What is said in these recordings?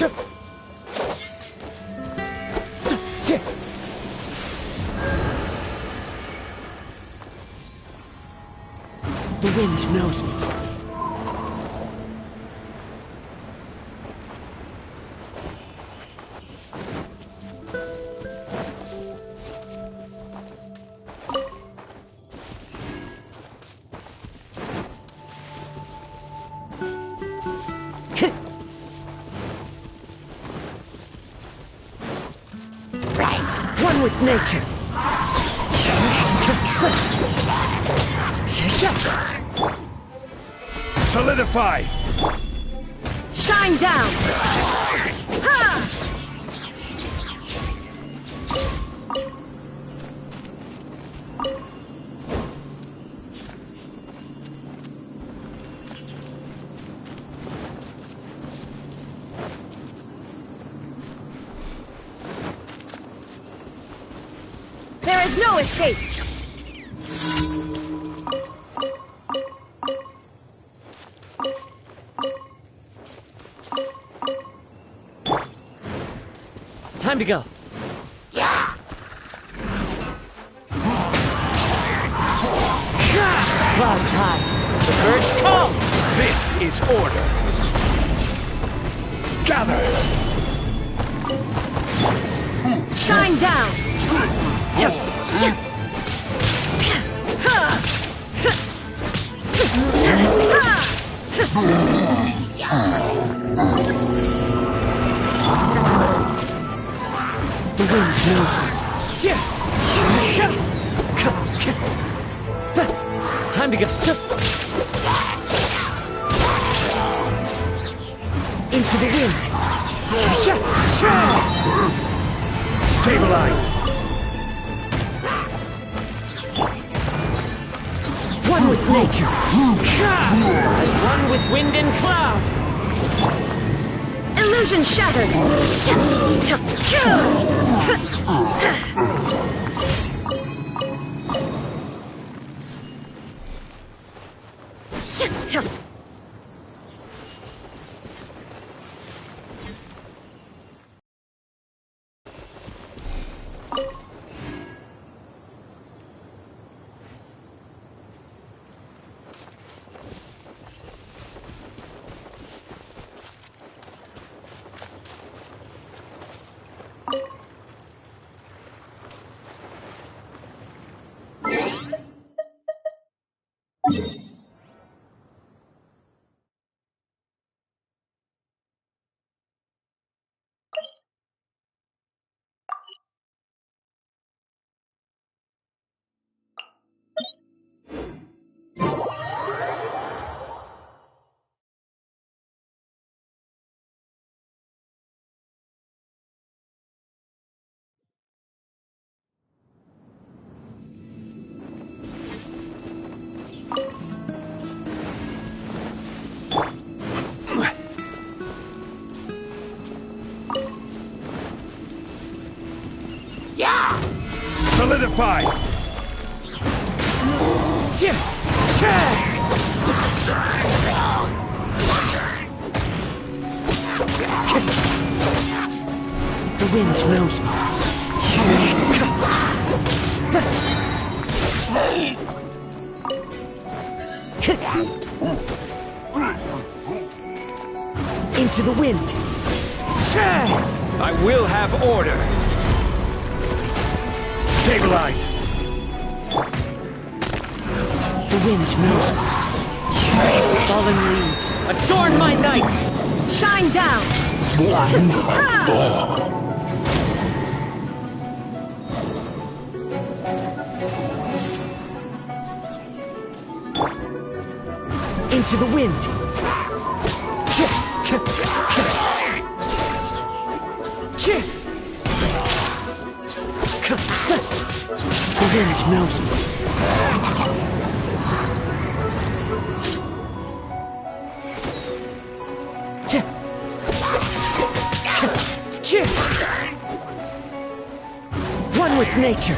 The wind knows me. One with nature. Solidify! Shine down! Ha! There is no escape! Time to go. Yeah. Clouds high. The birds come. This is order. Gather. Shine down! The wind knows me. Time to go. Into the wind. Stabilize. One with nature. As one with wind and cloud. Illusion shattered! Solidify! The wind knows me. Into the wind. I will have order. Stabilize. The wind knows me. Fallen leaves, adorn my night! Shine down! Into the wind. The wind knows me. One with nature.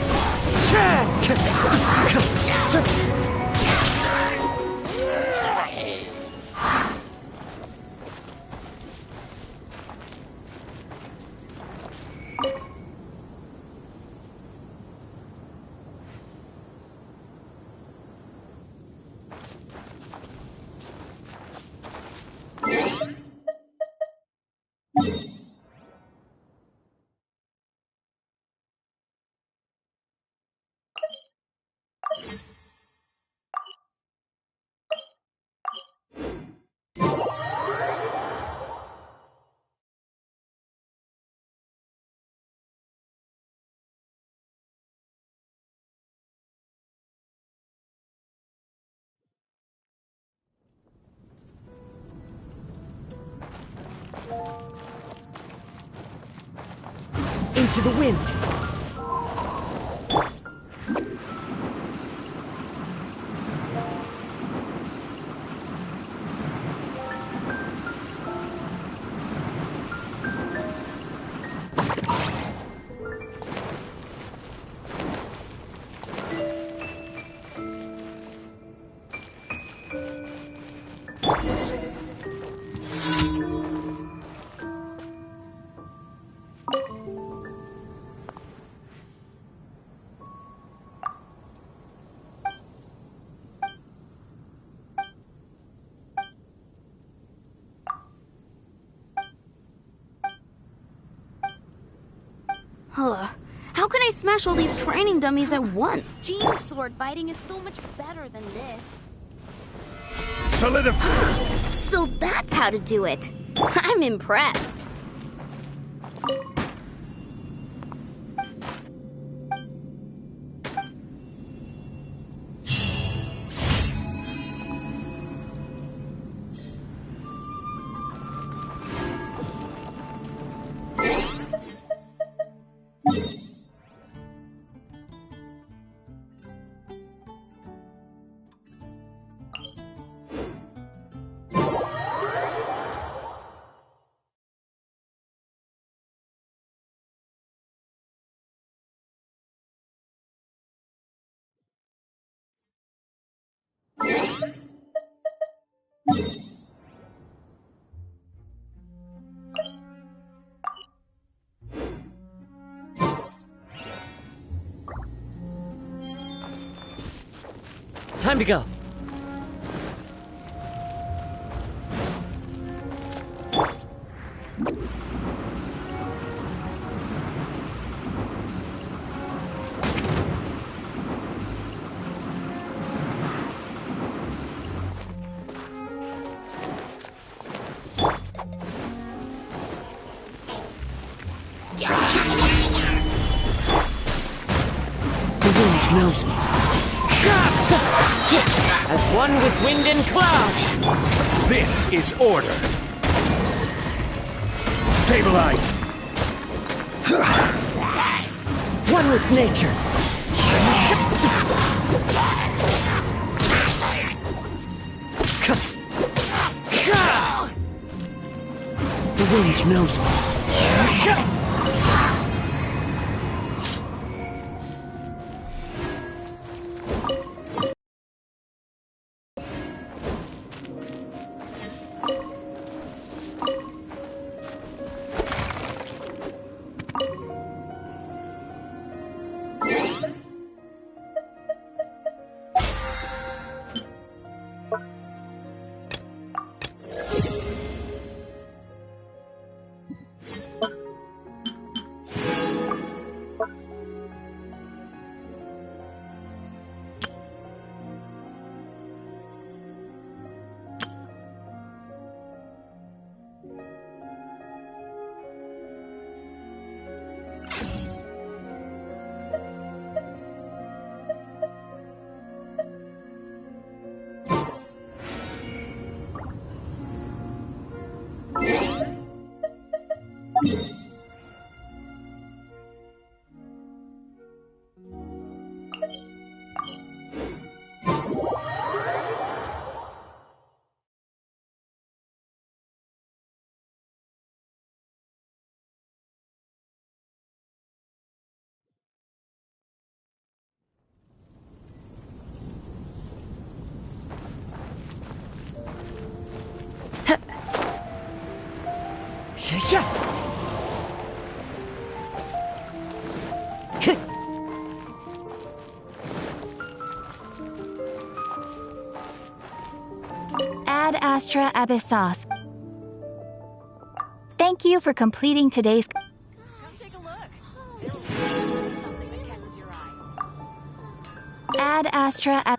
into the wind. Ugh. How can I smash all these training dummies at once? Jean's sword fighting is so much better than this. Solidify! So that's how to do it. I'm impressed. Time to go. The wind knows me. As one with wind and cloud. This is order. Stabilize! One with nature. The wind knows me. Ad Astra Abyssos. Thank you for completing today's. Come take a look. There will be something that catches your eye. Ad Astra.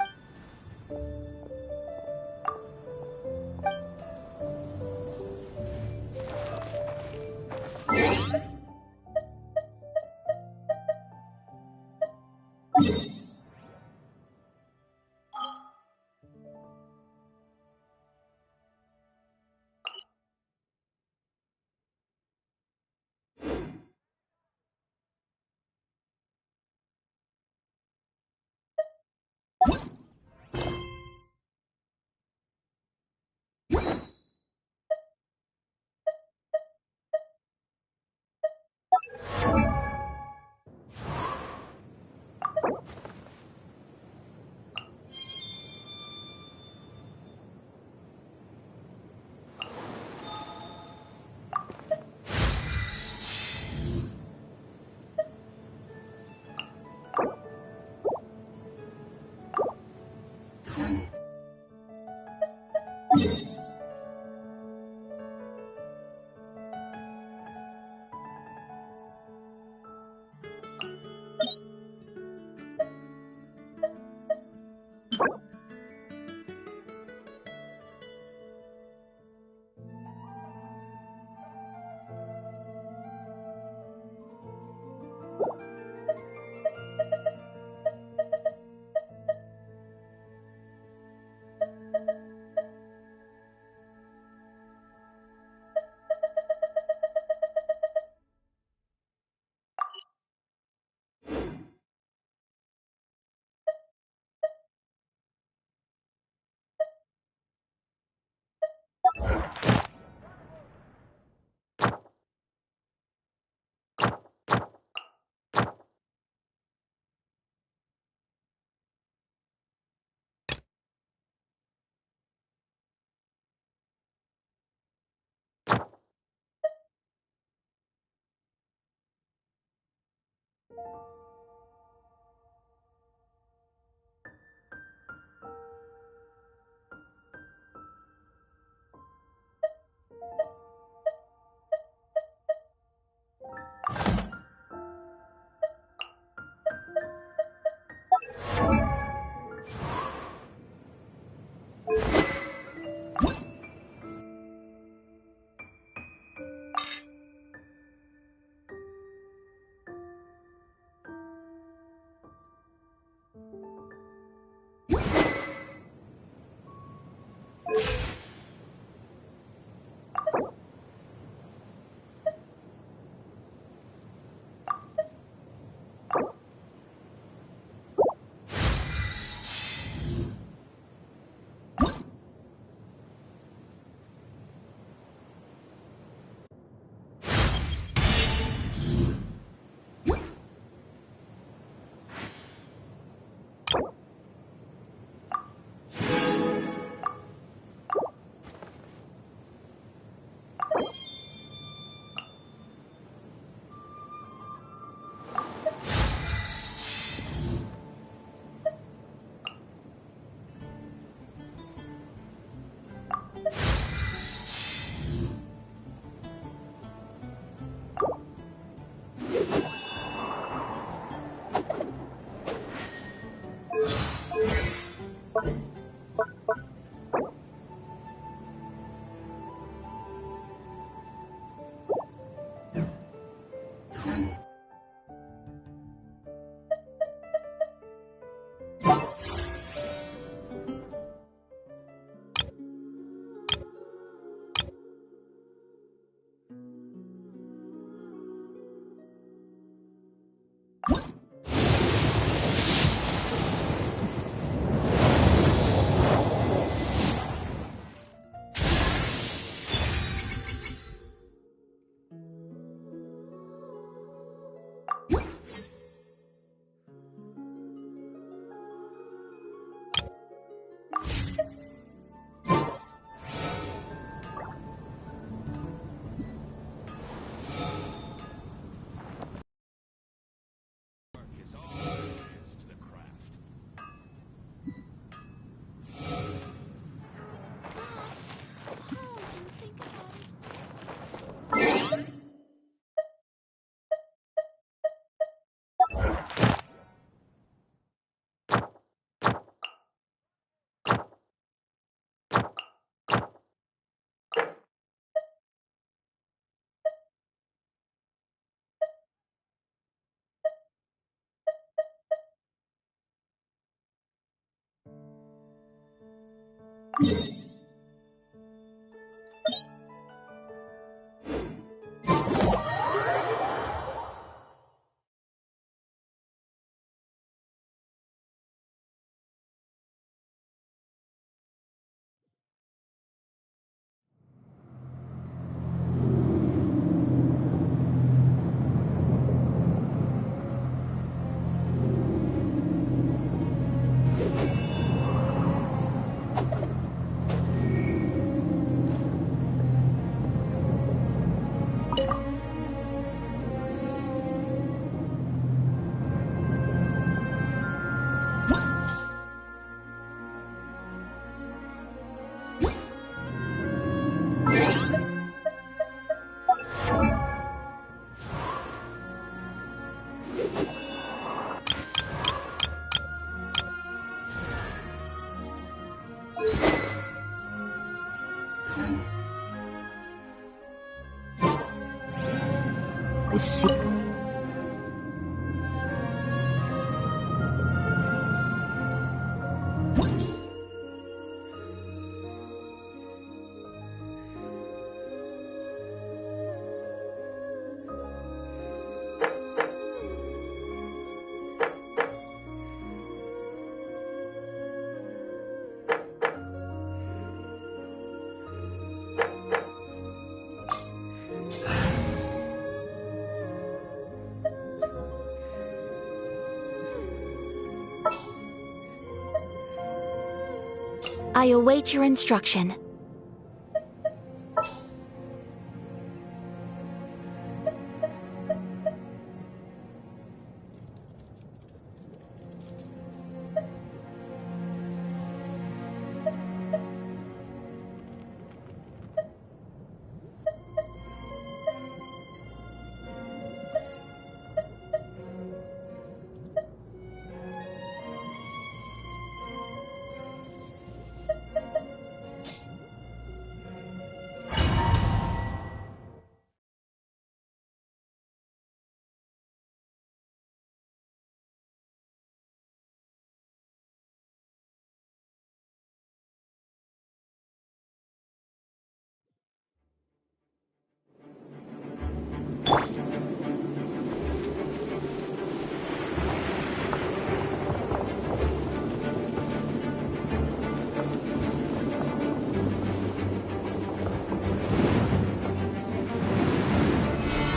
I await your instruction.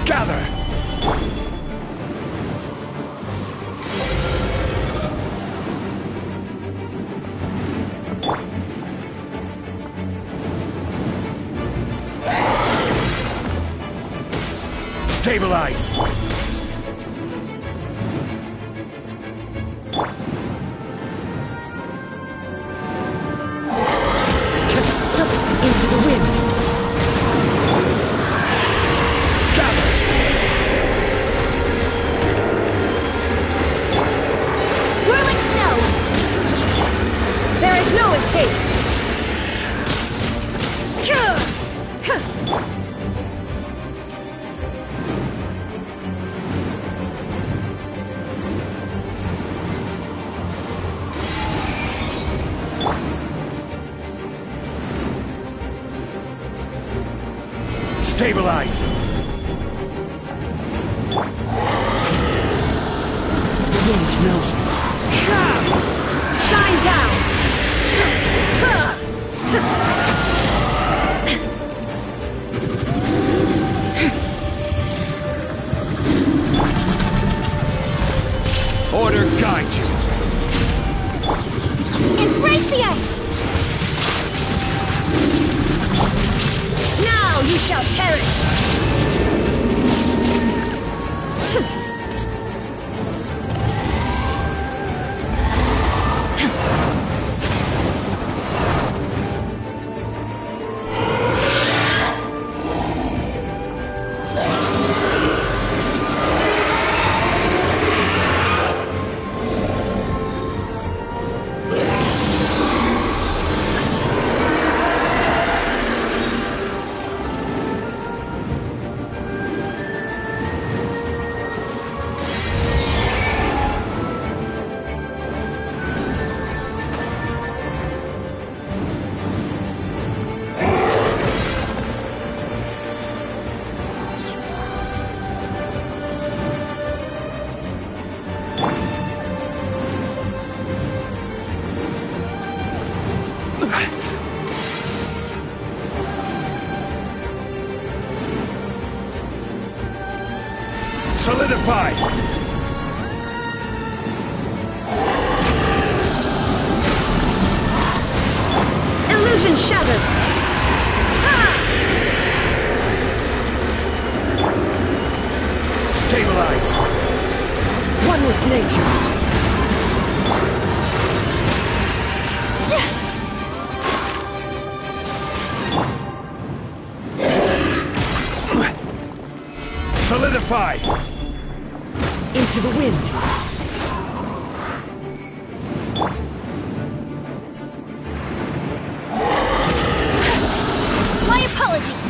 Gather! Stabilize! Into the wind! Gather! Whirling snow! There is no escape! Stabilize! The wind knows me. Shine down! Order guide you! Embrace the ice! Now you shall perish! One with nature. Solidify! Into the wind. My apologies.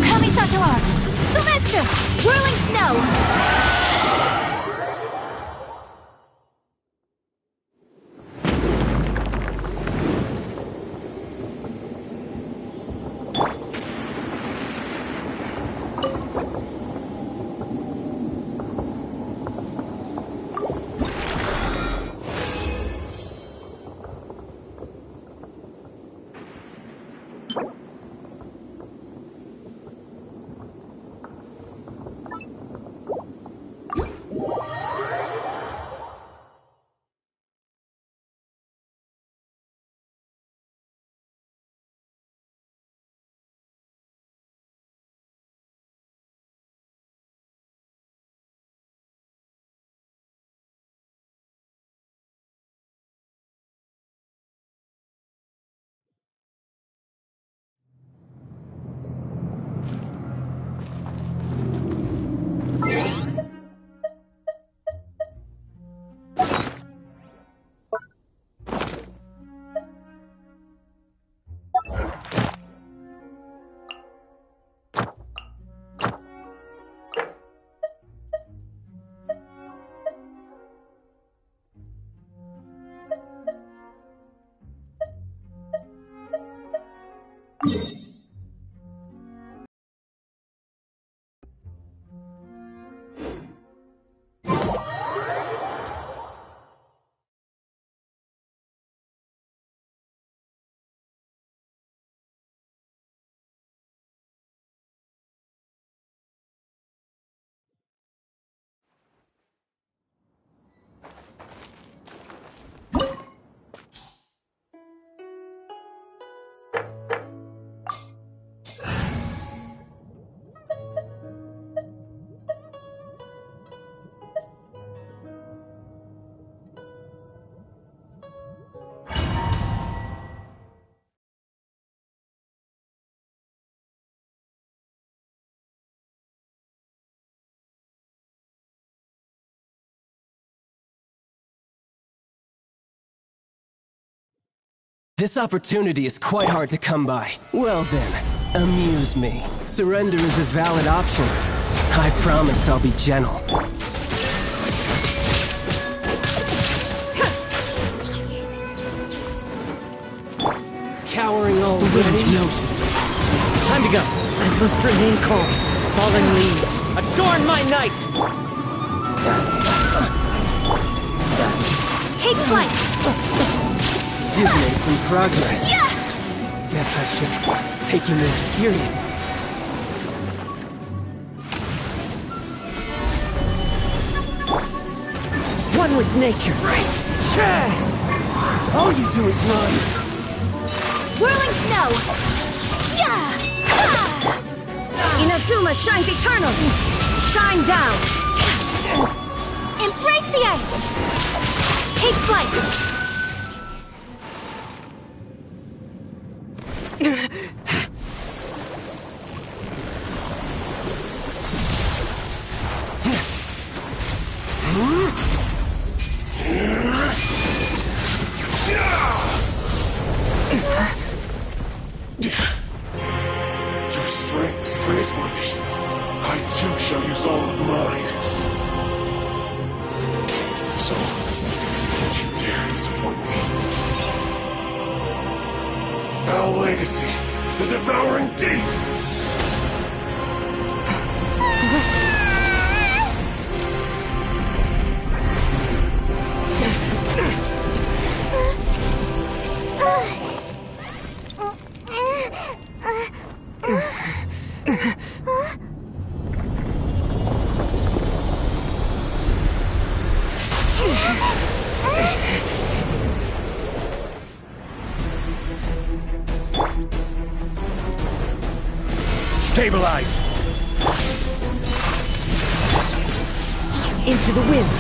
Kamisato art. Sumetsu. Whirling snow. This opportunity is quite hard to come by. Well then, amuse me. Surrender is a valid option. I promise I'll be gentle. Cowering The wind already? knows me. Time to go. I must remain calm. Fallen leaves. Adorn my night! Take flight. You've made some progress. Guess I should take you more seriously. One with nature. All you do is run. Whirling snow. Yeah. Ah! Inazuma shines eternal. Shine down. Embrace the ice. Take flight. Your strength is praiseworthy. I too shall use all of mine. So, don't you dare disappoint me. Foul legacy, the devouring deep! Stabilize! Into the wind.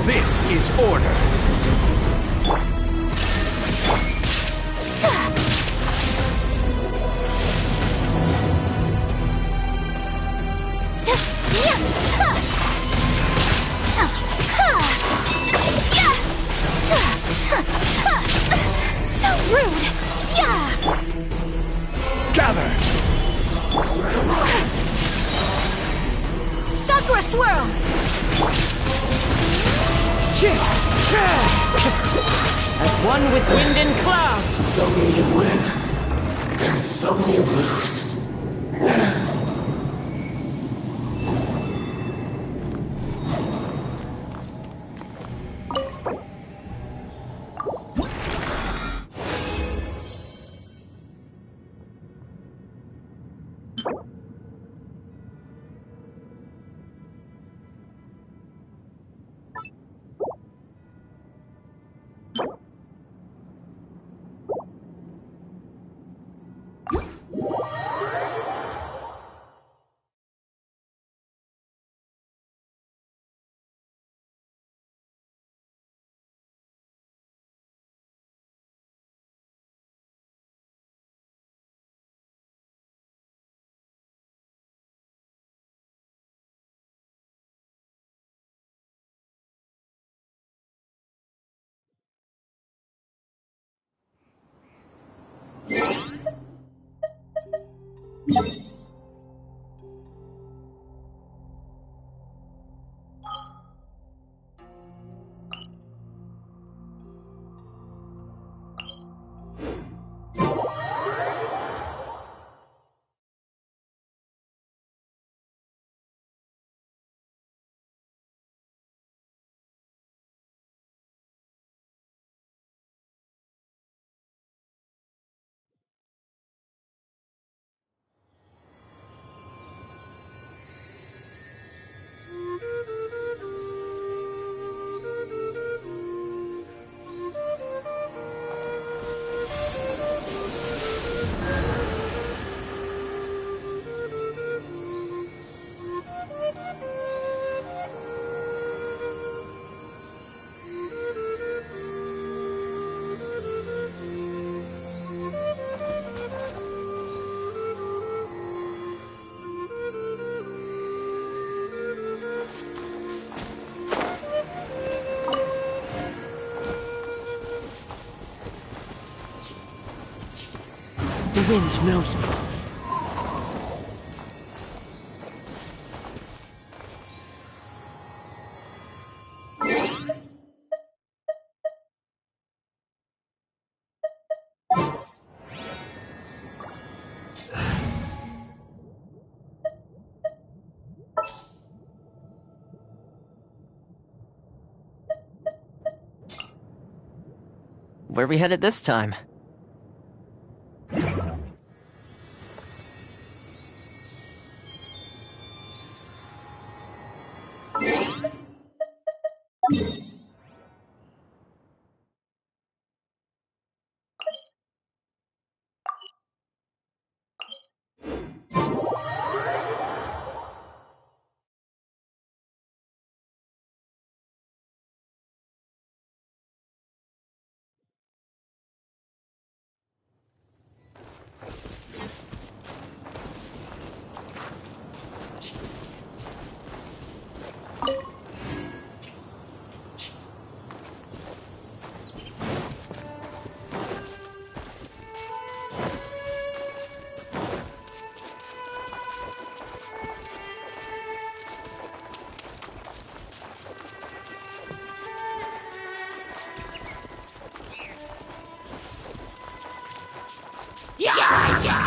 This is order. So rude! Yeah! Gather! Sakura swirl! As one with wind and cloud. Some you win, and some you lose. The wind knows me. Where are we headed this time?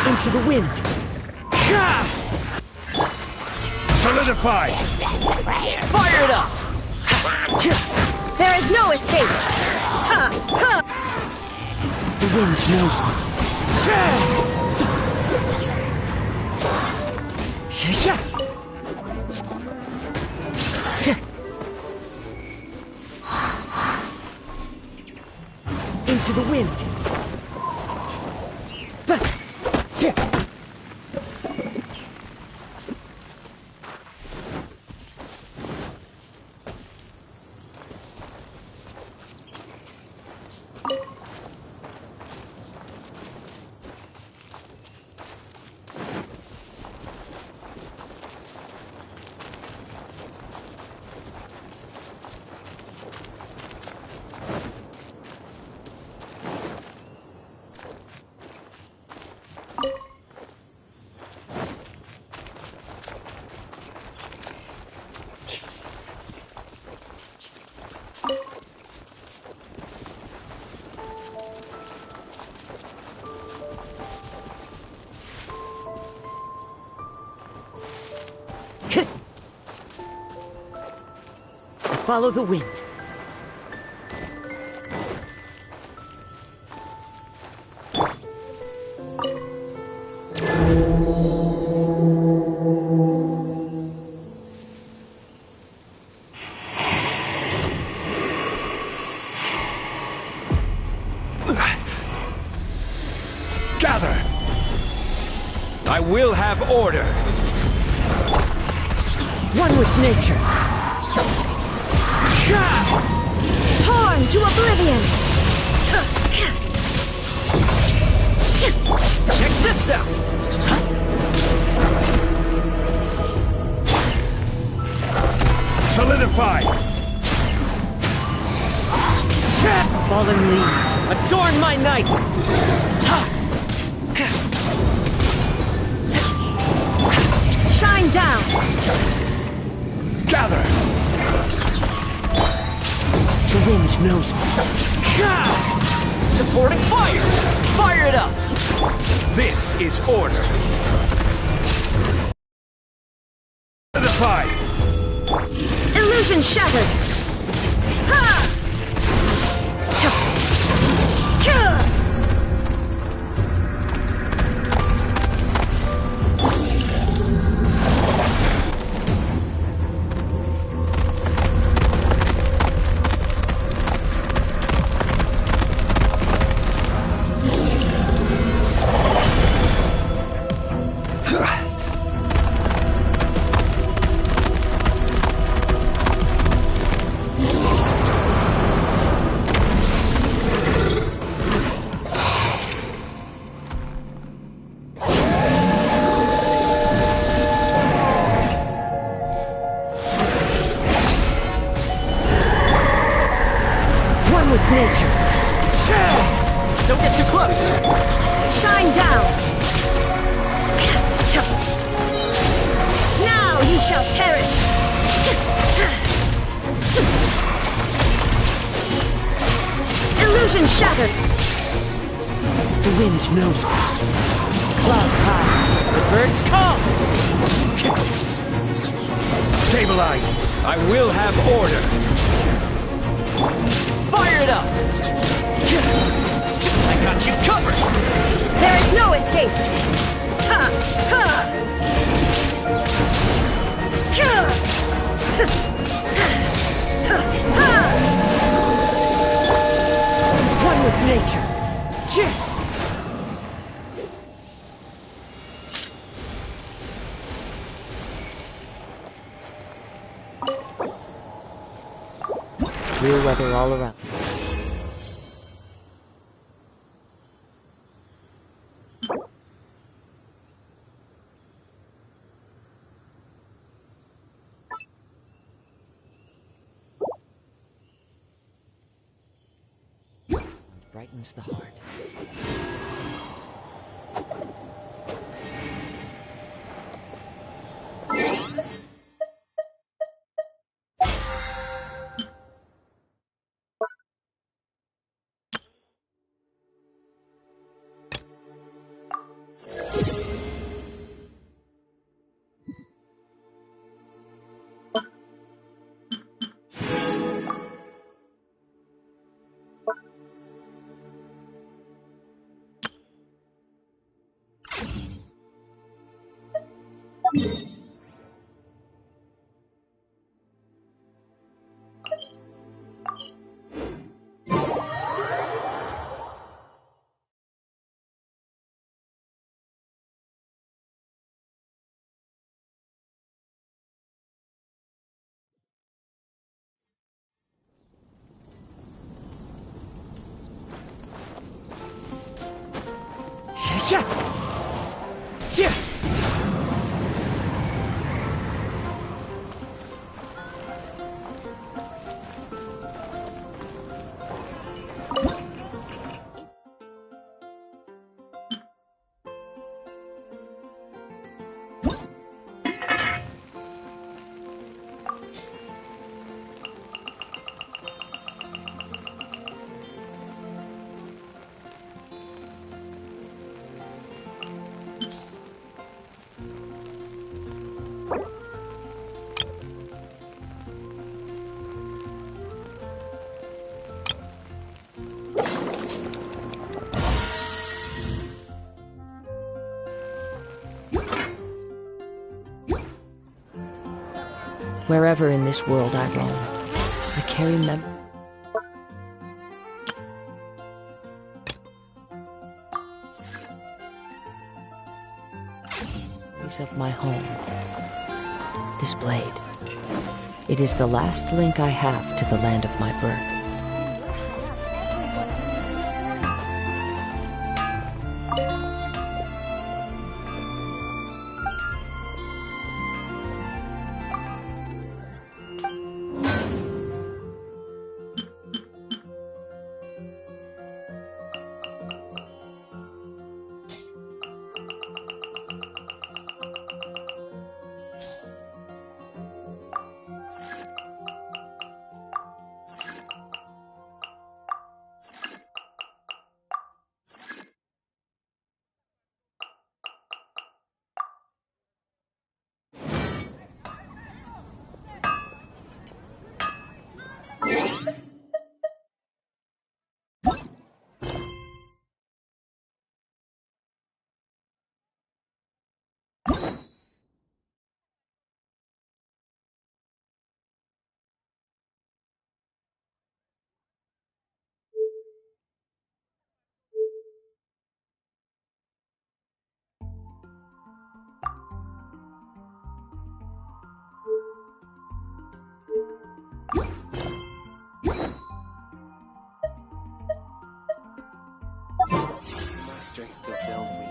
Into the wind. Solidify! Fire it up! There is no escape! The wind knows me. Into the wind. Follow the wind. Gather! I will have order! One with nature. Torn to oblivion! Check this out! Solidify! Fallen leaves, adorn my night! Shine down! Gather! The wind knows me. Supporting fire! Fire it up! This is order! Solidify! Illusion shattered! Ha! One with nature. Don't get too close! Shine down! Now you shall perish! Illusion shattered! The wind knows me. Clouds high, the birds call. Stabilize! I will have order! Fire it up! I got you covered! There is no escape! Ha! Ha! One with nature. Real weather all around. Brightens the heart. Wherever in this world I roam, I carry memories of my home. This blade. It is the last link I have to the land of my birth. My strength still fails me.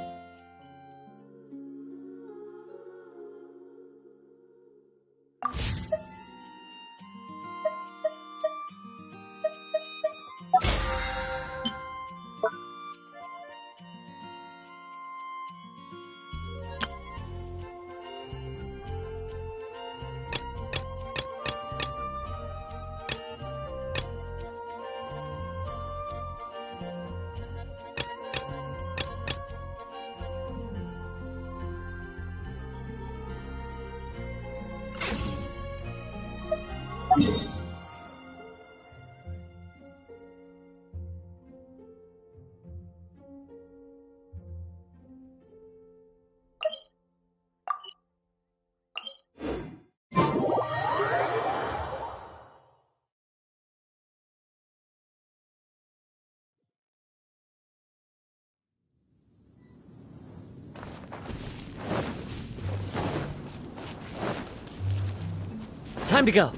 Time to go.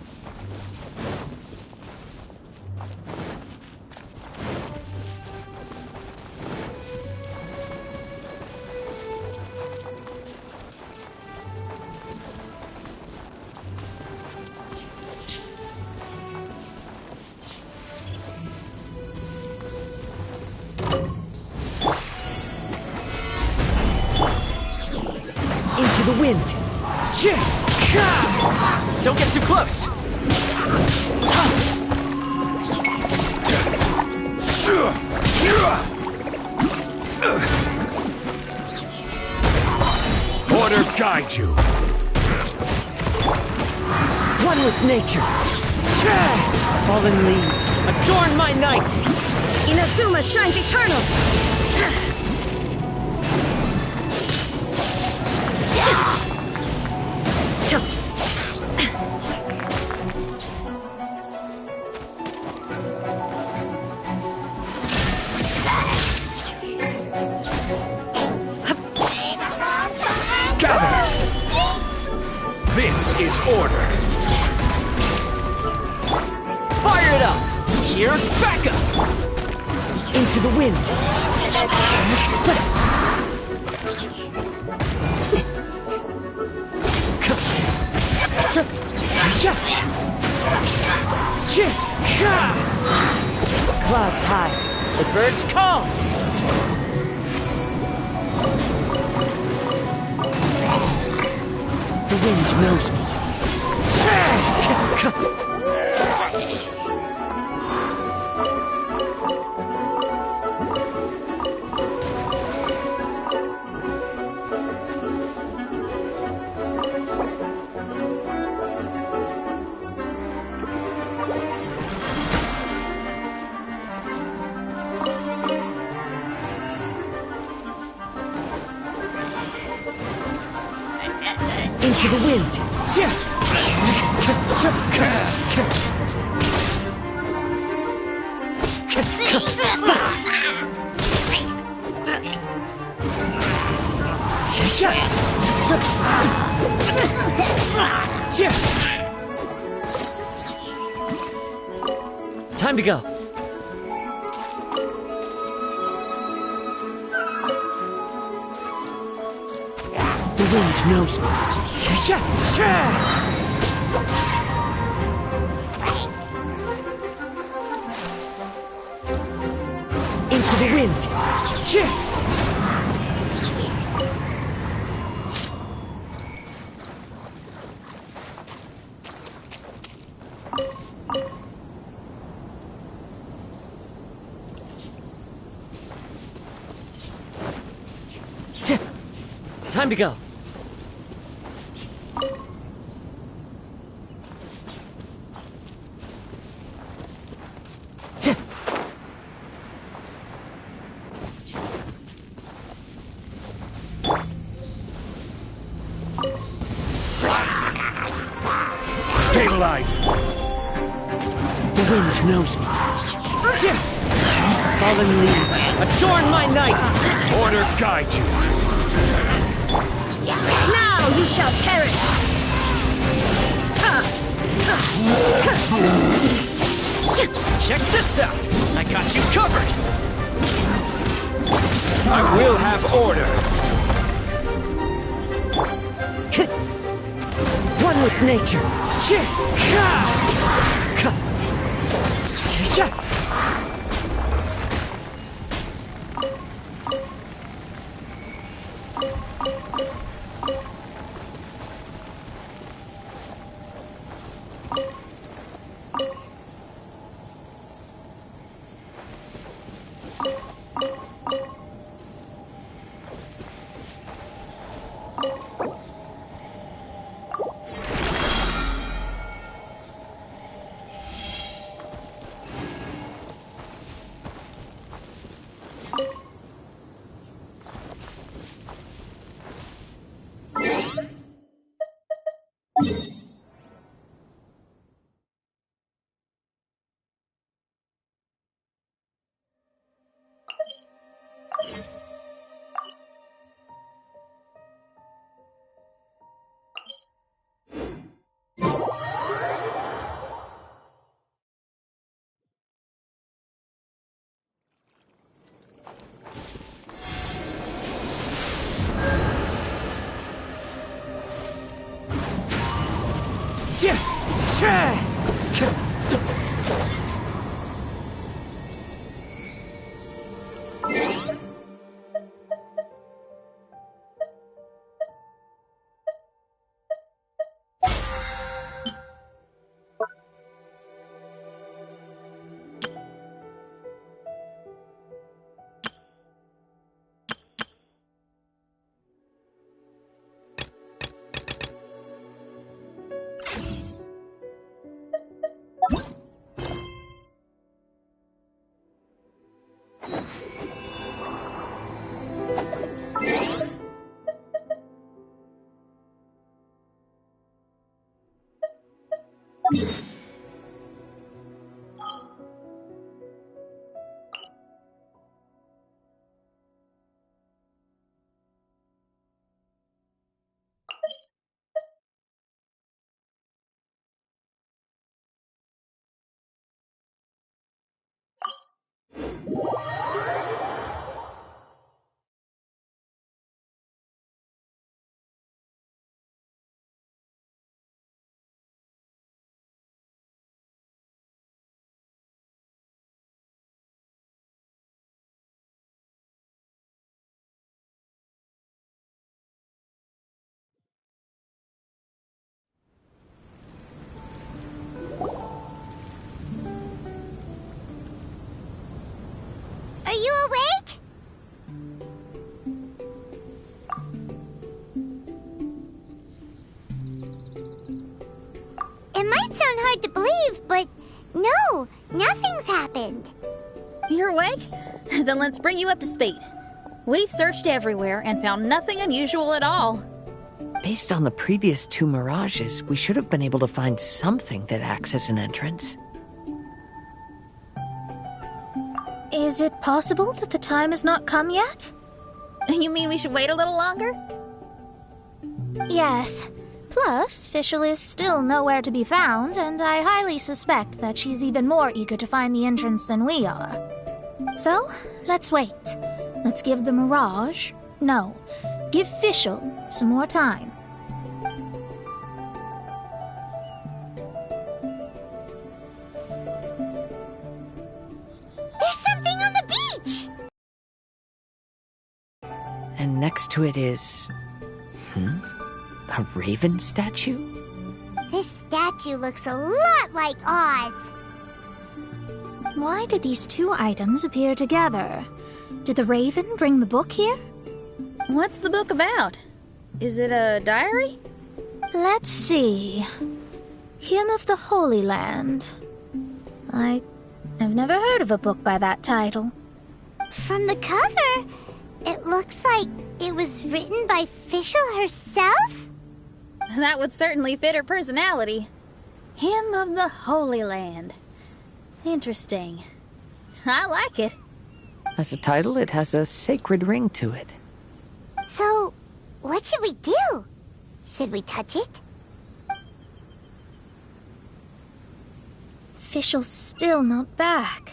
Into the wind! Don't get too close! Order guide you. One with nature! Fallen leaves, adorn my night! Inazuma shines eternal! Gather! This is order. Fire it up! Here's backup! Into the wind! Clouds high, the birds call! The wind knows me. Into the wind. Time to go. The wind knows me. Into the wind. Time to go. Stabilize! The wind knows me. Fallen leaves, adorn my night! Order guide you! Now you shall perish! Check this out! I got you covered! I will have order! One with nature. Are you awake? It might sound hard to believe, but no, nothing's happened. You're awake? Then let's bring you up to speed. We've searched everywhere and found nothing unusual at all. Based on the previous two mirages, we should have been able to find something that acts as an entrance. Is it possible that the time has not come yet? You mean we should wait a little longer? Yes. Plus, Fischl is still nowhere to be found, and I highly suspect that she's even more eager to find the entrance than we are. So, let's wait. Let's give the Mirage... No, give Fischl some more time. There's something on the beach! And next to it is... a raven statue? This statue looks a lot like Oz. Why did these two items appear together? Did the raven bring the book here? What's the book about? Is it a diary? Let's see. Hymn of the Holy Land. I've never heard of a book by that title. From the cover, it looks like it was written by Fischl herself? That would certainly fit her personality. Hymn of the Holy Land. Interesting. I like it. As a title, it has a sacred ring to it. So, what should we do? Should we touch it? Fischl's still not back.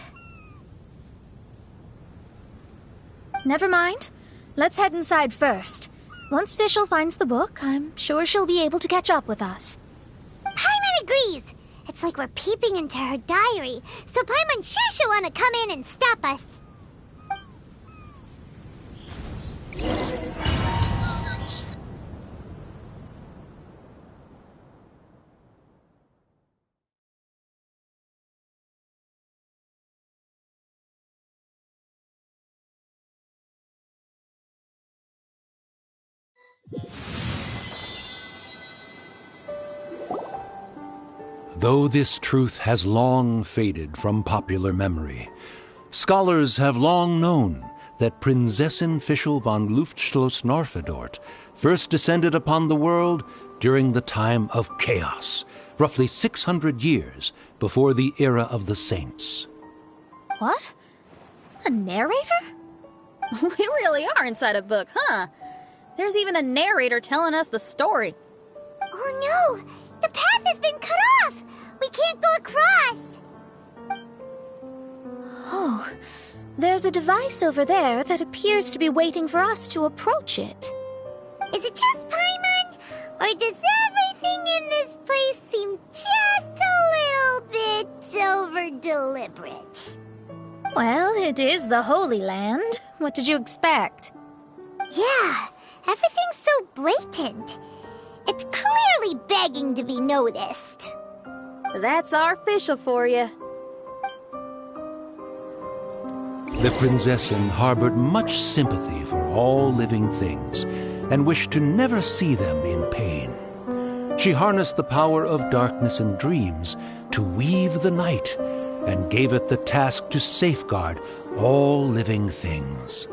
Never mind. Let's head inside first. Once Fischl finds the book, I'm sure she'll be able to catch up with us. Paimon agrees! It's like we're peeping into her diary, so Paimon's sure she'll want to come in and stop us. Though this truth has long faded from popular memory, scholars have long known that Prinzessin Fischl von Luftschloss Norfedort first descended upon the world during the time of chaos, roughly 600 years before the era of the saints. What? A narrator? We really are inside a book, huh? There's even a narrator telling us the story. Oh no! The path has been cut off! We can't go across! Oh, there's a device over there that appears to be waiting for us to approach it. Is it just Paimon? Or does everything in this place seem just a little bit over-deliberate? Well, it is the Holy Land. What did you expect? Yeah, everything's so blatant. It's clearly begging to be noticed. That's our Fischl for you. The Prinzessin harbored much sympathy for all living things and wished to never see them in pain. She harnessed the power of darkness and dreams to weave the night and gave it the task to safeguard all living things.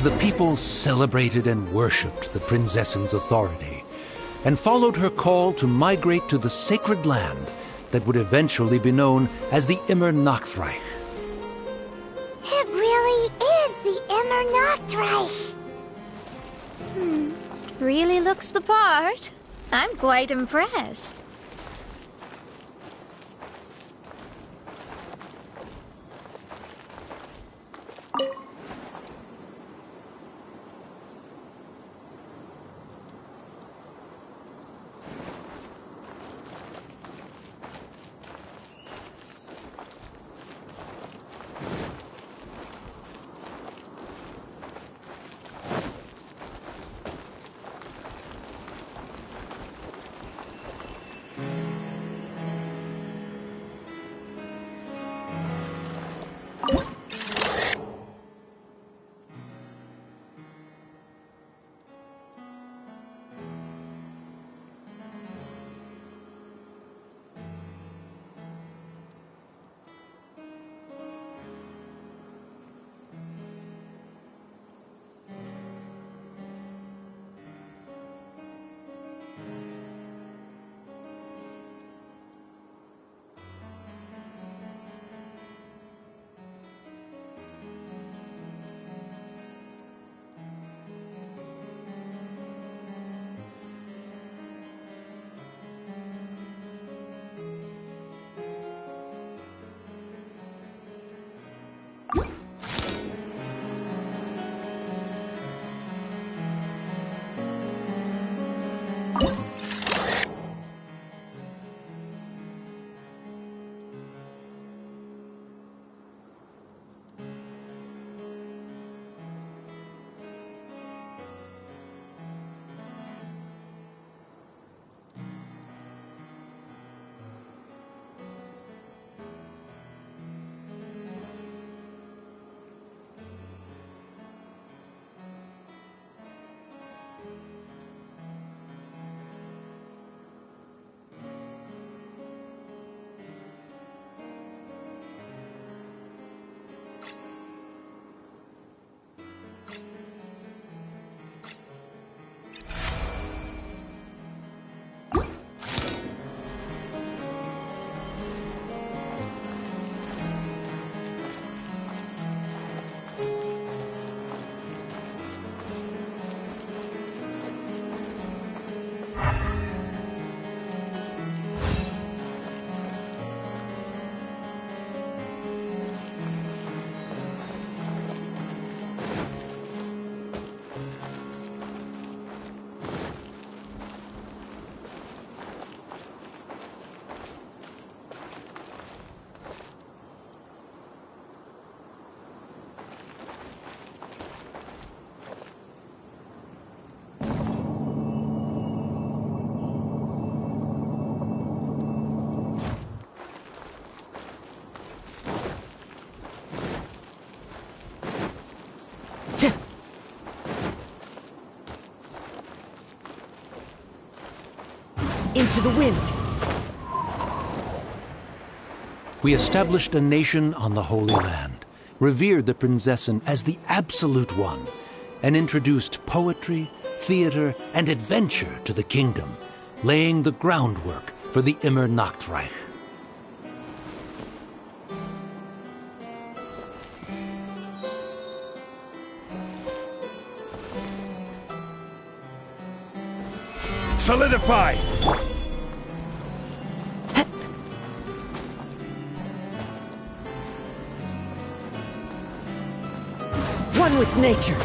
The people celebrated and worshipped the Prinzessin's authority, and followed her call to migrate to the sacred land that would eventually be known as the Immer Nachtreich. It really is the Immer Nachtreich. Really looks the part. I'm quite impressed. Into the wind! We established a nation on the Holy Land, revered the Prinzessin as the absolute one, and introduced poetry, theater, and adventure to the kingdom, laying the groundwork for the Immer Nachtreich. Solidify! One with nature!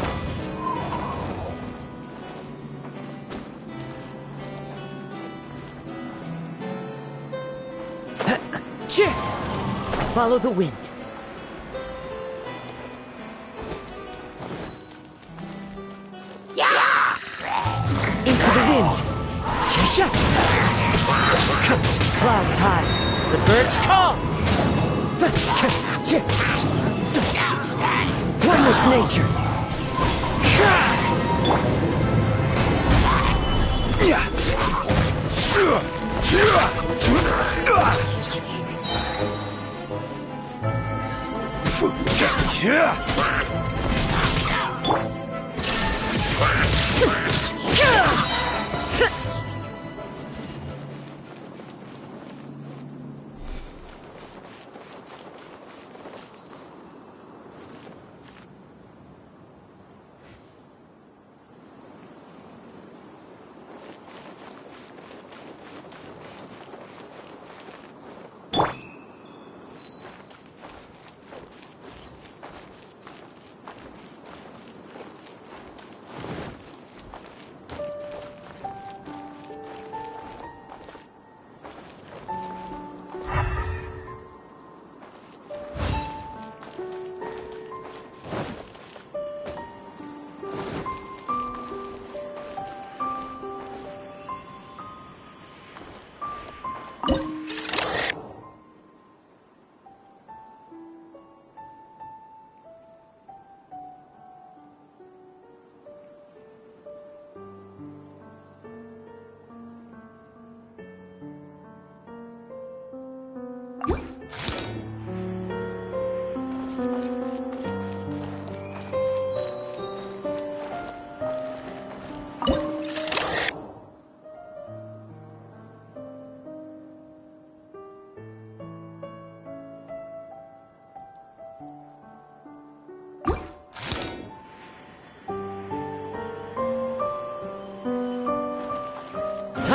Follow the wind. Into the wind. Clouds high. The birds call. One with nature.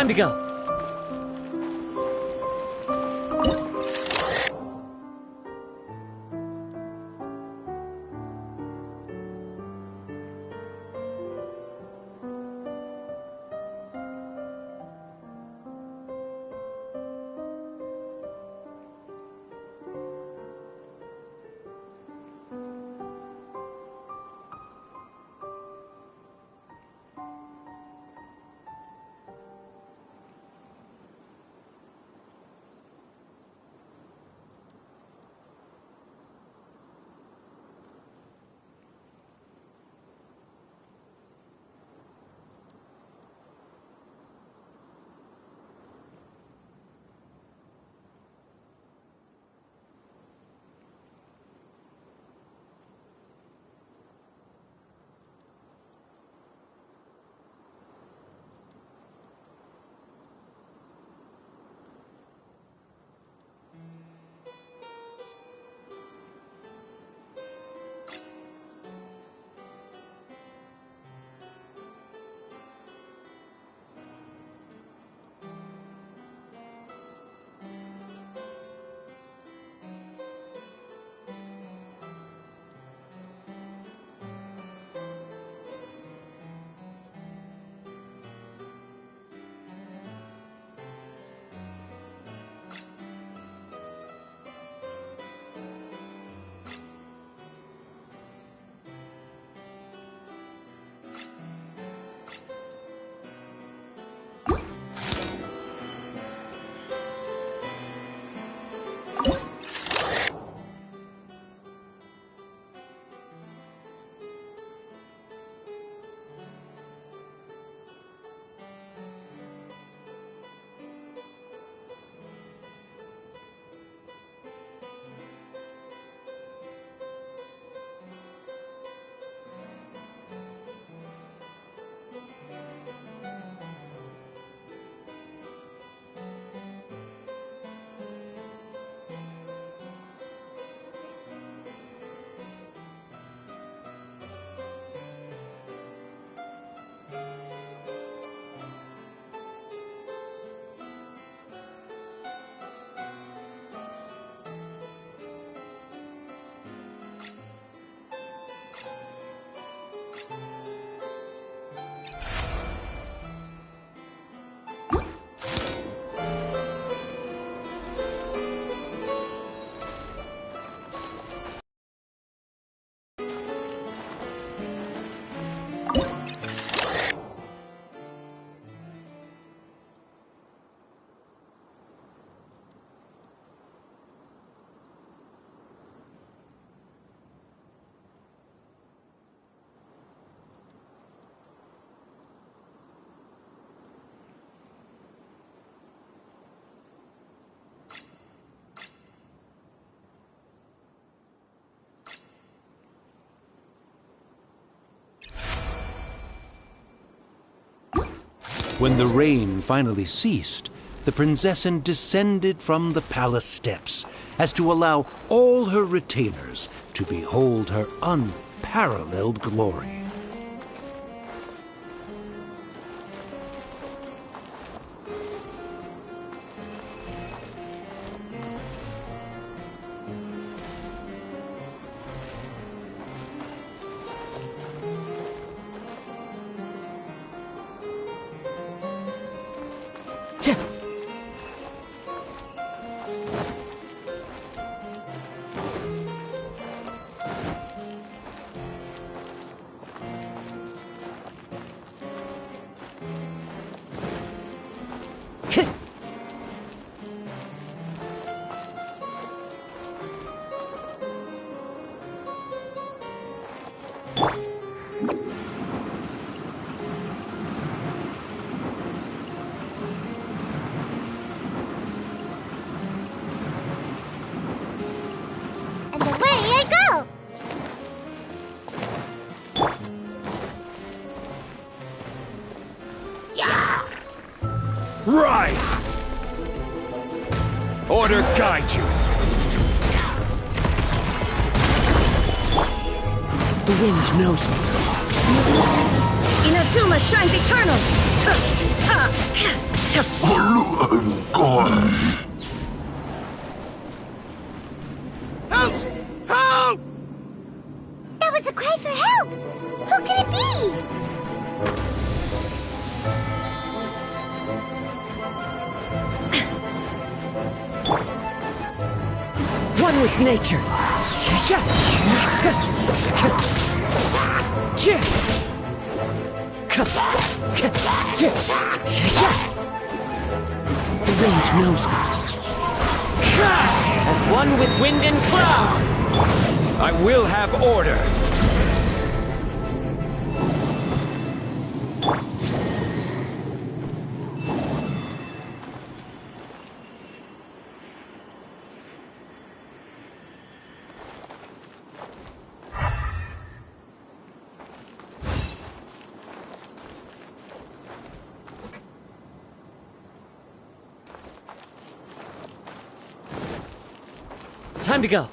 Time to go. When the rain finally ceased, the Prinzessin descended from the palace steps as to allow all her retainers to behold her unparalleled glory. And away I go! Rise! Order guide you! The wind knows me. Inazuma shines eternal! Help! Help! That was a cry for help! Who could it be? One with nature. The range knows me. As one with wind and cloud, I will have order. Time to go.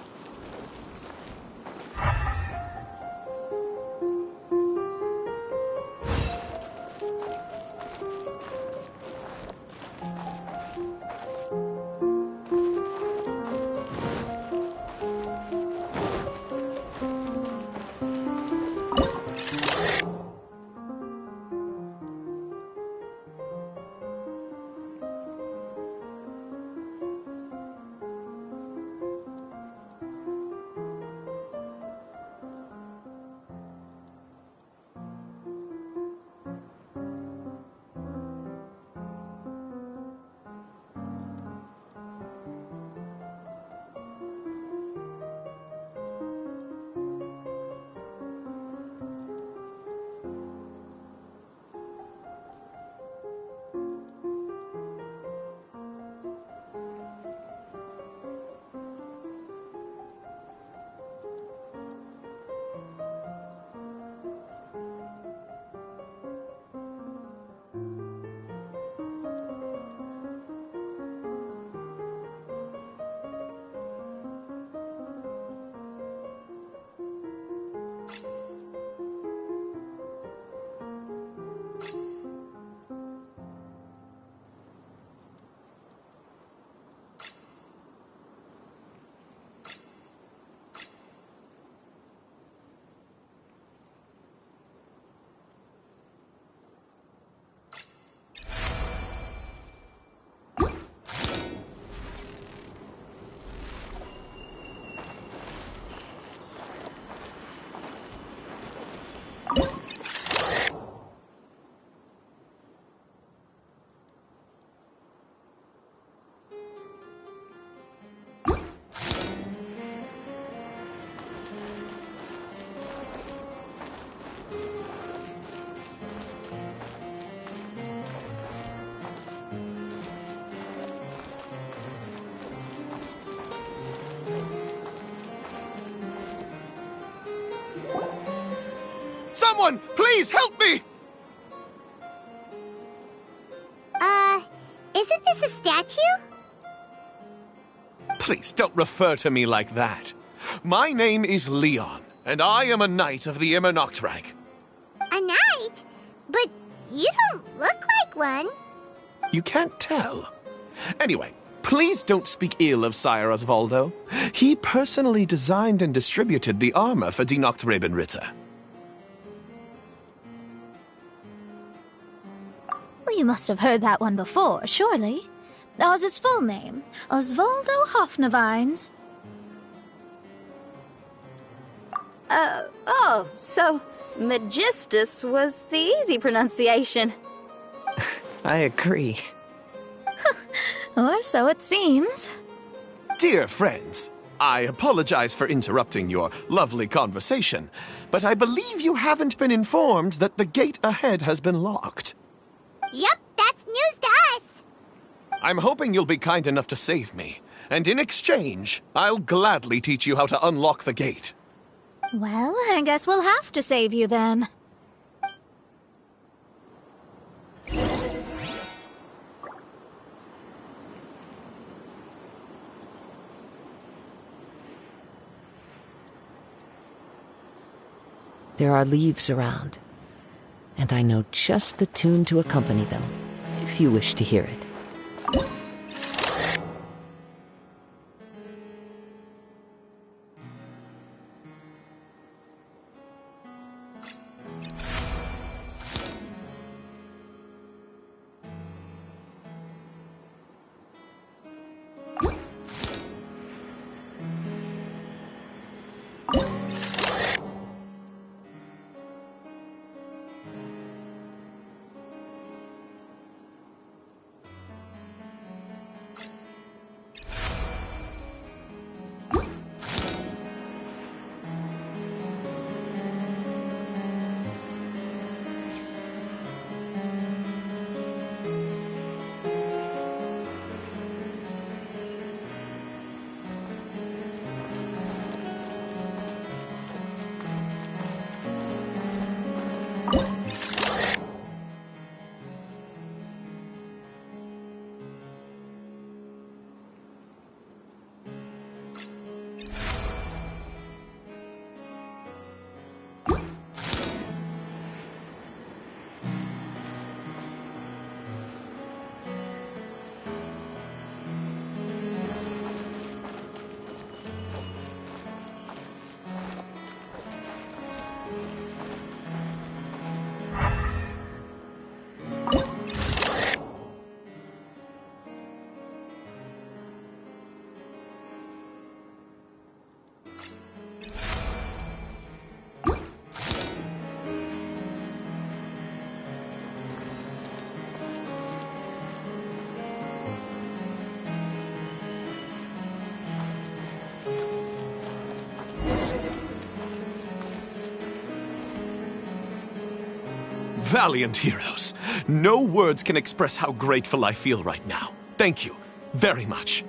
Someone, please help me! Isn't this a statue? Please don't refer to me like that. My name is Leon, and I am a knight of the Immernachtreich. A knight? But you don't look like one. You can't tell. Anyway, please don't speak ill of Sire Osvaldo. He personally designed and distributed the armor for Die Nachtrebenritter. Well, you must have heard that one before, surely. Oz's full name, Osvaldo Hoffnevines. Oh, so Magistus was the easy pronunciation. I agree. Or so it seems. Dear friends, I apologize for interrupting your lovely conversation, but I believe you haven't been informed that the gate ahead has been locked. Yep, that's news to us. I'm hoping you'll be kind enough to save me, and in exchange, I'll gladly teach you how to unlock the gate. Well, I guess we'll have to save you then. There are leaves around, and I know just the tune to accompany them. If if you wish to hear it. Valiant heroes. No words can express how grateful I feel right now. Thank you very much.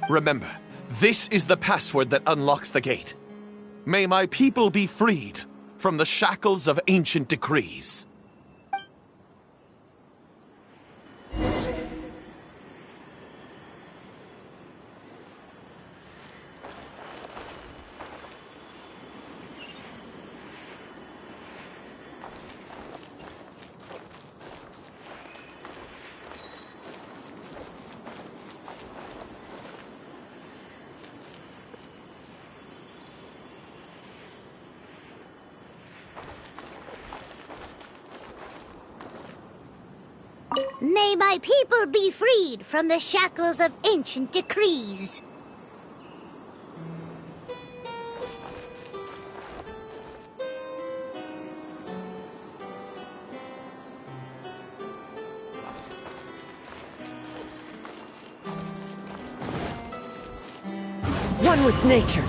Remember, this is the password that unlocks the gate. May my people be freed from the shackles of ancient decrees. May my people be freed from the shackles of ancient decrees. One with nature.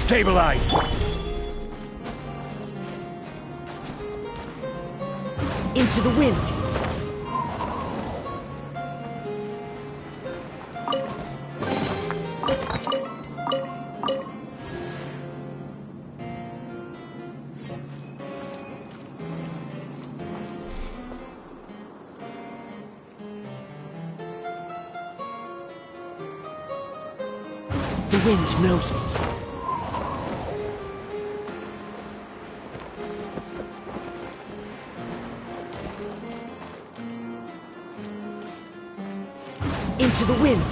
Stabilize! Into the wind! The wind knows me. Into the wind.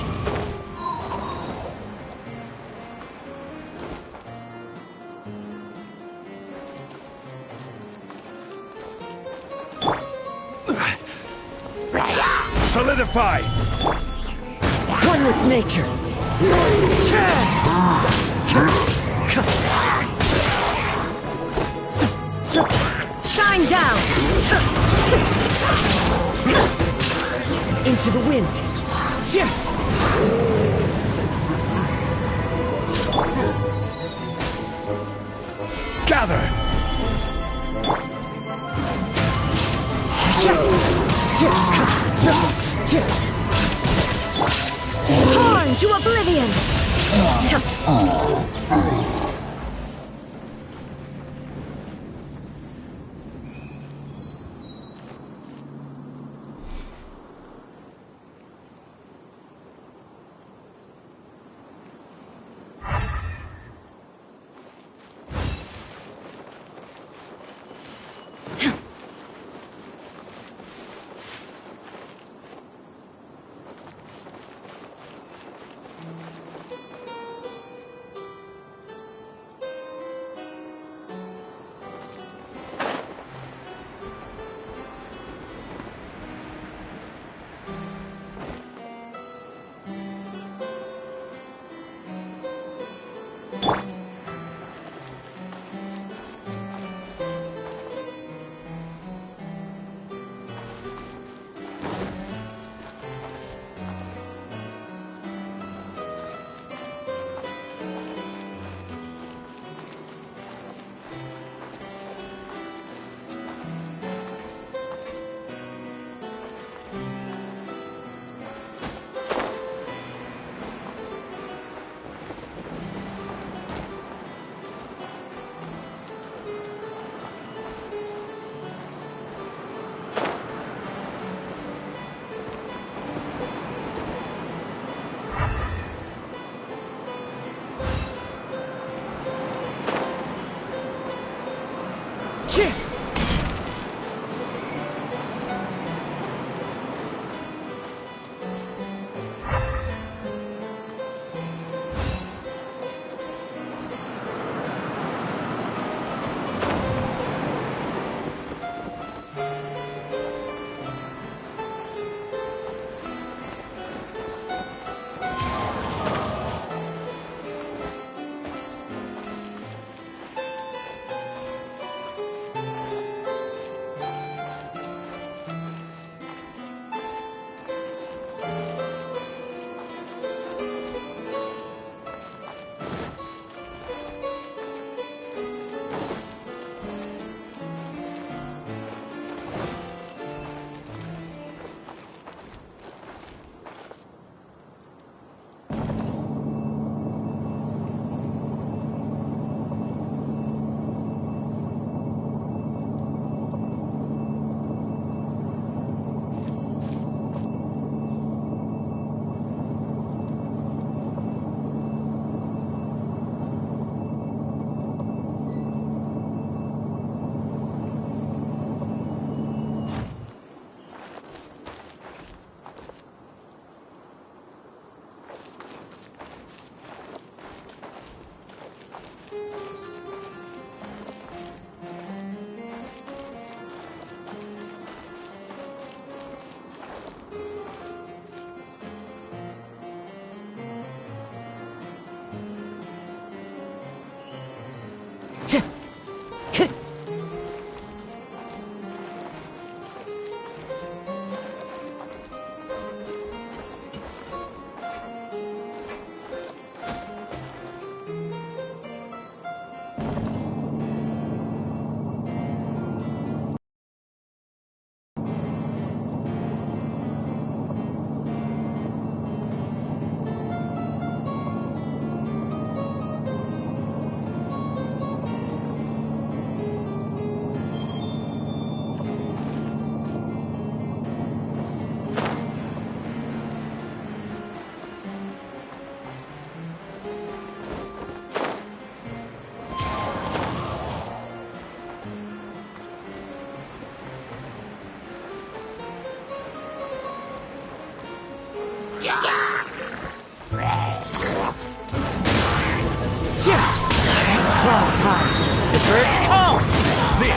Solidify! One with nature. Shine down! Into the wind! Gather! Torn to oblivion!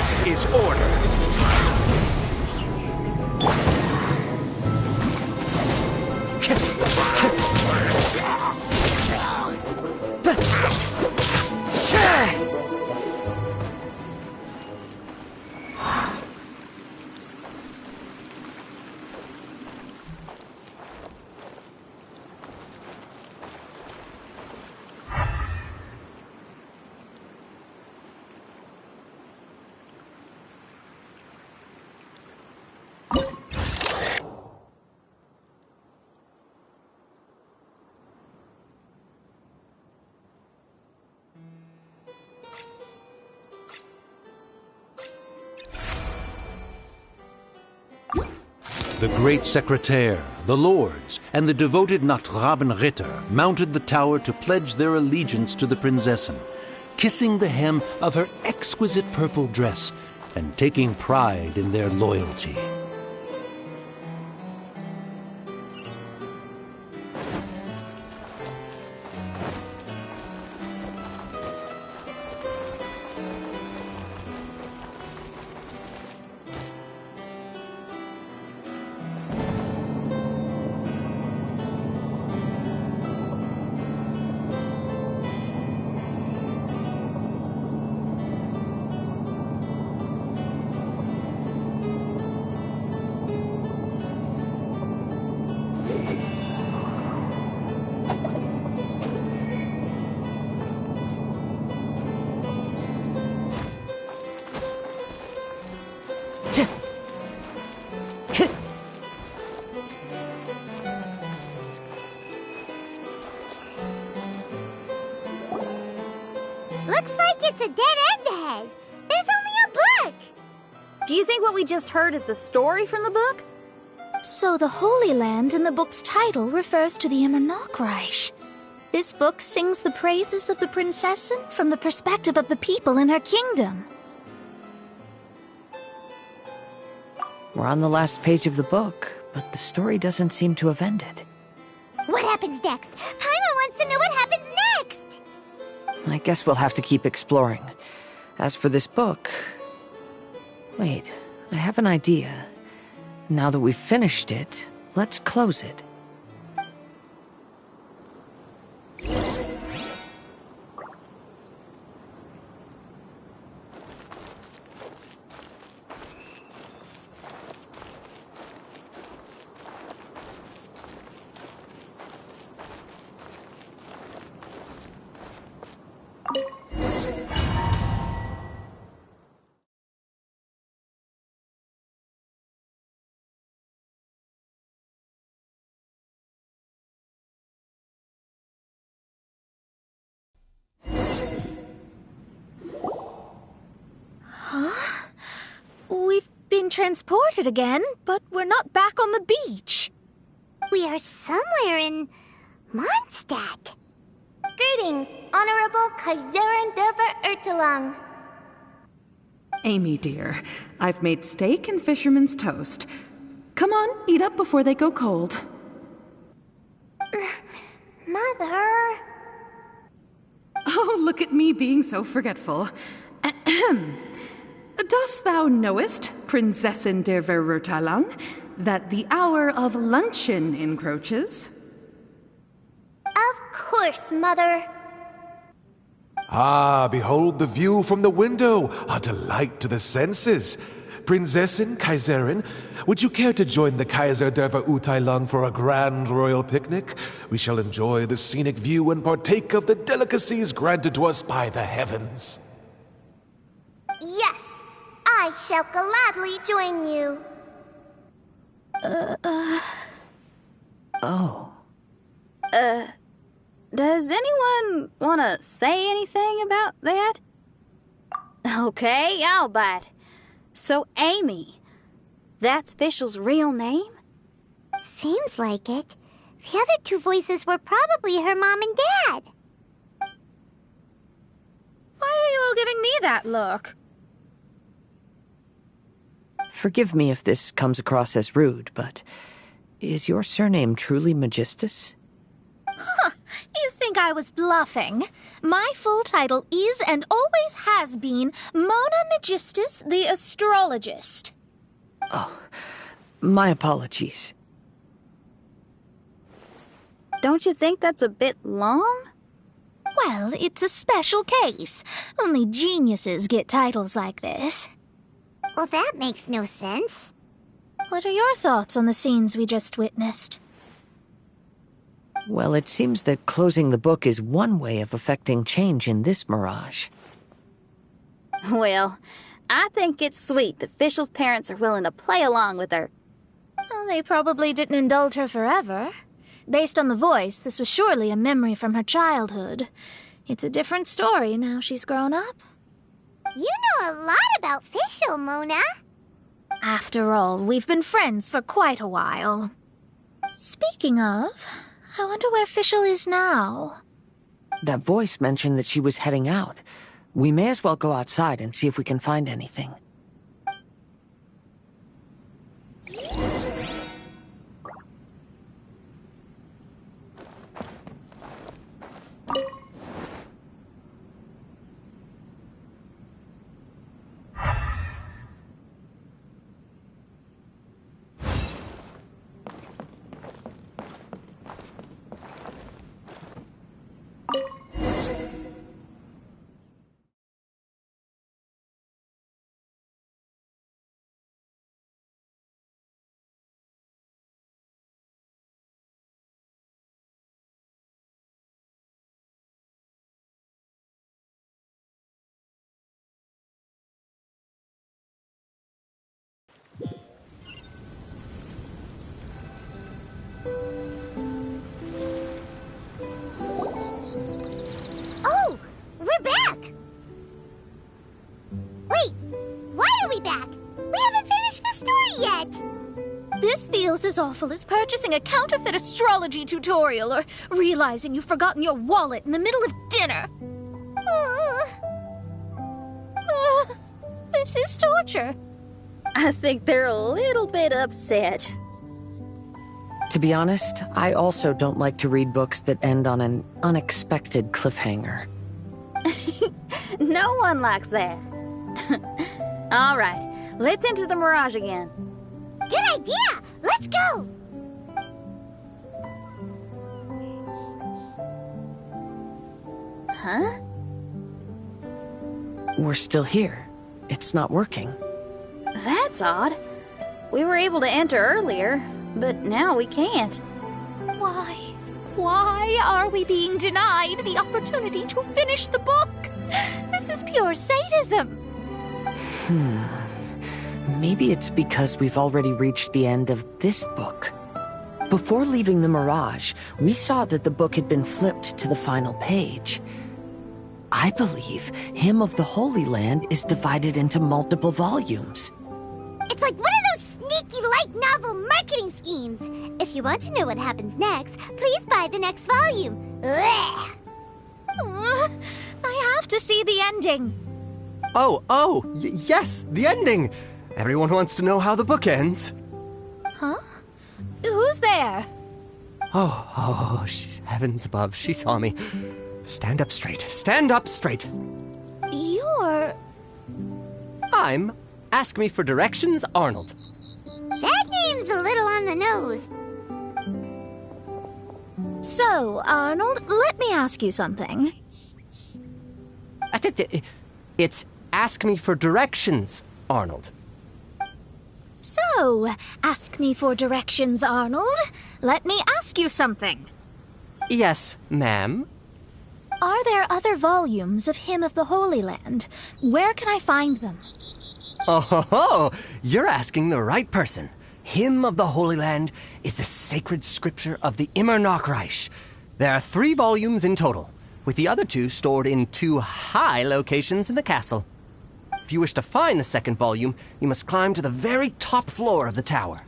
This is order. The great secretaire, the lords, and the devoted Nachtrabenritter mounted the tower to pledge their allegiance to the Prinzessin, kissing the hem of her exquisite purple dress and taking pride in their loyalty. Looks like it's a dead end ahead. There's only a book. Do you think what we just heard is the story from the book? So the Holy Land in the book's title refers to the Immernachtreich. This book sings the praises of the Prinzessin from the perspective of the people in her kingdom. We're on the last page of the book, but the story doesn't seem to have ended. What happens next? Paimon wants to know what happens next. I guess we'll have to keep exploring. As for this book... Wait, I have an idea. Now that we've finished it, let's close it. We've been transported again, but we're not back on the beach. We are somewhere in Mondstadt. Greetings, Honorable Kaiserin Derver Ertelang. Amy, dear, I've made steak and fisherman's toast. Come on, eat up before they go cold. Mother... Oh, look at me being so forgetful. Ahem. Dost thou knowest, Prinzessin der Verurteilung, that the hour of luncheon encroaches? Of course, Mother. Ah, behold the view from the window, a delight to the senses. Prinzessin, Kaiserin, would you care to join the Kaiser der Verurteilung for a grand royal picnic? We shall enjoy the scenic view and partake of the delicacies granted to us by the heavens. Yes, I shall gladly join you. Oh. Does anyone want to say anything about that? Okay, I'll bite. So, Amy, that's Fischl's real name? Seems like it. The other two voices were probably her mom and dad. Why are you all giving me that look? Forgive me if this comes across as rude, but is your surname truly Magistus? Huh, you think I I was bluffing. My full title is and always has been Mona Magistus the Astrologist. Oh, my apologies. Don't you think that's a bit long? Well, it's a special case. Only geniuses get titles like this. Well, that makes no sense. What are your thoughts on the scenes we just witnessed? Well, it seems that closing the book is one way of affecting change in this mirage. Well, I think it's sweet that Fischl's parents are willing to play along with her. Well, they probably didn't indulge her forever. Based on the voice, this was surely a memory from her childhood. It's a different story now she's grown up. You know a lot about Fischl, Mona. After all, we've been friends for quite a while. Speaking of, I wonder where Fischl is now. That voice mentioned that she was heading out. We may as well go outside and see if we can find anything. Oh, we're back! Wait, why are we back? We haven't finished the story yet! This feels as awful as purchasing a counterfeit astrology tutorial or realizing you've forgotten your wallet in the middle of dinner. This is torture. I think they're a little bit upset. To be honest, I also don't like to read books that end on an unexpected cliffhanger. No one likes that. All right, let's enter the Mirage again. Good idea! Let's go! Huh? We're still here. It's not working. That's odd. We were able to enter earlier, but now we can't. Why? Why are we being denied the opportunity to finish the book? This is pure sadism. Maybe it's because we've already reached the end of this book. Before leaving the Mirage, we saw that the book had been flipped to the final page. I believe Hymn of the Holy Land is divided into multiple volumes. It's like one of those sneaky light novel marketing schemes. If you want to know what happens next, please buy the next volume. Ugh. I have to see the ending. Yes, the ending. Everyone wants to know how the book ends. Huh? Who's there? Heavens above, she saw me. Stand up straight. Stand up straight. You're... I'm Ask Me for Directions, Arnold. That name's a little on the nose. So, Arnold, let me ask you something. It's Ask Me for Directions, Arnold. So, ask me for directions, Arnold. Let me ask you something. Yes, ma'am. Are there other volumes of Hymn of the Holy Land? Where can I find them? You're asking the right person. Hymn of the Holy Land is the sacred scripture of the Immer Nachreich. There are 3 volumes in total, with the other 2 stored in 2 high locations in the castle. If you wish to find the second volume, you must climb to the very top floor of the tower.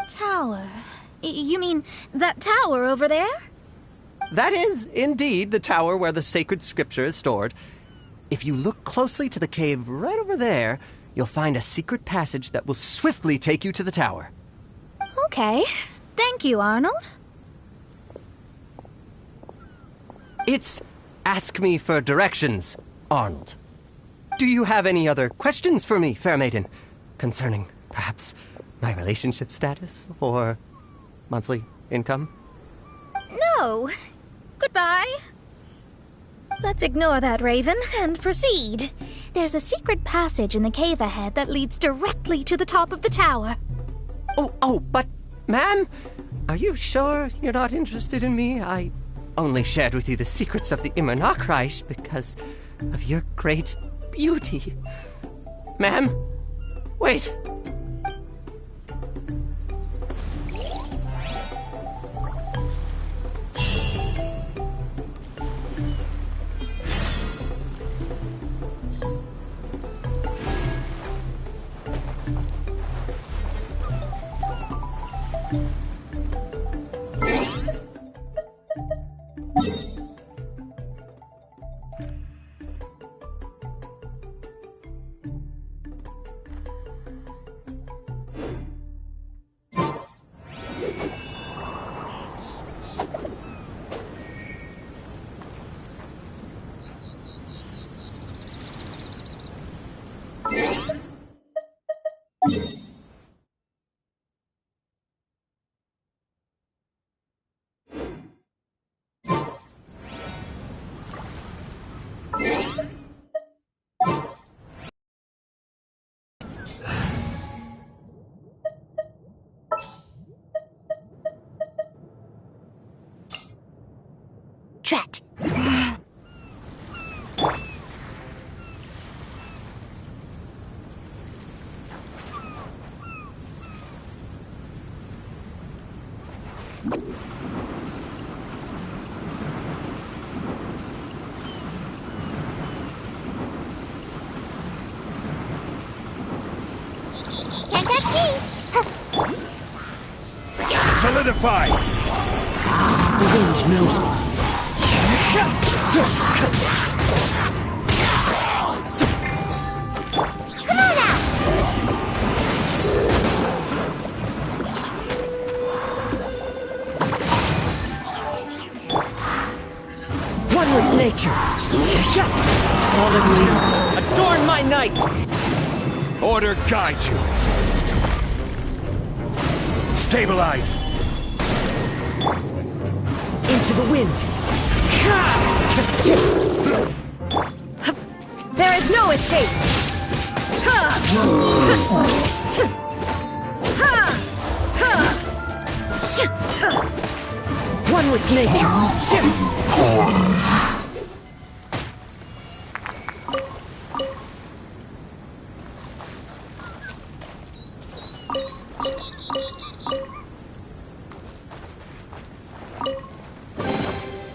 Tower? You mean that tower over there? That is, indeed, the tower where the sacred scripture is stored. If you look closely to the cave right over there, you'll find a secret passage that will swiftly take you to the tower. Okay. Thank you, Arnold. It's ask me for directions, Arnold. Do you have any other questions for me, fair maiden? Concerning, perhaps, my relationship status or monthly income? No. Goodbye. Let's ignore that, Raven, and proceed. There's a secret passage in the cave ahead that leads directly to the top of the tower. But, ma'am, are you sure you're not interested in me? I only shared with you the secrets of the Immernachtreich because of your great beauty. Ma'am, wait. Chat. Can't touch me! Solidify! The wind knows me. Come on now! One with nature. Fallen leaves, adorn my night. Order guide you. Stabilize. Into the wind. There is no escape! One with nature.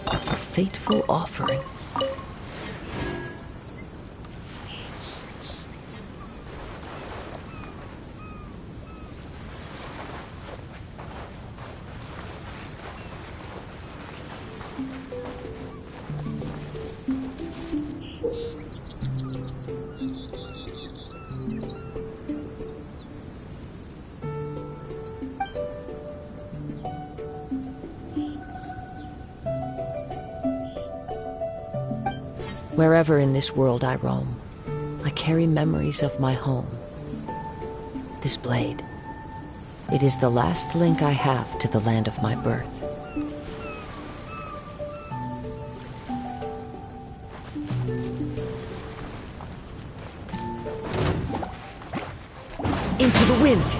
A fateful offering. Wherever in this world I roam, I carry memories of my home. This blade, it is the last link I have to the land of my birth. Into the wind!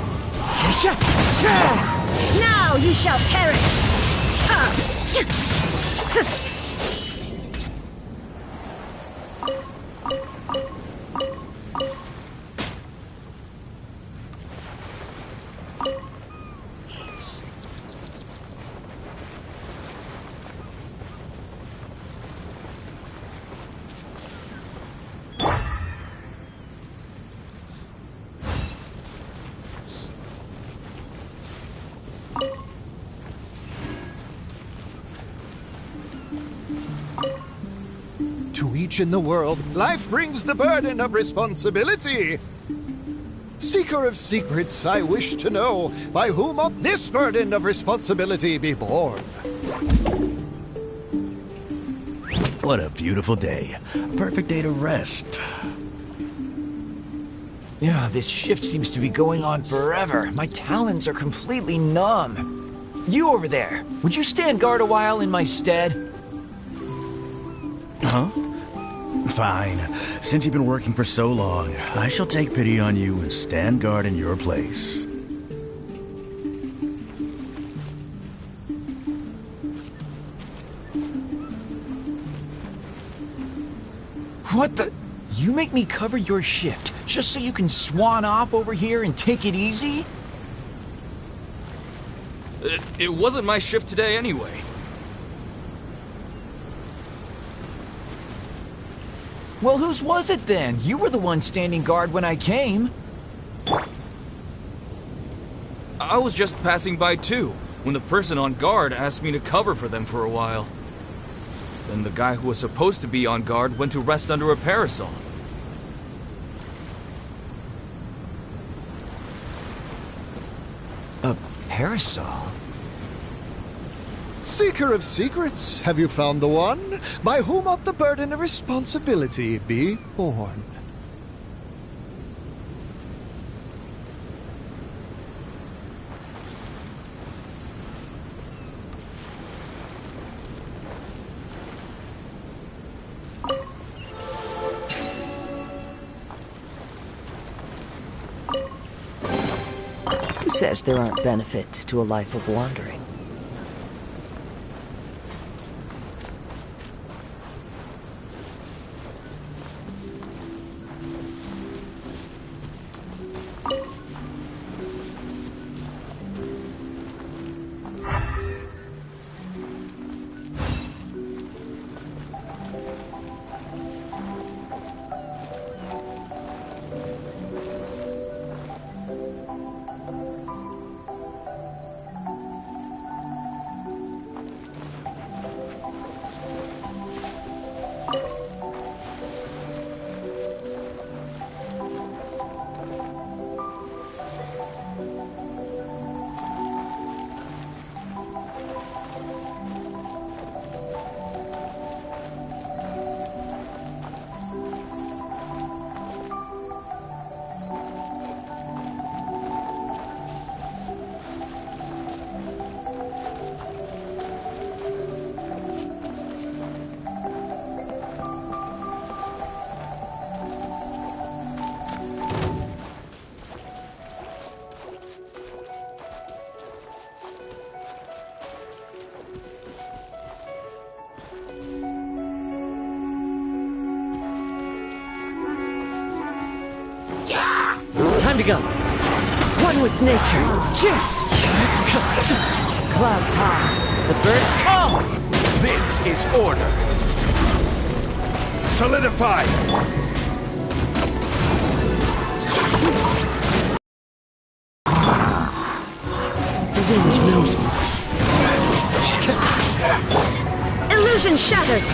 Now you shall perish! To each in the world, life brings the burden of responsibility. Seeker of secrets, I wish to know, by whom ought this burden of responsibility be borne? What a beautiful day. Perfect day to rest. Yeah, this shift seems to be going on forever. My talons are completely numb. You over there, would you stand guard a while in my stead? Huh? Fine. Since you've been working for so long, I shall take pity on you and stand guard in your place. What the? You make me cover your shift just so you can swan off over here and take it easy? It wasn't my shift today anyway. Well, whose was it then? You were the one standing guard when I came. I was just passing by too, when the person on guard asked me to cover for them for a while. Then the guy who was supposed to be on guard went to rest under a parasol. A parasol? Seeker of secrets, have you found the one? By whom ought the burden of responsibility be borne? Who says there aren't benefits to a life of wandering? Time to go. One with nature. Clouds high. The birds come. This is order. Solidify! The wind knows me. Illusion shattered!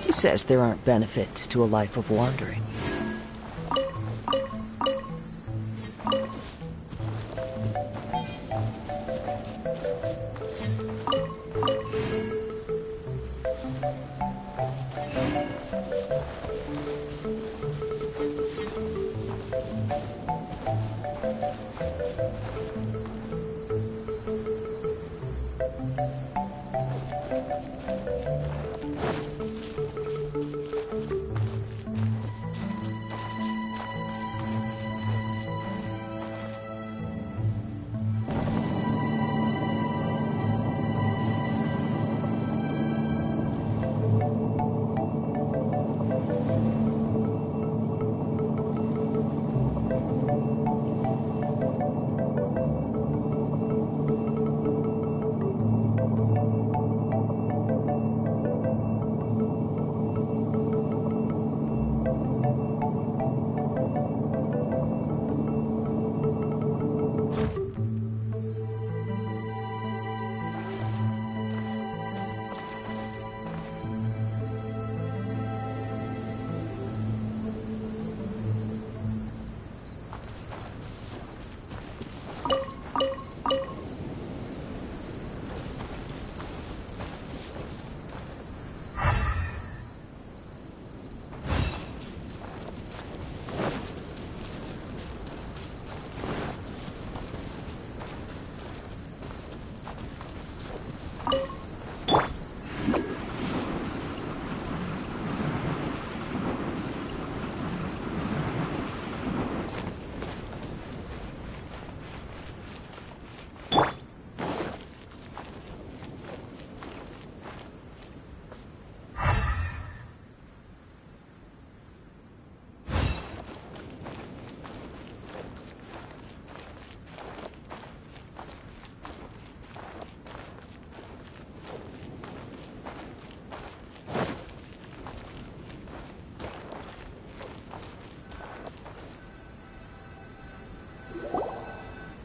Who says there aren't benefits to a life of wandering?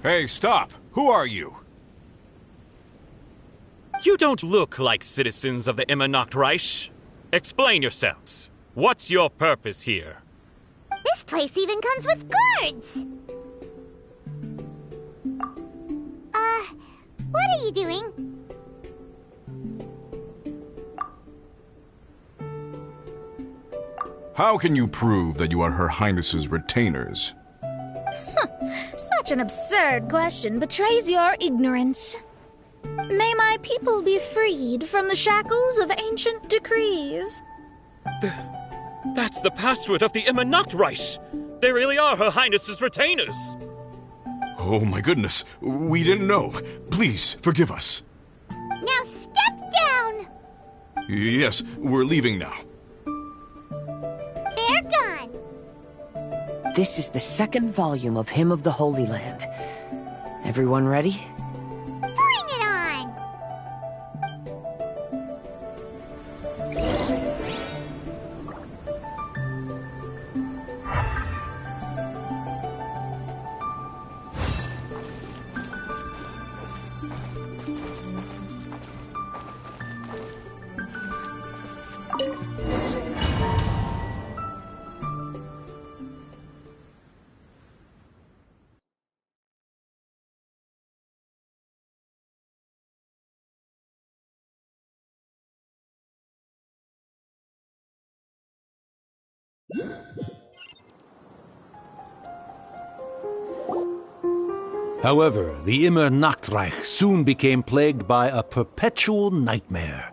Hey, stop! Who are you? You don't look like citizens of the Immernachtreich. Explain yourselves. What's your purpose here? This place even comes with guards! What are you doing? How can you prove that you are Her Highness's retainers? Such an absurd question betrays your ignorance. May my people be freed from the shackles of ancient decrees. That's the password of the Immernachtreich. They really are Her Highness's retainers. Oh my goodness, we didn't know. Please, forgive us. Now step down! Yes, we're leaving now. They're gone. This is the second volume of Hymn of the Holy Land. Everyone ready? Bring it on! However, the Immernachtreich soon became plagued by a perpetual nightmare.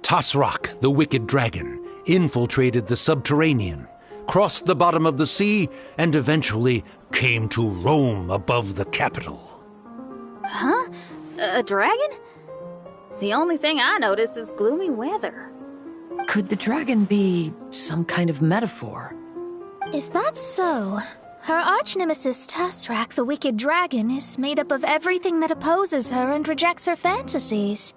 Tasrak, the wicked dragon, infiltrated the subterranean, crossed the bottom of the sea, and eventually came to roam above the capital. Huh? A dragon? The only thing I notice is gloomy weather. Could the dragon be some kind of metaphor? If that's so, her arch-nemesis Tasrak, the wicked dragon, is made up of everything that opposes her and rejects her fantasies.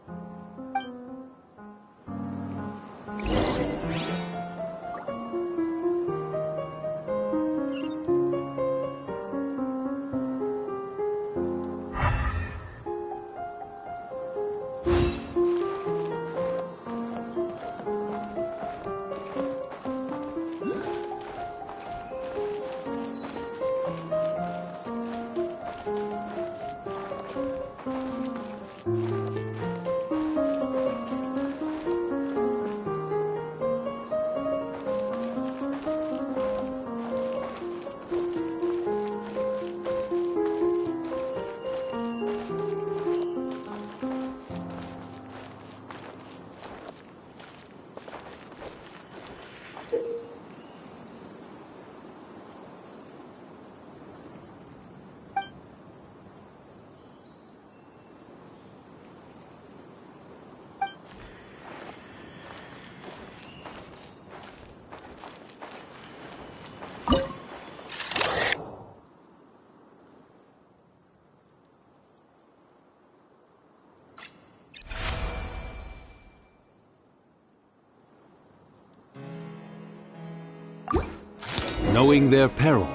Knowing their peril,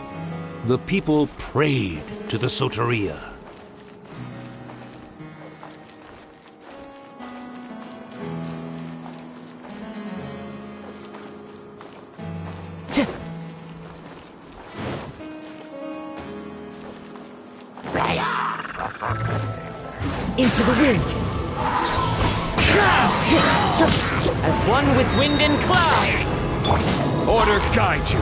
the people prayed to the Soteria. Into the wind! As one with wind and cloud! Order guide you!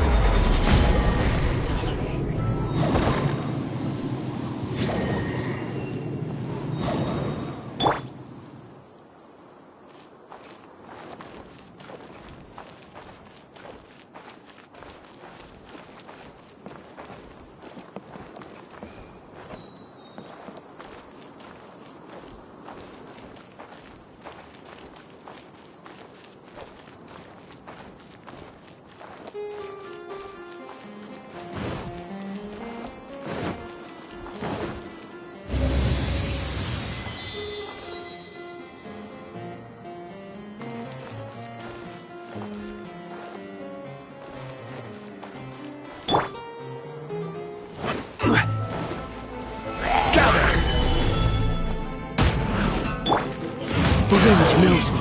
wind knows me.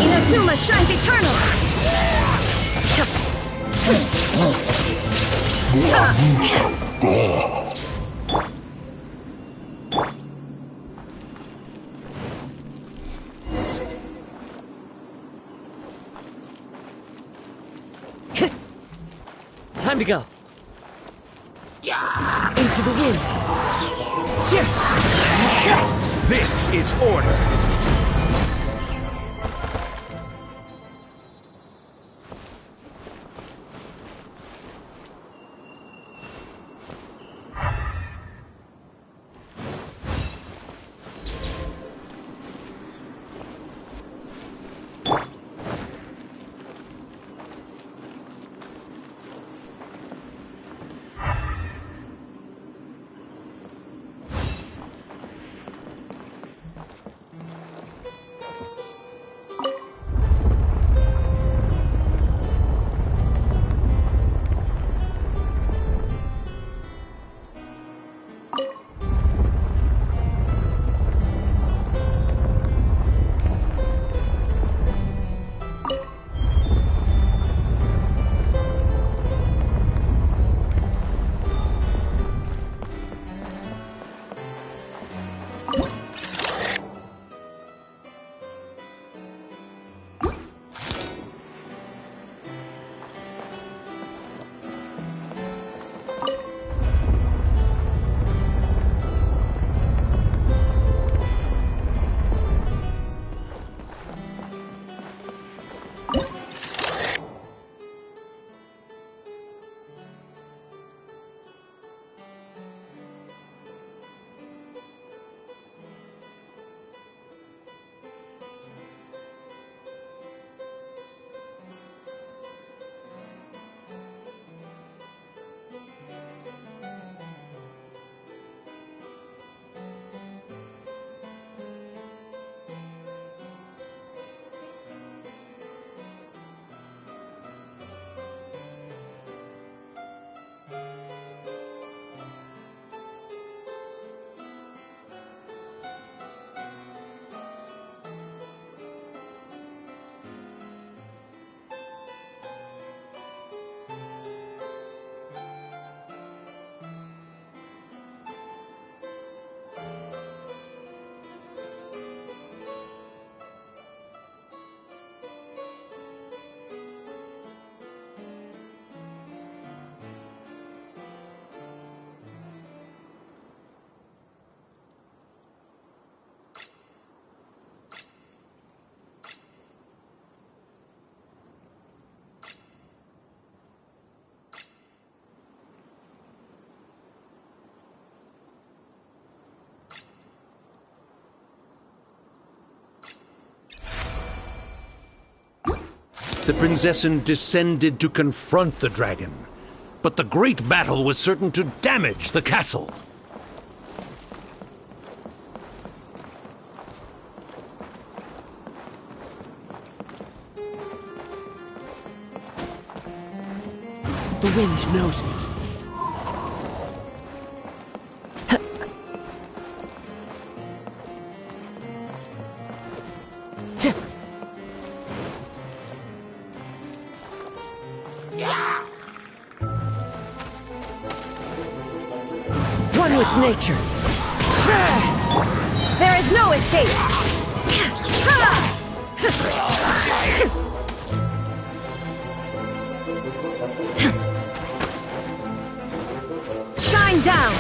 Inazuma shines eternal! Time to go. Into the wind. This is order. The Prinzessin descended to confront the dragon, but the great battle was certain to damage the castle. The wind knows me. One with nature. There is no escape! Shine down!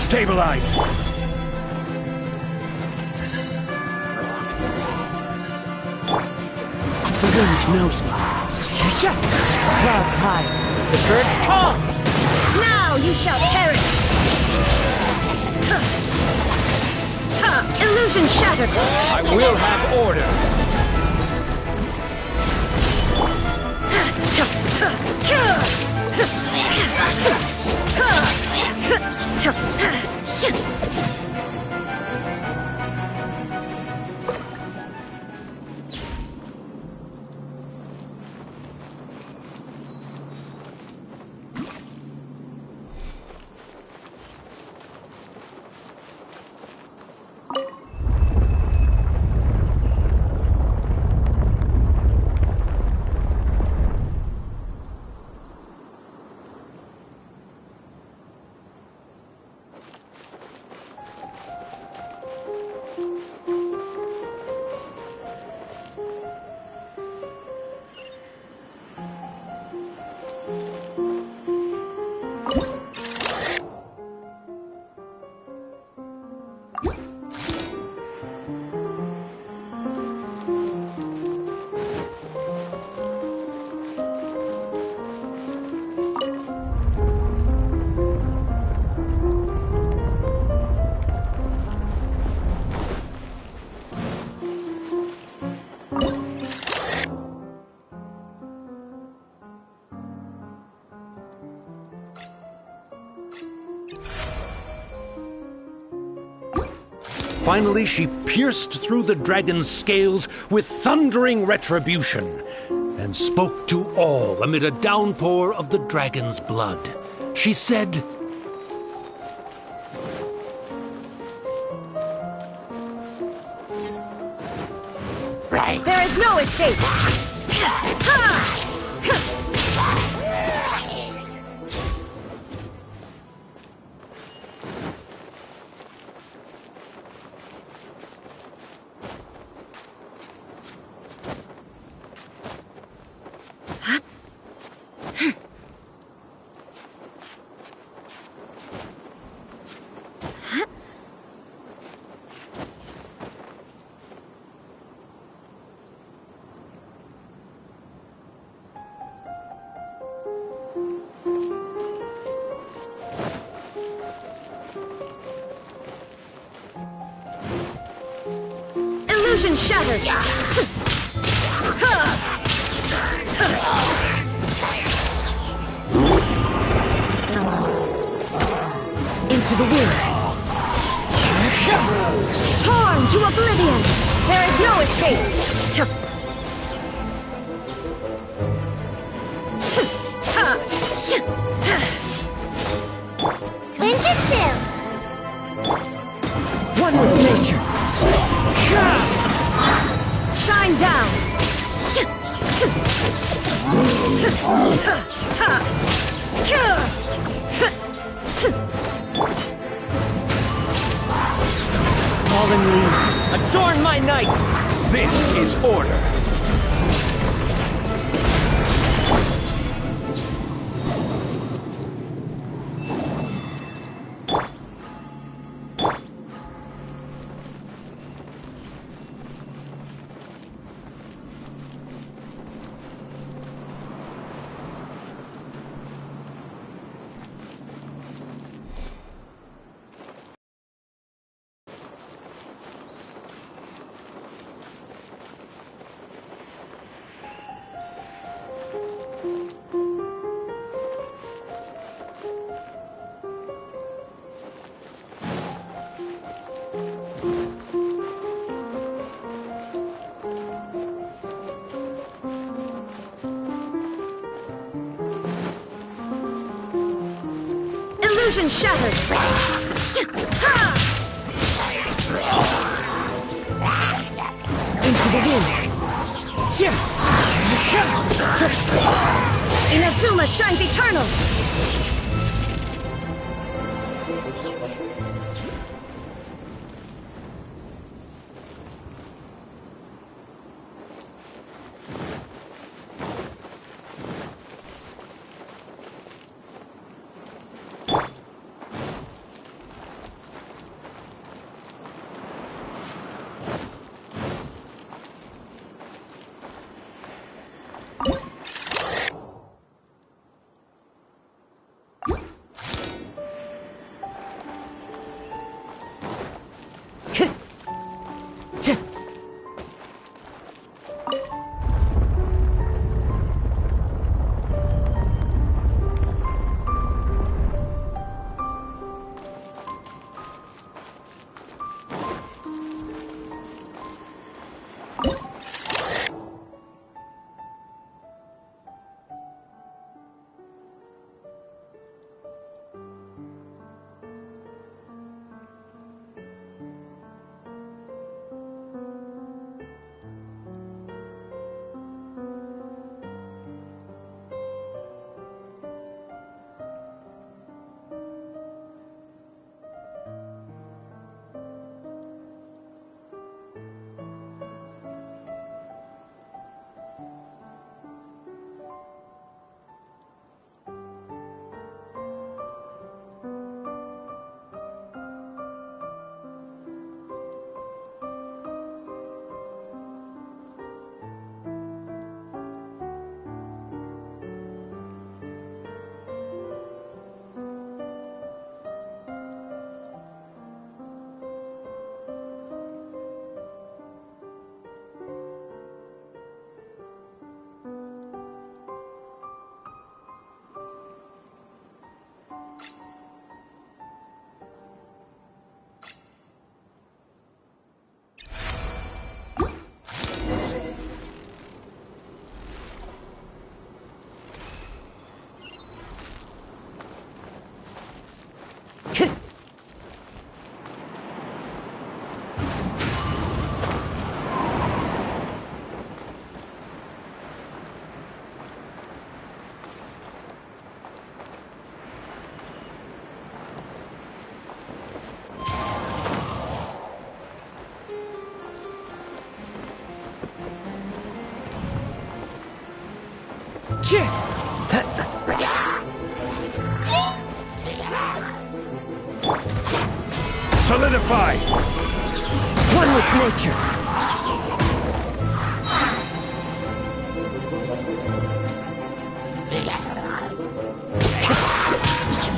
Stabilize! The wind knows me. Clouds hide. The birds come! Now you shall perish! Illusion shattered! I will have order! Finally, she pierced through the dragon's scales with thundering retribution and spoke to all amid a downpour of the dragon's blood. She said, There is no escape! Illusion shattered! Into the wind! Torn to oblivion! There is no escape! Ninjutsu! One with nature! Shine down! Fallen leaves, adorn my night! This is order! Illusion shattered! Into the wind! Inazuma shines eternal! Solidify! One with nature!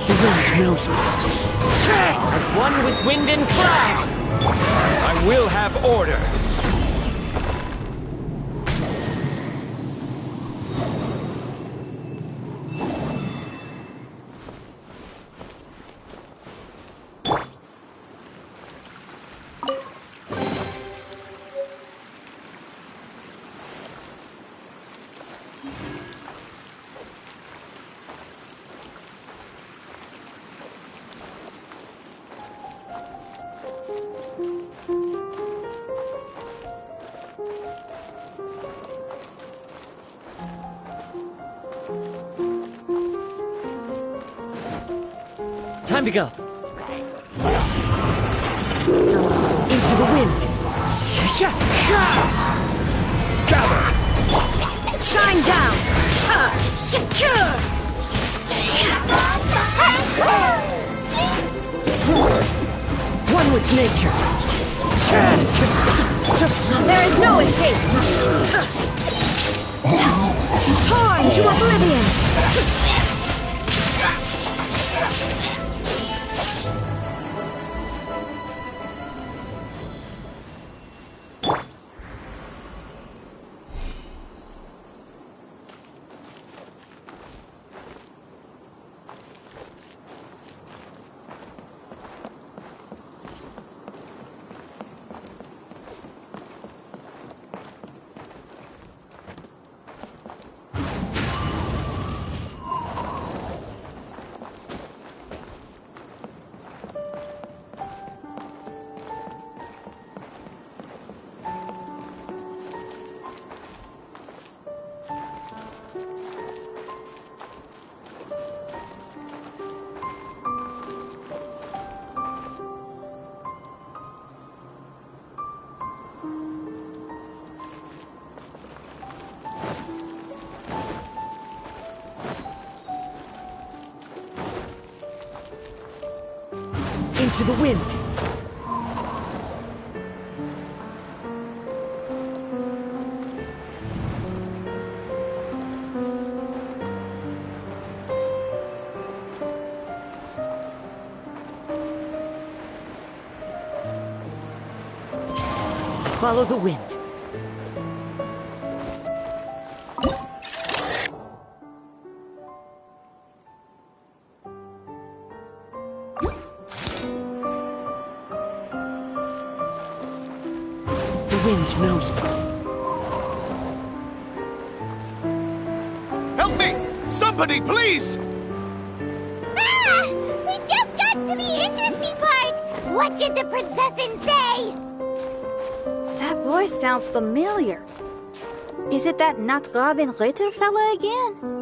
The wind knows me. As one with wind and cloud! I will have order! Time to go. Into the wind. Gather. Shine down. One with nature. There is no escape. Torn to oblivion. Into the wind! Follow the wind. The wind knows me. Help me! Somebody, please! Ah! We just got to the interesting part! What did the princessin say? That voice sounds familiar. Is it that Not Robin Ritter fella again?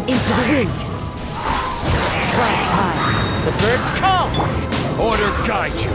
Into the wind! Clouds high, the birds come! Order guide you!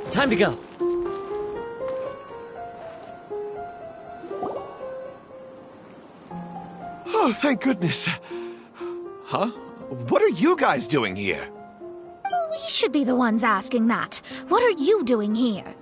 Time to go. Oh, thank goodness. Huh? What are you guys doing here? We should be the ones asking that. What are you doing here?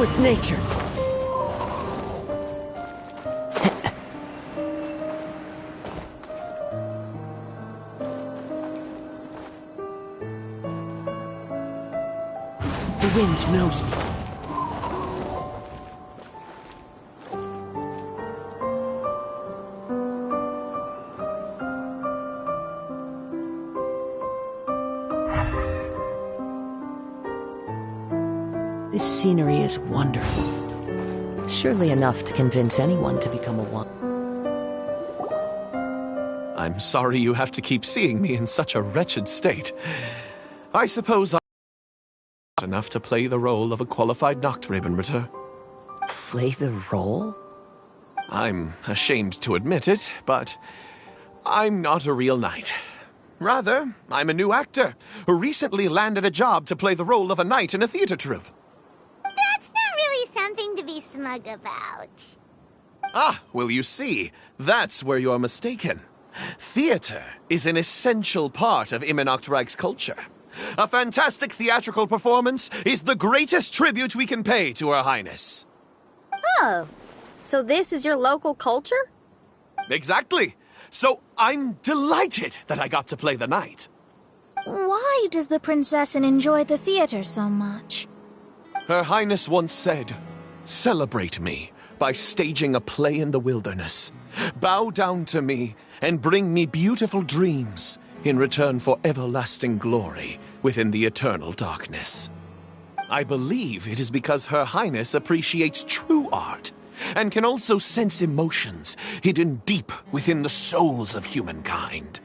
with nature. The wind knows me. This scenery is wonderful. Surely enough to convince anyone to become a one. I'm sorry you have to keep seeing me in such a wretched state. I suppose I'm not enough to play the role of a qualified Nachtrebenritter. Play the role? I'm ashamed to admit it, but I'm not a real knight. Rather, I'm a new actor who recently landed a job to play the role of a knight in a theater troupe. That's not really something to be smug about. Ah, well, you see, that's where you're mistaken. Theater is an essential part of Immernachtreich's culture. A fantastic theatrical performance is the greatest tribute we can pay to Her Highness. Oh, so this is your local culture? Exactly. So I'm delighted that I got to play the knight. Why does the Prinzessin enjoy the theater so much? Her Highness once said, "Celebrate me by staging a play in the wilderness. Bow down to me and bring me beautiful dreams in return for everlasting glory within the eternal darkness." I believe it is because Her Highness appreciates true art and can also sense emotions hidden deep within the souls of humankind.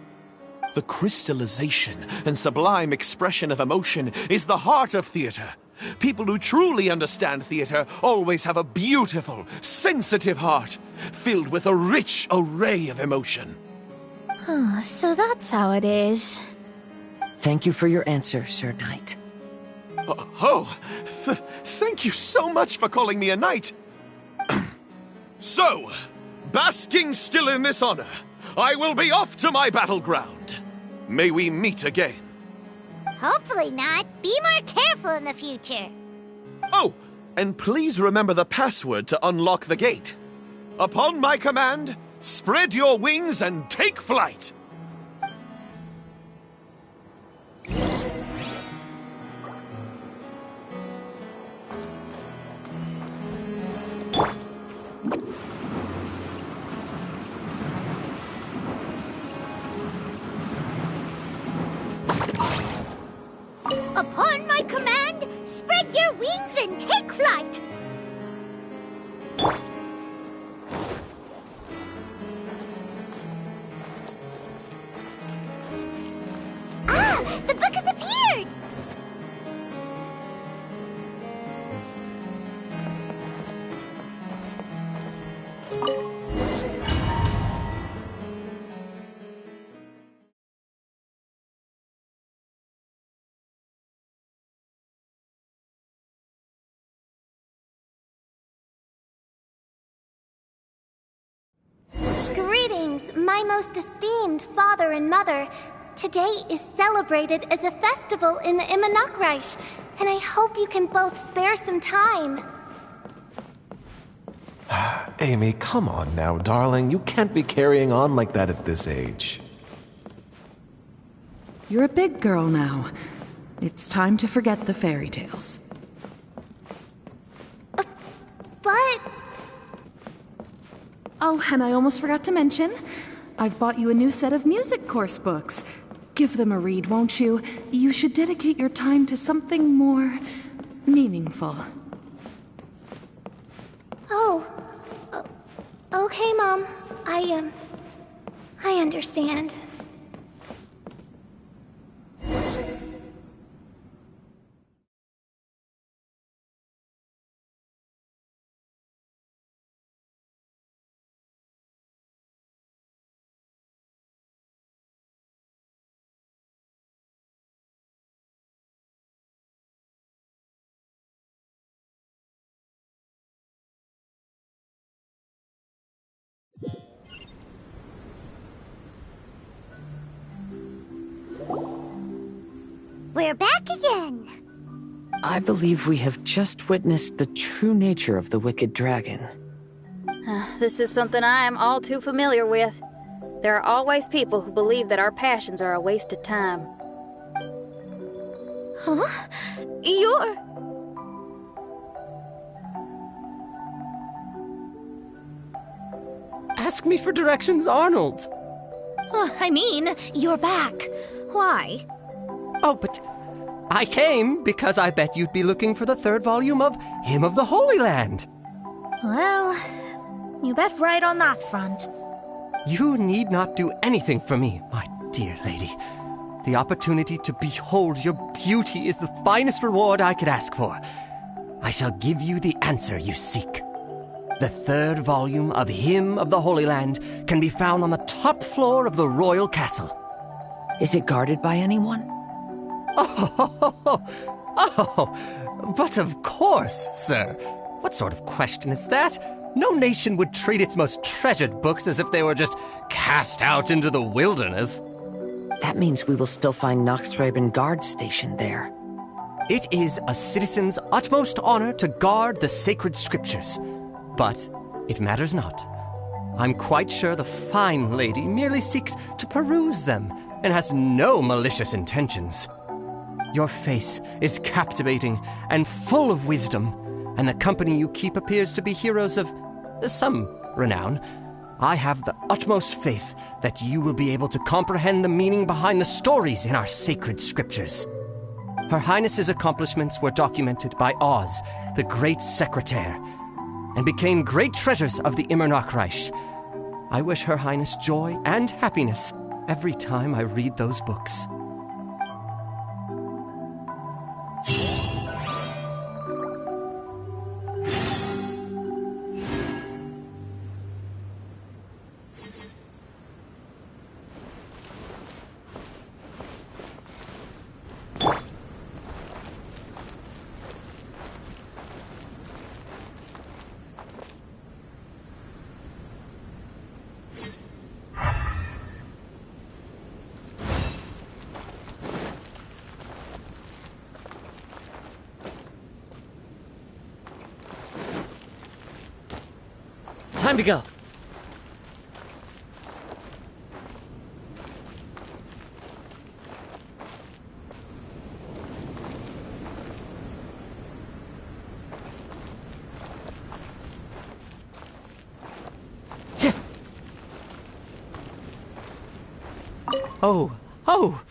The crystallization and sublime expression of emotion is the heart of theater. People who truly understand theater always have a beautiful, sensitive heart, filled with a rich array of emotion. So that's how it is. Thank you for your answer, Sir Knight. Thank you so much for calling me a knight. So, basking still in this honor, I will be off to my battleground. May we meet again. Hopefully not. Be more careful in the future. Oh, and please remember the password to unlock the gate. Upon my command, spread your wings and take flight. Upon my command, spread your wings and take flight. Ah, the book has appeared. Greetings, my most esteemed father and mother. Today is celebrated as a festival in the Immernachtreich, and I hope you can both spare some time. Amy, come on now, darling. You can't be carrying on like that at this age. You're a big girl now. It's time to forget the fairy tales. But... Oh, and I almost forgot to mention, I've bought you a new set of music course books. Give them a read, won't you? You should dedicate your time to something more meaningful. Oh. Okay, Mom. I understand. We're back again. I believe we have just witnessed the true nature of the wicked dragon. This is something I am all too familiar with. There are always people who believe that our passions are a waste of time. Huh? You're... Ask me for directions, Arnold. I mean, you're back. Why? Oh, but I came because I bet you'd be looking for the third volume of Hymn of the Holy Land. Well, you bet right on that front. You need not do anything for me, my dear lady. The opportunity to behold your beauty is the finest reward I could ask for. I shall give you the answer you seek. The third volume of Hymn of the Holy Land can be found on the top floor of the royal castle. Is it guarded by anyone? But of course, sir. What sort of question is that? No nation would treat its most treasured books as if they were just cast out into the wilderness. That means we will still find Nachthreben Guard stationed there. It is a citizen's utmost honor to guard the sacred scriptures. But it matters not. I'm quite sure the fine lady merely seeks to peruse them and has no malicious intentions. Your face is captivating and full of wisdom, and the company you keep appears to be heroes of some renown. I have the utmost faith that you will be able to comprehend the meaning behind the stories in our sacred scriptures. Her Highness's accomplishments were documented by Oz, the great secretaire, and became great treasures of the Immernachtreich. I wish Her Highness joy and happiness every time I read those books. Time to go. Oh,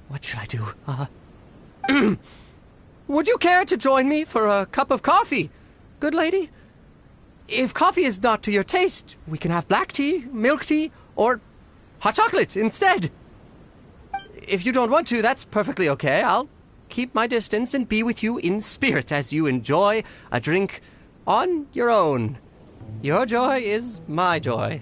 what should I do? Would you care to join me for a cup of coffee, good lady? If coffee is not to your taste, we can have black tea, milk tea, or hot chocolate instead. If you don't want to, that's perfectly okay. I'll keep my distance and be with you in spirit as you enjoy a drink on your own. Your joy is my joy.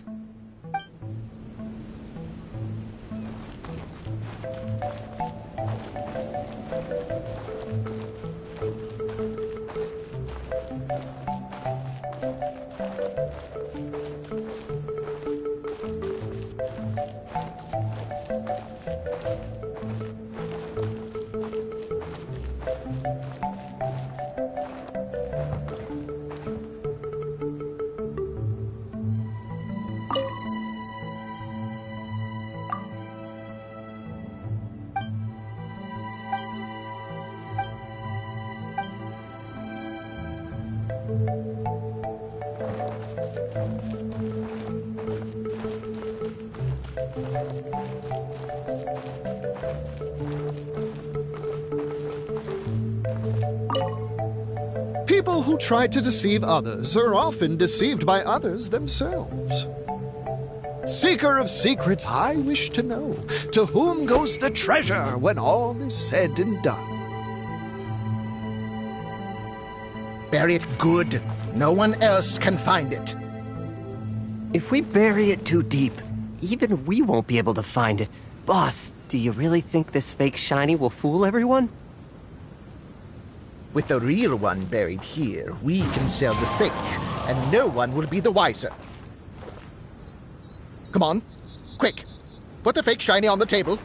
People who try to deceive others are often deceived by others themselves. Seeker of secrets, I wish to know, to whom goes the treasure when all is said and done? Bury it good. No one else can find it. If we bury it too deep, even we won't be able to find it. Boss, do you really think this fake shiny will fool everyone? With the real one buried here, we can sell the fake, and no one will be the wiser. Come on, quick. Put the fake shiny on the table.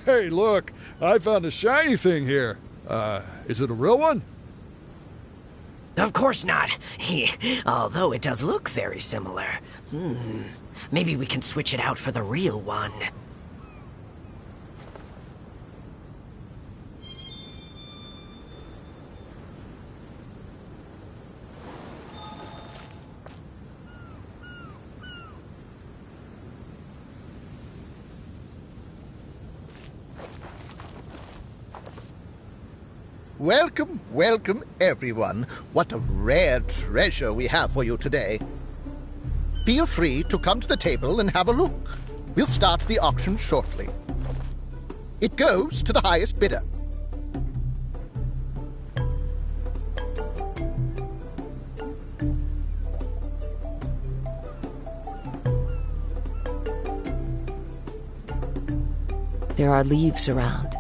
Hey, look! I found a shiny thing here. Is it a real one? Of course not. Although it does look very similar. Maybe we can switch it out for the real one. Welcome, welcome, everyone. What a rare treasure we have for you today. Feel free to come to the table and have a look. We'll start the auction shortly. It goes to the highest bidder. There are leaves around.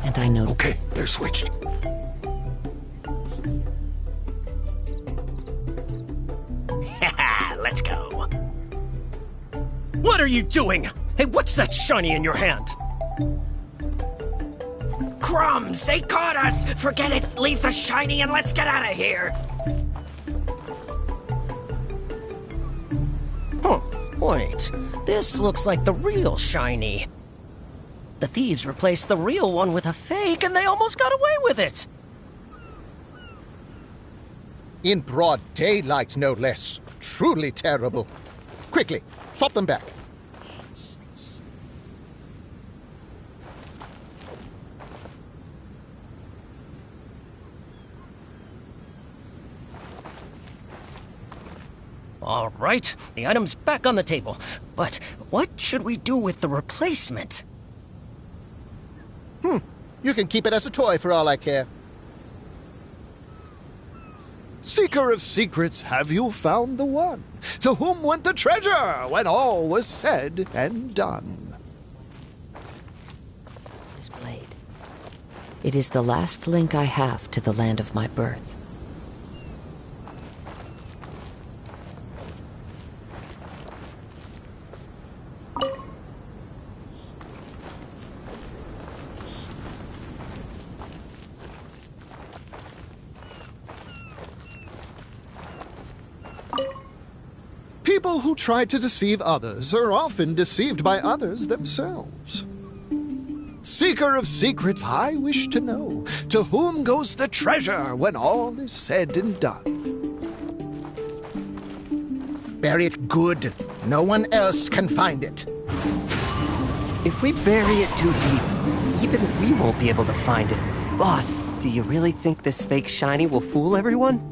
And I know... Okay, they're switched. Let's go. What are you doing? Hey, what's that shiny in your hand? Crumbs! They caught us! Forget it! Leave the shiny and let's get out of here! Huh. Wait. This looks like the real shiny. The thieves replaced the real one with a fake, and they almost got away with it! In broad daylight, no less. Truly terrible. Quickly, swap them back. All right, the item's back on the table. But what should we do with the replacement? You can keep it as a toy for all I care. Seeker of secrets, have you found the one? To whom went the treasure when all was said and done? This blade. It is the last link I have to the land of my birth. People who try to deceive others are often deceived by others themselves. Seeker of secrets, I wish to know, to whom goes the treasure when all is said and done? Bury it good. No one else can find it. If we bury it too deep, even we won't be able to find it. Boss, do you really think this fake shiny will fool everyone?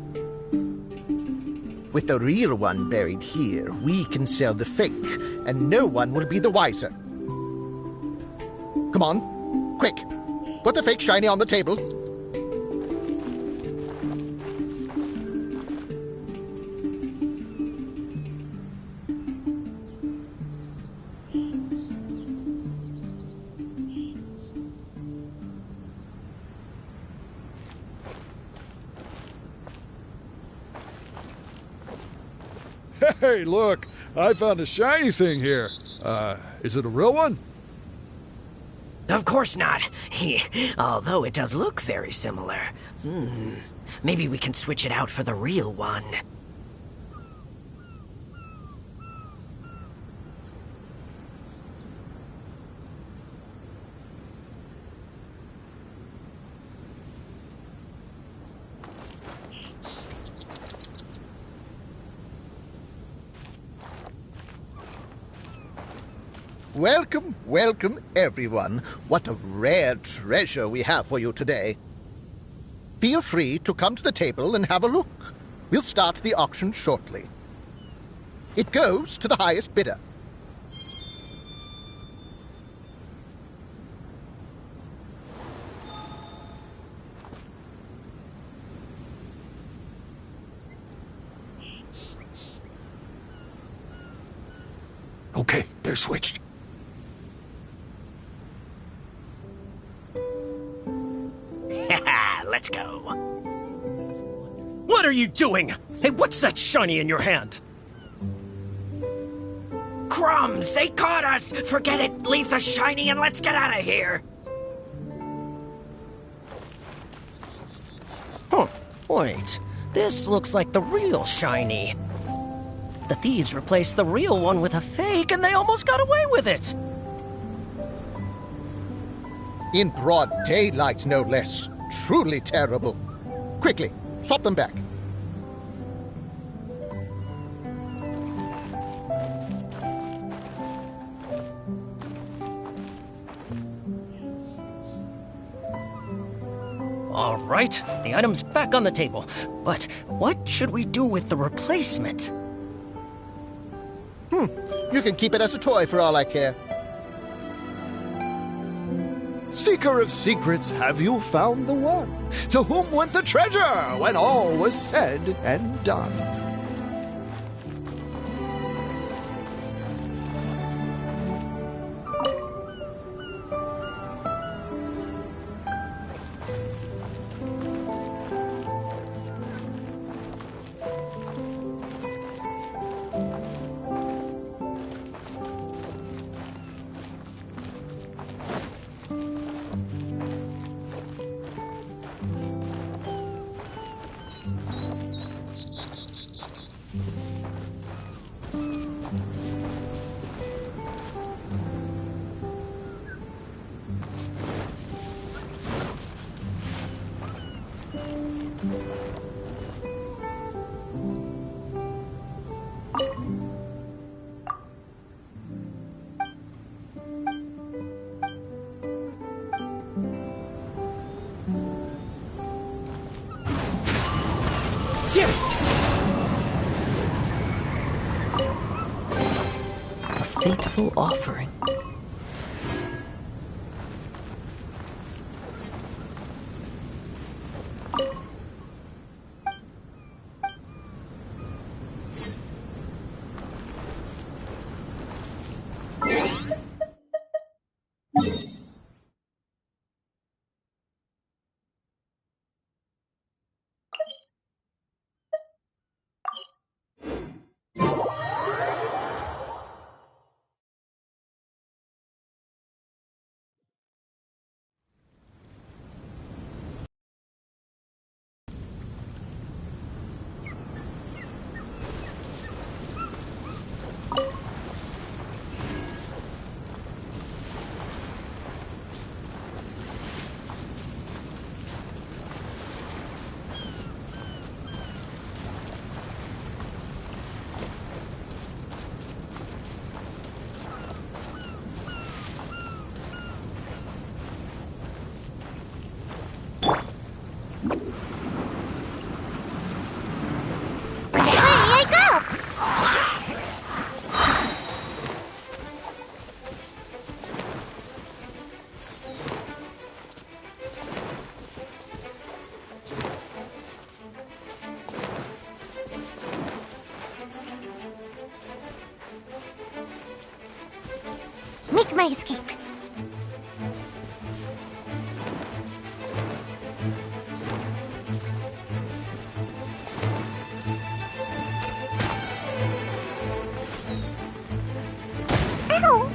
With the real one buried here, we can sell the fake, and no one will be the wiser. Come on, quick. Put the fake shiny on the table. Hey, look! I found a shiny thing here. Is it a real one? Of course not. Although it does look very similar. Maybe we can switch it out for the real one. Welcome, welcome, everyone. What a rare treasure we have for you today. Feel free to come to the table and have a look. We'll start the auction shortly. It goes to the highest bidder. Okay, they're switched. Let's go. What are you doing? Hey, what's that shiny in your hand? Crumbs! They caught us! Forget it! Leave the shiny and let's get out of here! Huh. Wait. This looks like the real shiny. The thieves replaced the real one with a fake, and they almost got away with it! In broad daylight, no less. Truly terrible. Quickly, swap them back. All right, the item's back on the table. But what should we do with the replacement? You can keep it as a toy for all I care. Seeker of secrets, have you found the one? To whom went the treasure when all was said and done? A fateful offering. Make my escape. Ow!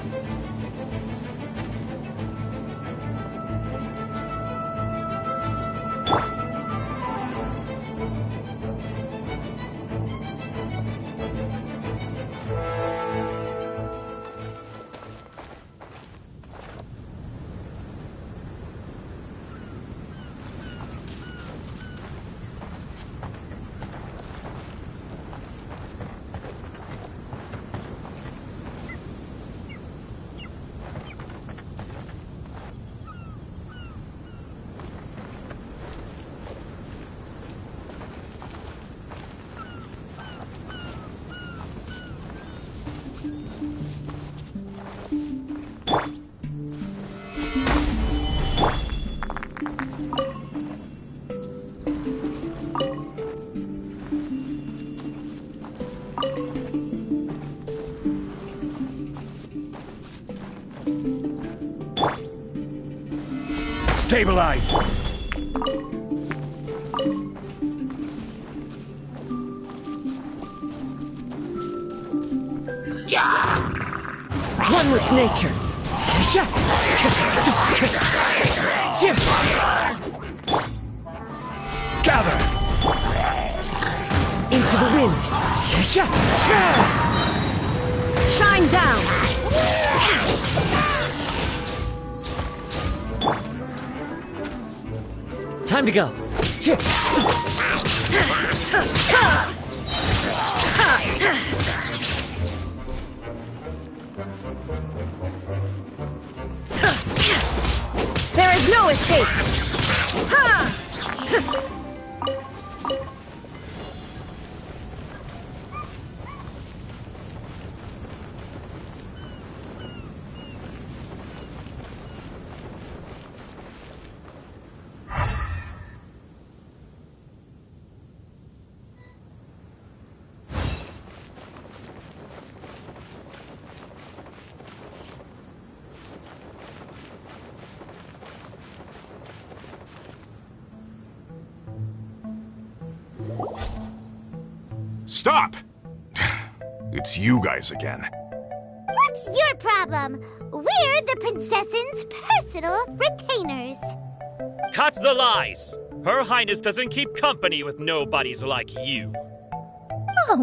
Stabilize! Yeah! One with nature. Gather! Into the wind. Shine down. Time to go. There is no escape. Stop! It's you guys again. What's your problem? We're the princess's personal retainers. Cut the lies! Her Highness doesn't keep company with nobodies like you. Oh,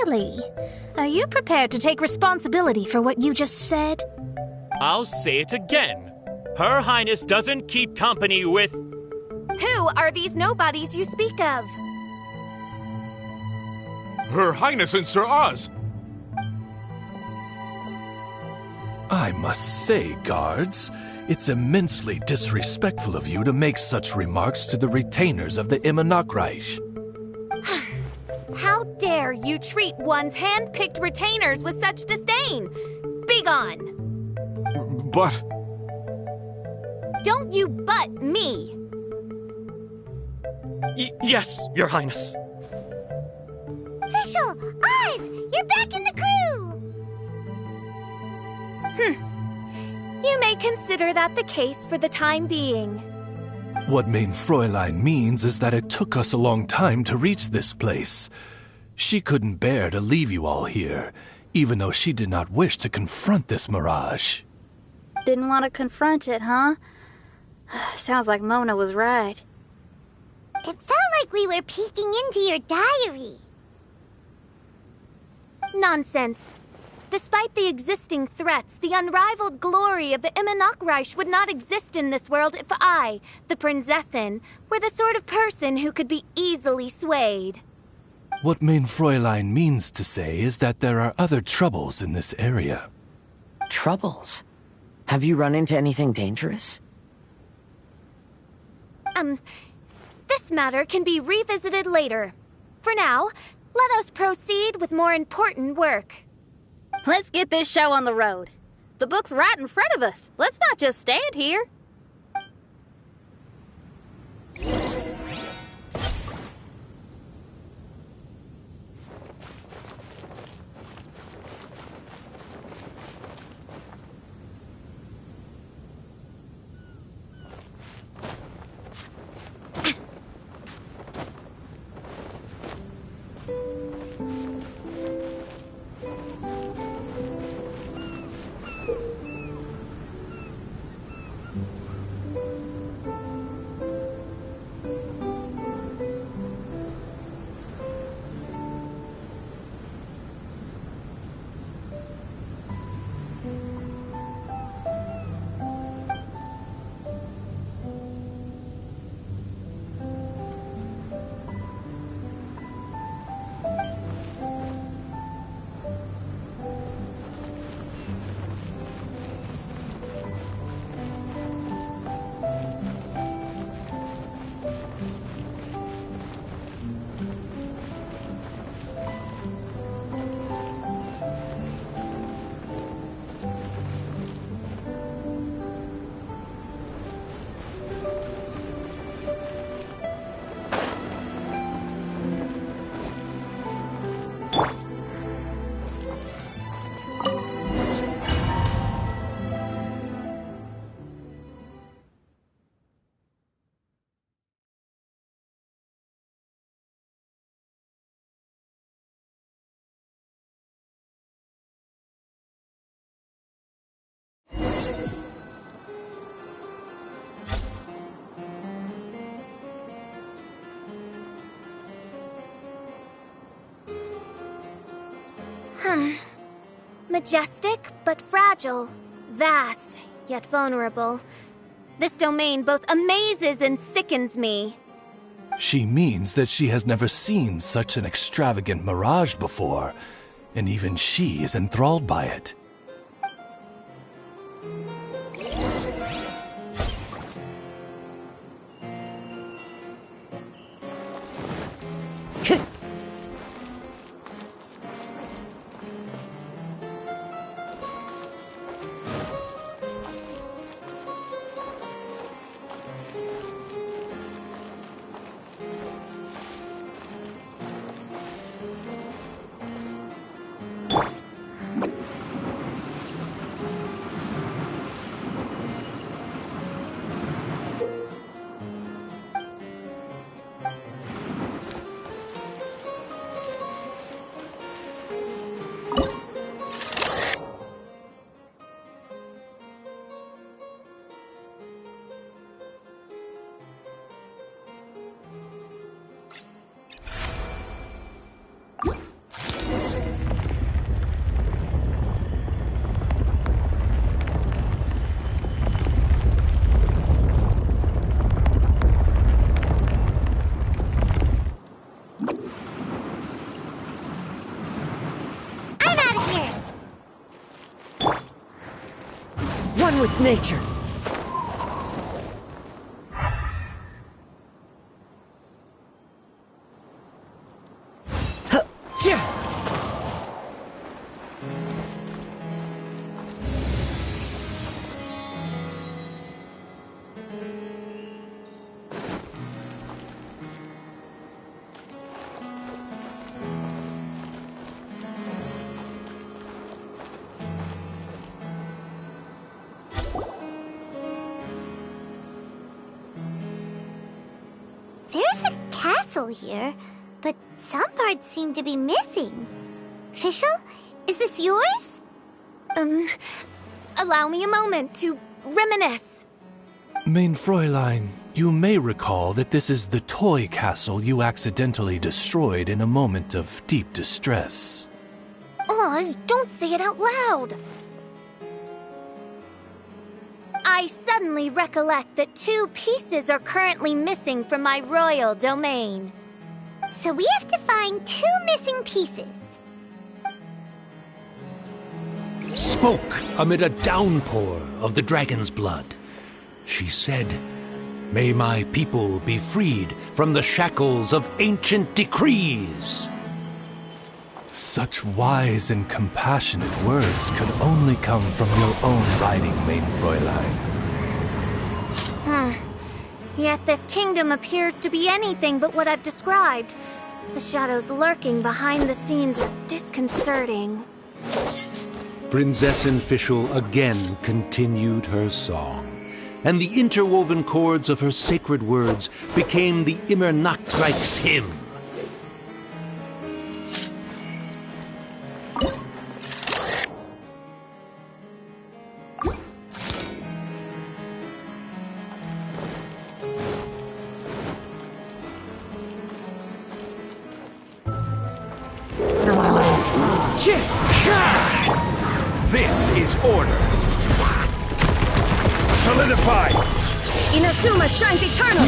really? Are you prepared to take responsibility for what you just said? I'll say it again. Her Highness doesn't keep company with... Who are these nobodies you speak of? Her Highness and Sir Oz! I must say, guards, it's immensely disrespectful of you to make such remarks to the retainers of the Immernachtreich. How dare you treat one's hand-picked retainers with such disdain? Begone! But... Don't you but me! Yes, Your Highness. Fischl! Oz! You're back in the crew! You may consider that the case for the time being. What mein Fräulein means is that it took us a long time to reach this place. She couldn't bear to leave you all here, even though she did not wish to confront this mirage. Didn't want to confront it, huh? Sounds like Mona was right. It felt like we were peeking into your diary. Nonsense. Despite the existing threats, the unrivaled glory of the Immernachtreich would not exist in this world if I, the Prinzessin, were the sort of person who could be easily swayed. What mein Fräulein means to say is that there are other troubles in this area. Troubles? Have you run into anything dangerous? This matter can be revisited later. For now, let us proceed with more important work. Let's get this show on the road. The book's right in front of us. Let's not just stand here. Majestic, but fragile. Vast, yet vulnerable. This domain both amazes and sickens me. She means that she has never seen such an extravagant mirage before, and even she is enthralled by it. One with nature. There's a castle here, but some parts seem to be missing. Fischl, is this yours? Allow me a moment to reminisce. Mein Fräulein, you may recall that this is the toy castle you accidentally destroyed in a moment of deep distress. Oz, don't say it out loud. I suddenly recollect that 2 pieces are currently missing from my royal domain. So we have to find 2 missing pieces. Spoke amid a downpour of the dragon's blood. She said, "May my people be freed from the shackles of ancient decrees." Such wise and compassionate words could only come from your own writing, Mein Fräulein. Yet this kingdom appears to be anything but what I've described. The shadows lurking behind the scenes are disconcerting. Prinzessin Fischl again continued her song, and the interwoven chords of her sacred words became the Immer Nachtreich's hymn. This is order. Solidify! Inazuma shines eternal!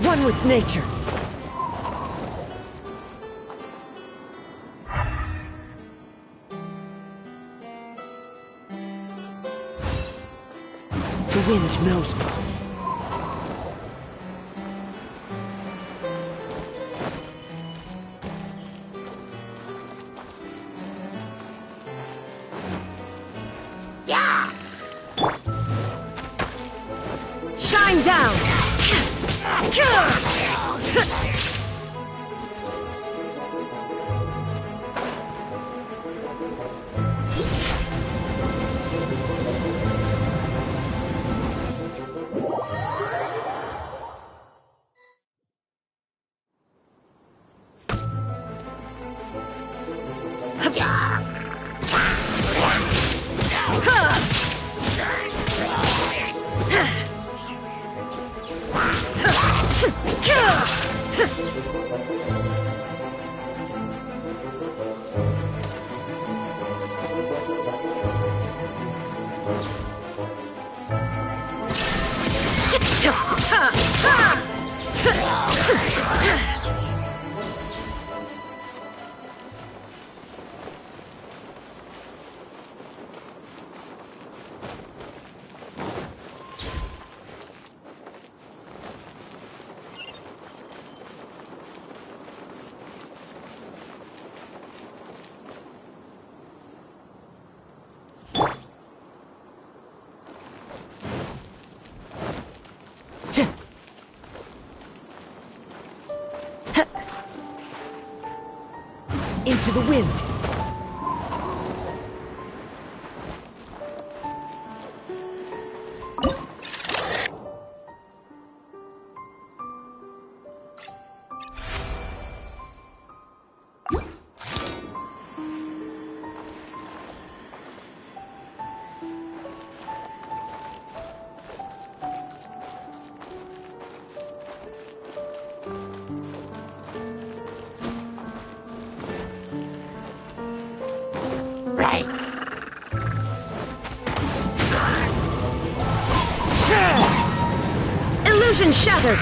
One with nature. The wind knows me. shine down! Into the wind! Illusion shattered!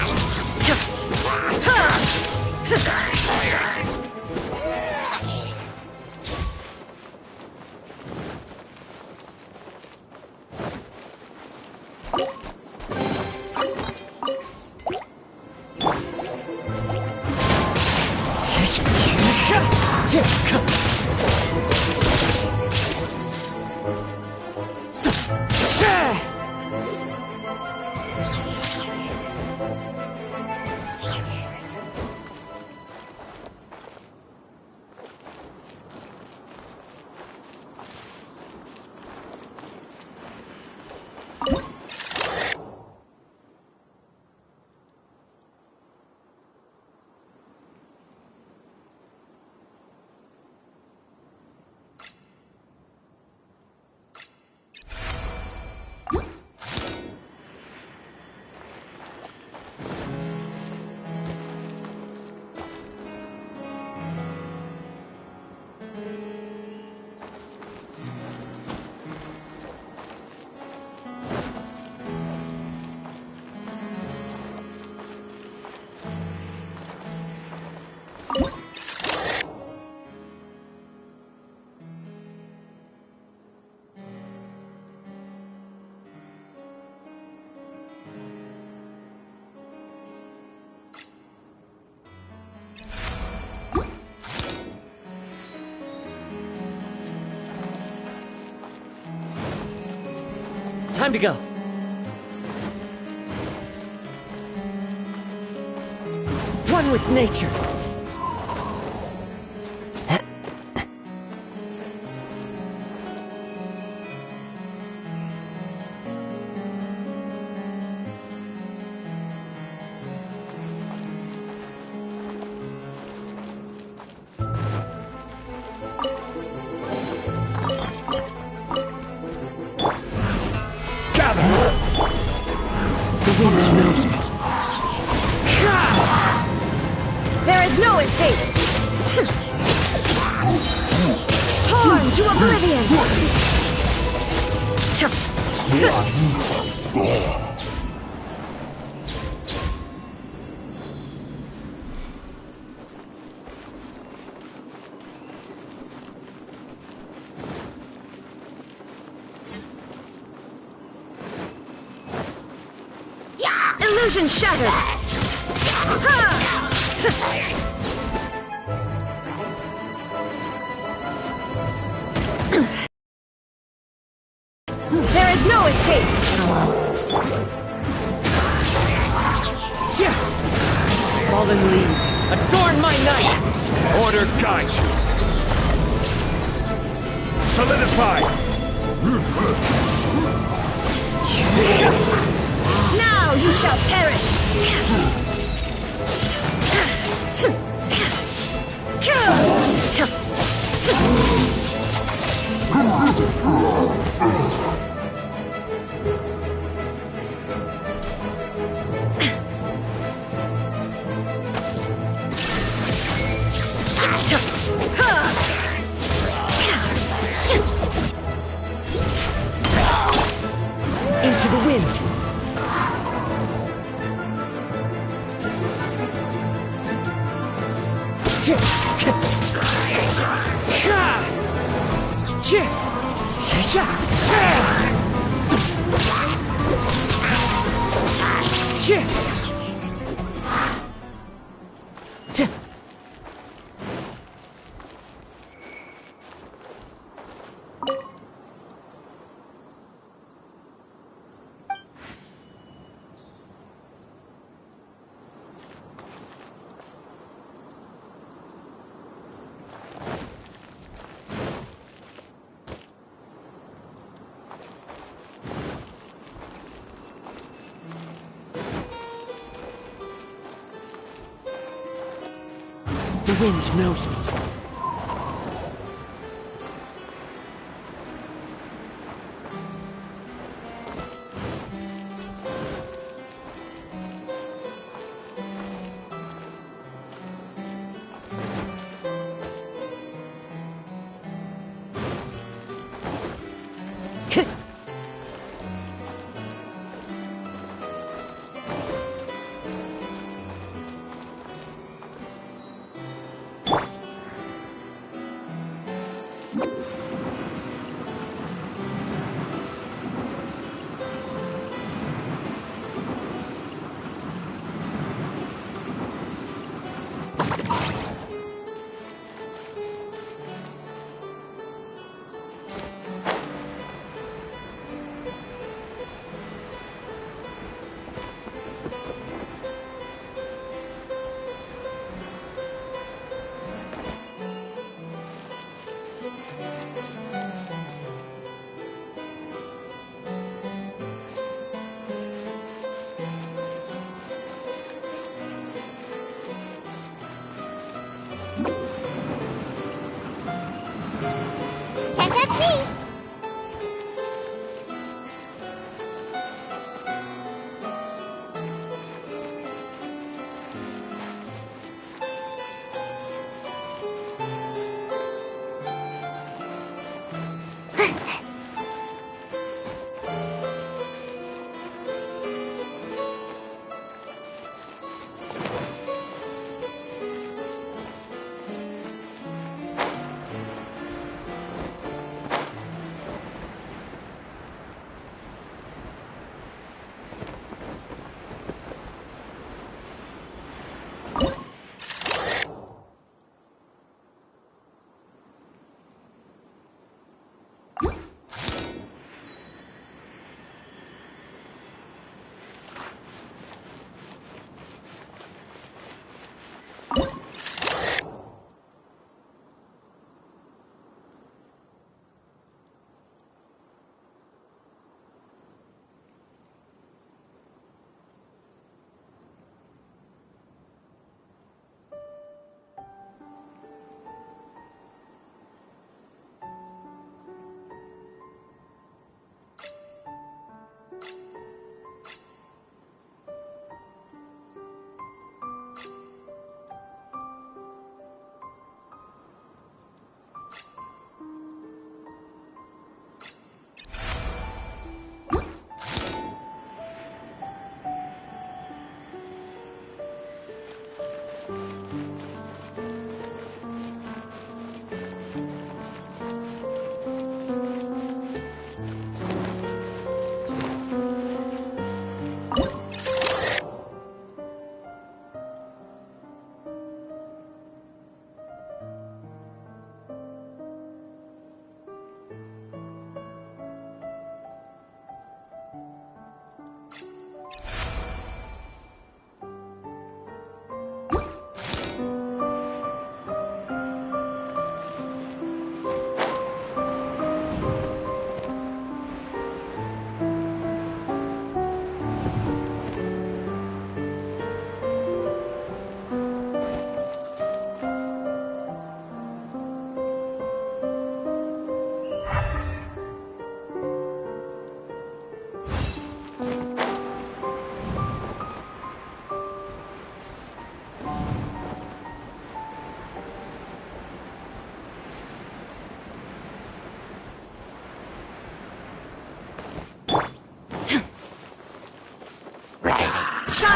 Time to go. One with nature. There is no escape! Torn to oblivion! Illusion shattered! There is no escape! fallen leaves, adorn my night! Order guide you. Solidify! Now you shall perish! Into the wind! The wind knows me. Can't touch me!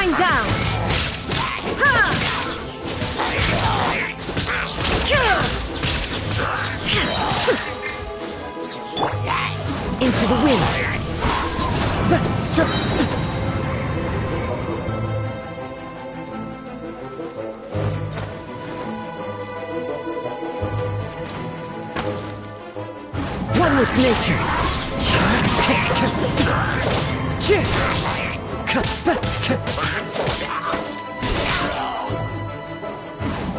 Shine down! Ha! Into the wind. One with nature.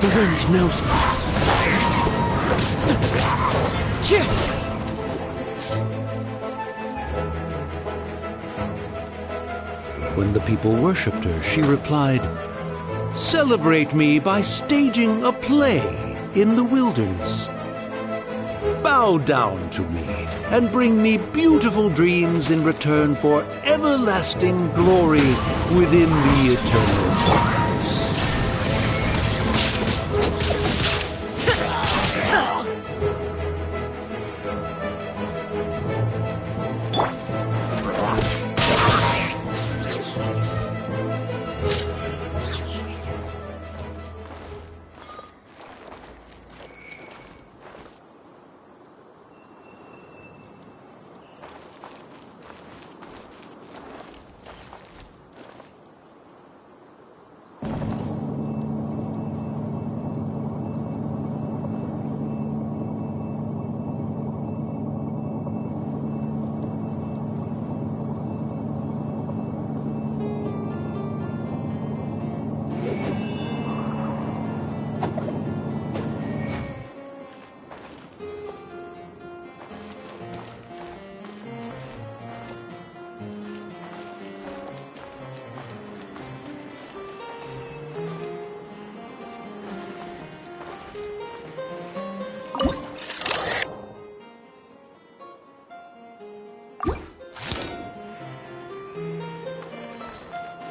The wind knows me. When the people worshipped her, she replied, "Celebrate me by staging a play in the wilderness. Bow down to me and bring me beautiful dreams in return for everlasting glory within the eternal darkness."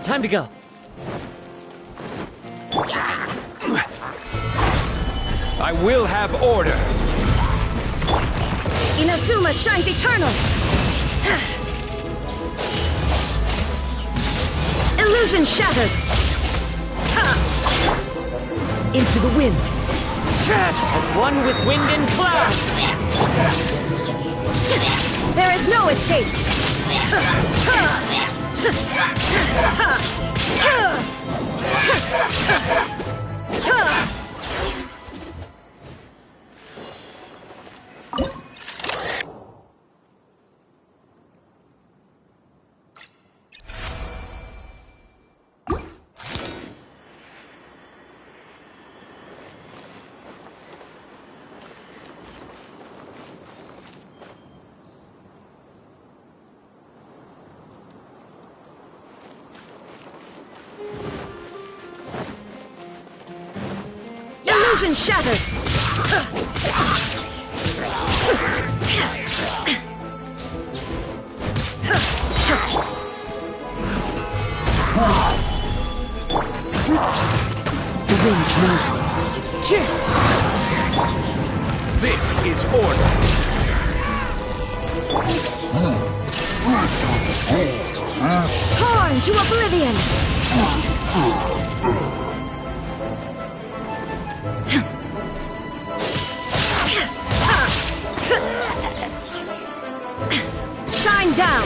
Time to go. I will have order. Inazuma shines eternal! Illusion shattered! Into the wind. As one with wind and cloud! There is no escape! Illusion shattered! The wind knows me. This is order. Torn to oblivion! Shine down!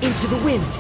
Into the wind!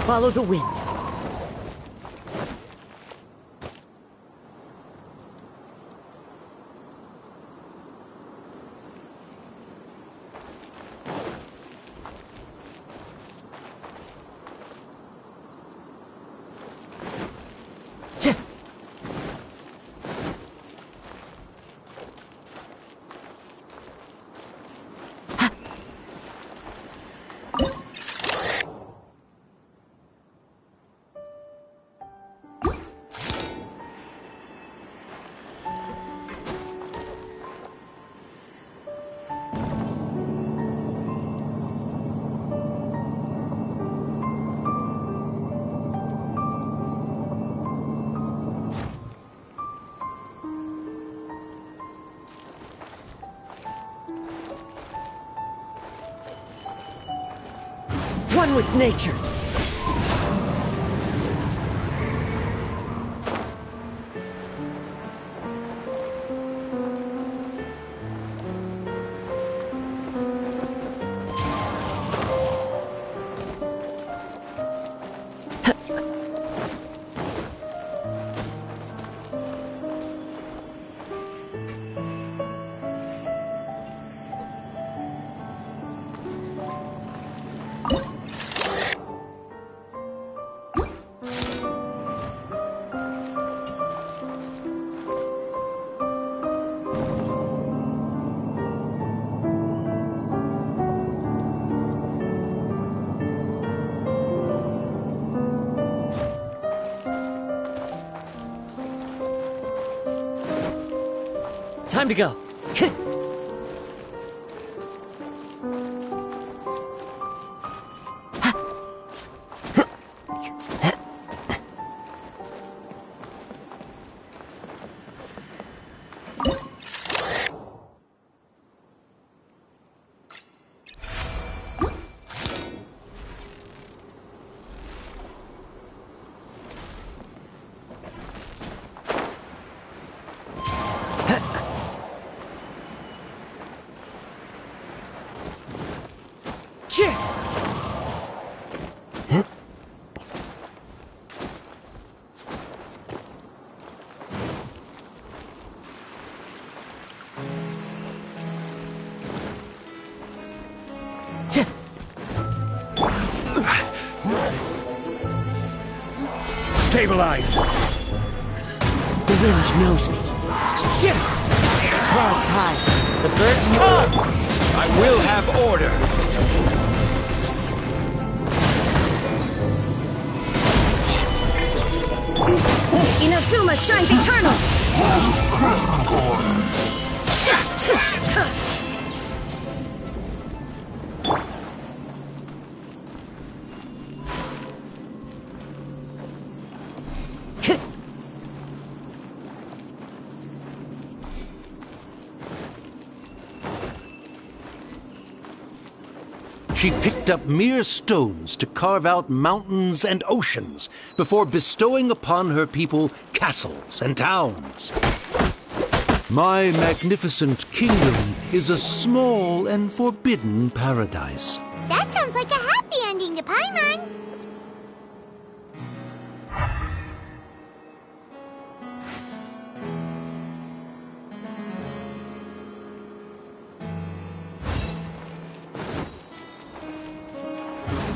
Follow the wind. One with nature. Time to go. Stabilize! The wind knows me. Clouds high. The birds come! I will have order! Inazuma shines eternal! She picked up mere stones to carve out mountains and oceans before bestowing upon her people castles and towns. My magnificent kingdom is a small and forbidden paradise. That sounds like a happy ending to Paimon.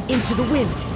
Into the wind.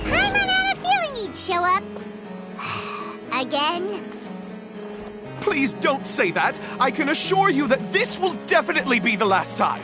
Paimon had a feeling he'd show up. Again? Please don't say that. I can assure you that this will definitely be the last time.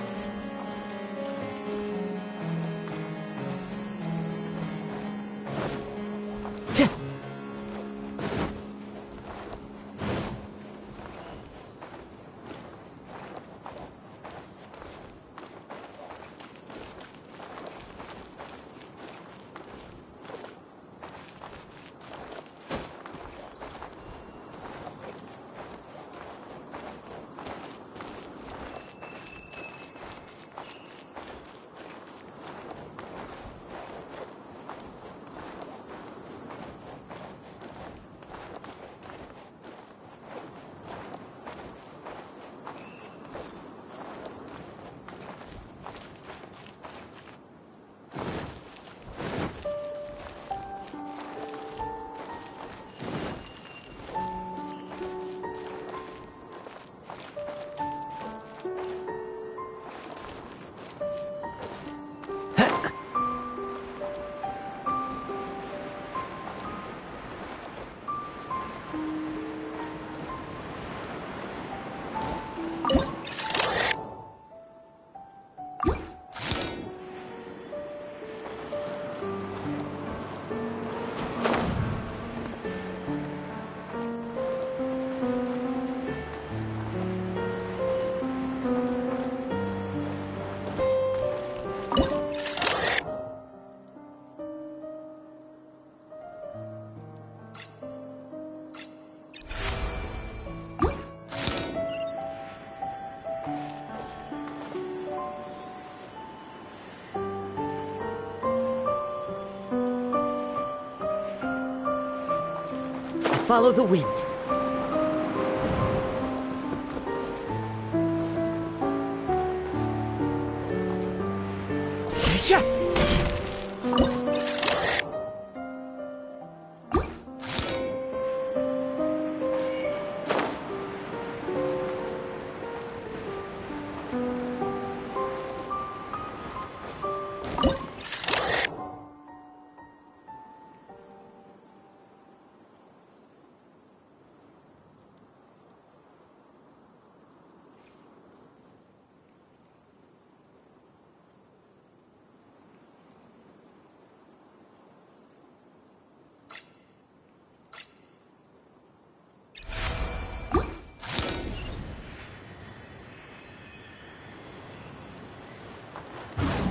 Follow the wind.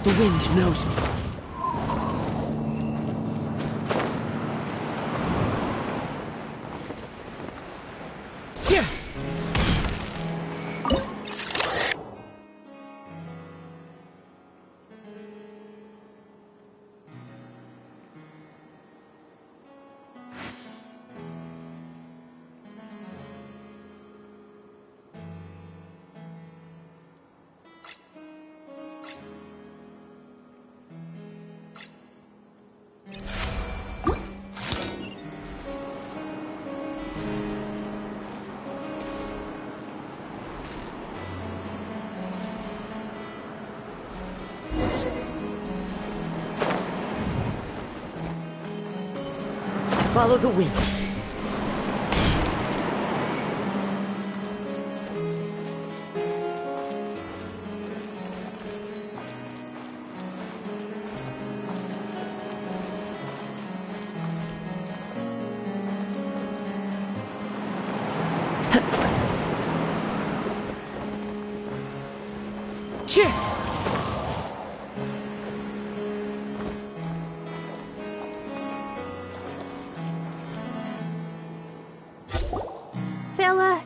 The wind knows me. Follow the wind. Fella,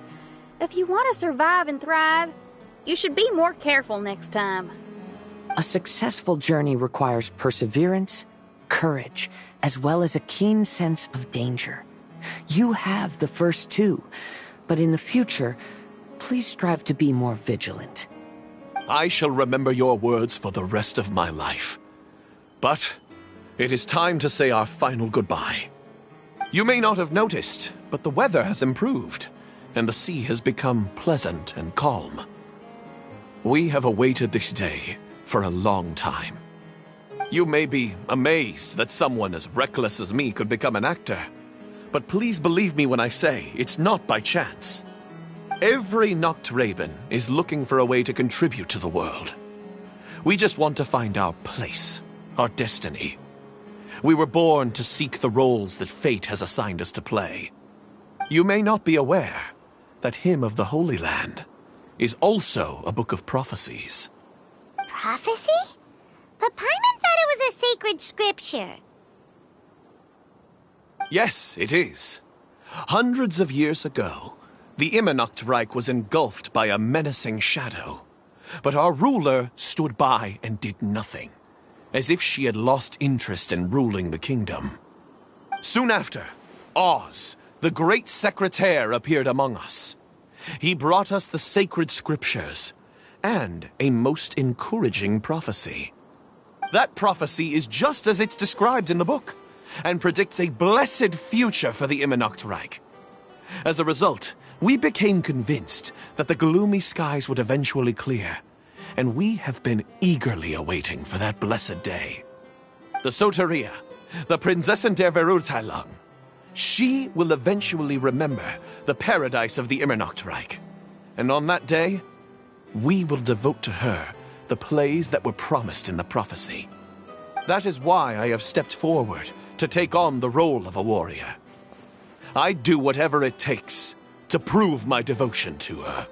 if you want to survive and thrive, you should be more careful next time. A successful journey requires perseverance, courage, as well as a keen sense of danger. You have the first two, but in the future, please strive to be more vigilant. I shall remember your words for the rest of my life. But it is time to say our final goodbye. You may not have noticed, but the weather has improved, and the sea has become pleasant and calm. We have awaited this day for a long time. You may be amazed that someone as reckless as me could become an actor, but please believe me when I say it's not by chance. Every Noct Raven is looking for a way to contribute to the world. We just want to find our place, our destiny. We were born to seek the roles that fate has assigned us to play. You may not be aware that Hymn of the Holy Land is also a book of prophecies. Prophecy? But Paimon thought it was a sacred scripture. Yes, it is. Hundreds of years ago, the Immernocht Reich was engulfed by a menacing shadow. But our ruler stood by and did nothing, as if she had lost interest in ruling the kingdom. Soon after, Oz, the great secretaire, appeared among us. He brought us the sacred scriptures and a most encouraging prophecy. That prophecy is just as it's described in the book, and predicts a blessed future for the Immernocht Reich. As a result, we became convinced that the gloomy skies would eventually clear, and we have been eagerly awaiting for that blessed day. The Soteria, the Prinzessin der Verurteilung, she will eventually remember the paradise of the Immernocht Reich, and on that day, we will devote to her the plays that were promised in the prophecy. That is why I have stepped forward to take on the role of a warrior. I'd do whatever it takes to prove my devotion to her.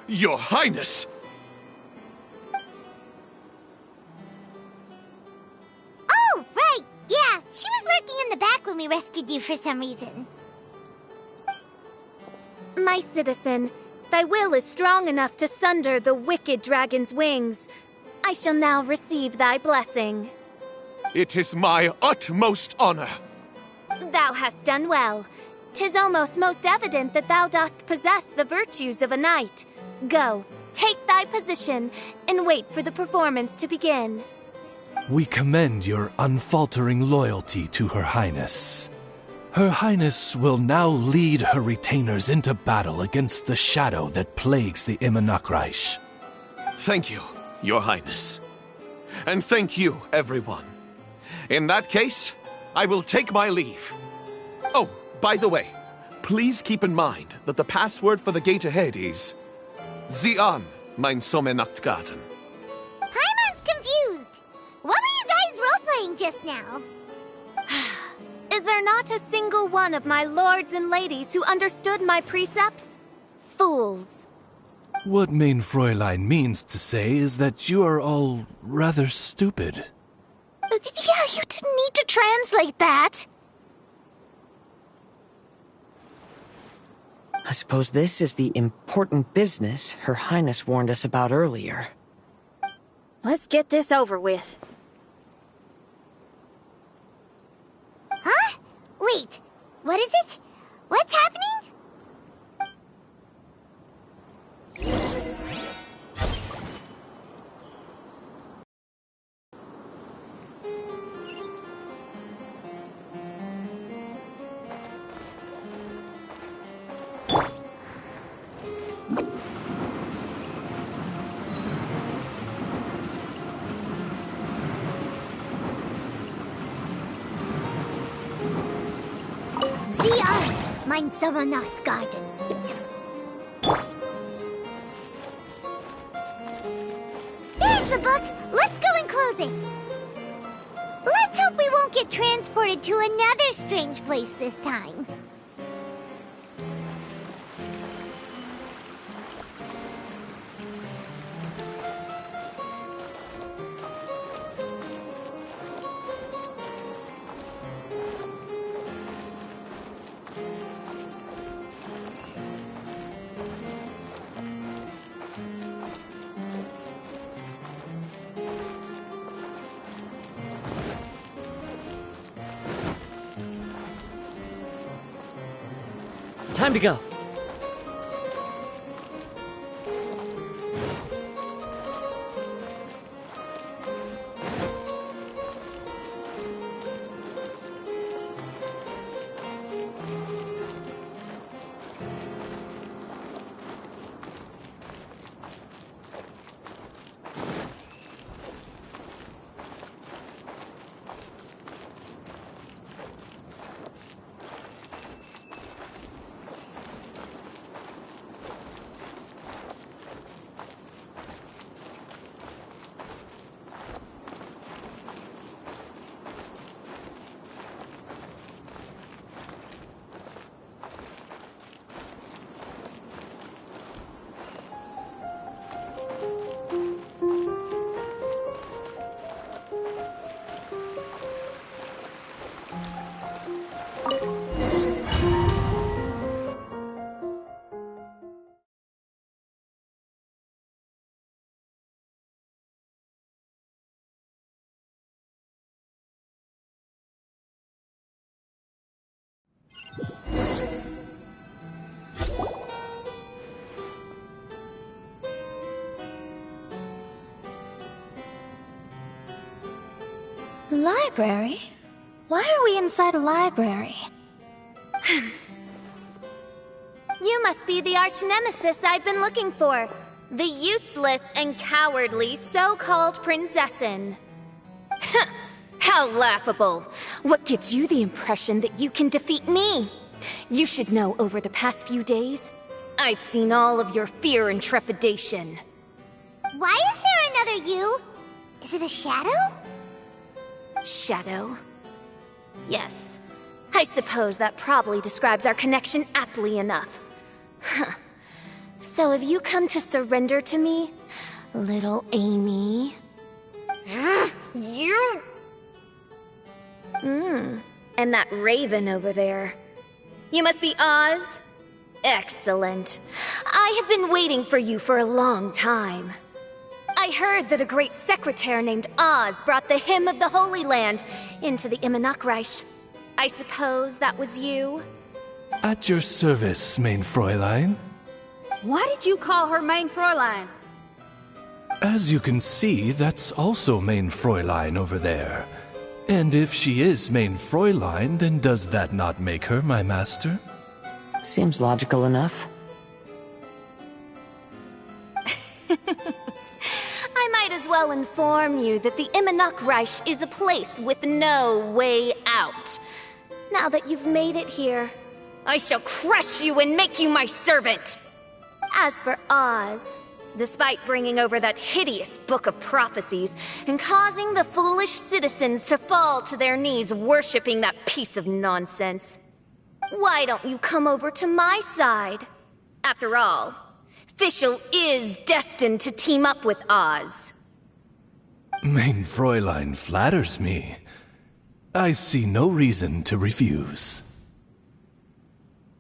Your Highness! Oh, right! Yeah, she was lurking in the back when we rescued you for some reason. My citizen, thy will is strong enough to sunder the wicked dragon's wings. I shall now receive thy blessing. It is my utmost honor. Thou hast done well. 'Tis almost most evident that thou dost possess the virtues of a knight. Go, take thy position, and wait for the performance to begin. We commend your unfaltering loyalty to Her Highness. Her Highness will now lead her retainers into battle against the shadow that plagues the Immernocht Reich. Thank you, Your Highness. And thank you, everyone. In that case, I will take my leave. Oh, by the way, please keep in mind that the password for the gate ahead is Zian, mein Sommernachtgarten. Paimon's confused. What were you guys role-playing just now? Is there not a single one of my lords and ladies who understood my precepts? Fools. What Mein Fräulein means to say is that you are all rather stupid. Yeah, you didn't need to translate that. I suppose this is the important business Her Highness warned us about earlier. Let's get this over with. Huh? Wait, what is it? What's happening? Mein Sommernachtgarten. There's the book. Let's go and close it. Let's hope we won't get transported to another strange place this time. Time to go. Library? Why are we inside a library? You must be the arch-nemesis I've been looking for. The useless and cowardly so-called Princessin. How laughable. What gives you the impression that you can defeat me? You should know over the past few days, I've seen all of your fear and trepidation. Why is there another you? Is it a shadow? Shadow? Yes. I suppose that probably describes our connection aptly enough. So have you come to surrender to me, little Amy? You... And that raven over there. You must be Oz? Excellent. I have been waiting for you for a long time. I heard that a great secretary named Oz brought the Hymn of the Holy Land into the Immernachtreich. I suppose that was you? At your service, mein Fräulein. Why did you call her Mein Fräulein? As you can see, that's also mein Fräulein over there. And if she is mein Fräulein, then does that not make her my master? Seems logical enough. I might as well inform you that the Immernachtreich is a place with no way out. Now that you've made it here, I shall crush you and make you my servant! As for Oz, despite bringing over that hideous book of prophecies and causing the foolish citizens to fall to their knees worshipping that piece of nonsense, why don't you come over to my side? After all, Fischl is destined to team up with Oz. Mein Fräulein flatters me. I see no reason to refuse.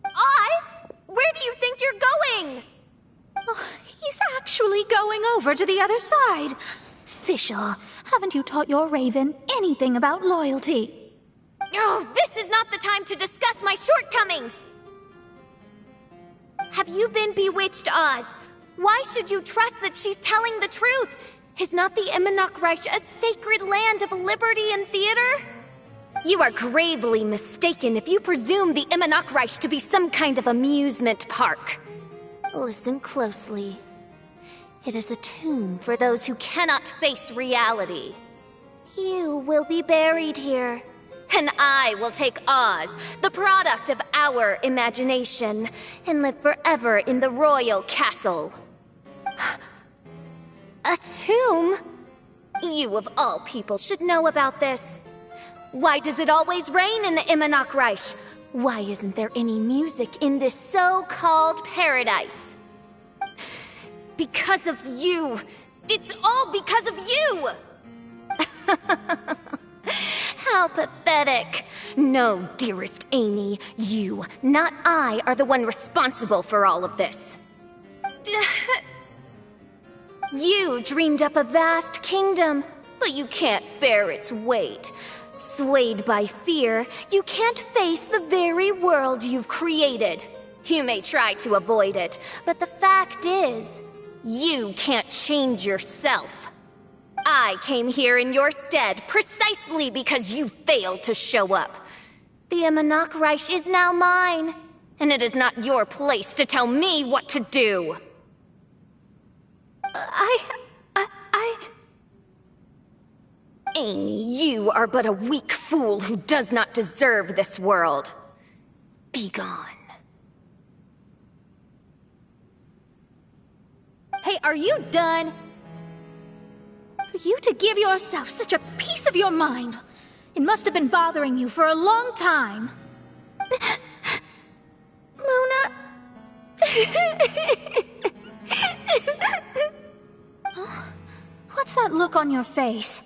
Oz? Where do you think you're going? Oh, he's actually going over to the other side. Fischl, haven't you taught your raven anything about loyalty? Oh, this is not the time to discuss my shortcomings! Have you been bewitched, Oz? Why should you trust that she's telling the truth? Is not the Immernachtreich a sacred land of liberty and theater? You are gravely mistaken if you presume the Immernachtreich to be some kind of amusement park. Listen closely. It is a tomb for those who cannot face reality. You will be buried here. And I will take Oz, the product of our imagination, and live forever in the royal castle. A tomb? You of all people should know about this. Why does it always rain in the Immernachtreich? Why isn't there any music in this so-called paradise? Because of you! It's all because of you! How pathetic. No, dearest Amy, you, not I, are the one responsible for all of this. You dreamed up a vast kingdom, but you can't bear its weight. Swayed by fear, you can't face the very world you've created. You may try to avoid it, but the fact is, you can't change yourself. I came here in your stead precisely because you failed to show up. The Immernachtreich is now mine, and it is not your place to tell me what to do. Amy, you are but a weak fool who does not deserve this world. Be gone. Hey, are you done? For you to give yourself such a piece of your mind, it must have been bothering you for a long time. Luna... What's that look on your face?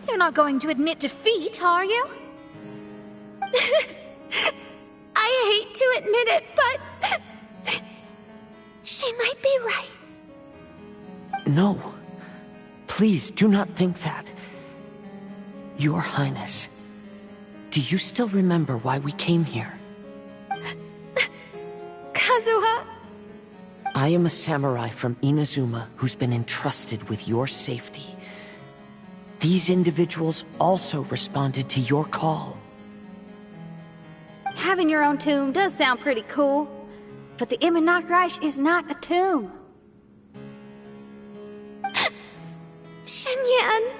You're not going to admit defeat, are you? I hate to admit it, but... she might be right. No. Please, do not think that. Your Highness, do you still remember why we came here? Kazuha? I am a samurai from Inazuma who's been entrusted with your safety. These individuals also responded to your call. Having your own tomb does sound pretty cool, but the Immernachtreich is not a tomb. Shenyan!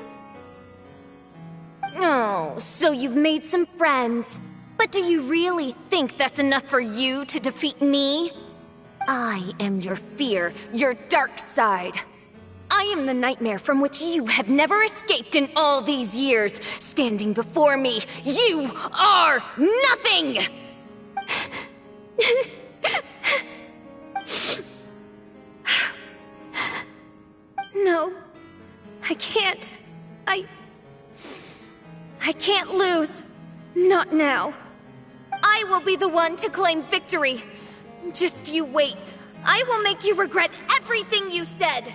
Oh, so you've made some friends. But do you really think that's enough for you to defeat me? I am your fear, your dark side. I am the nightmare from which you have never escaped in all these years. Standing before me, you are nothing! No, I can't. I can't lose. Not now. I will be the one to claim victory. Just you wait. I will make you regret everything you said.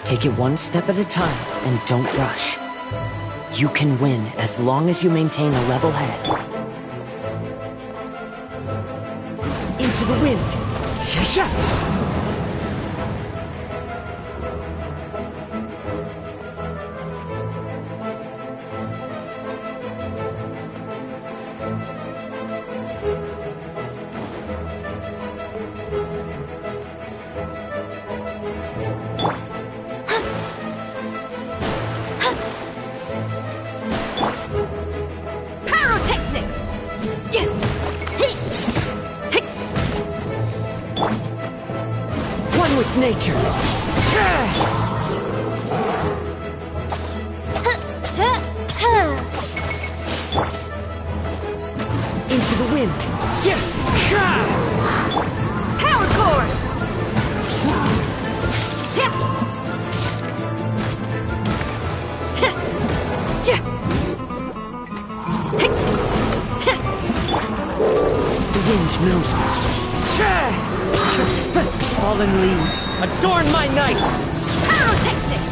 Take it one step at a time, and don't rush. You can win as long as you maintain a level head. Into the wind! With nature. Into the wind. Power chord. The wind knows me. Fallen leaves, adorn my night! Pyrotechnics!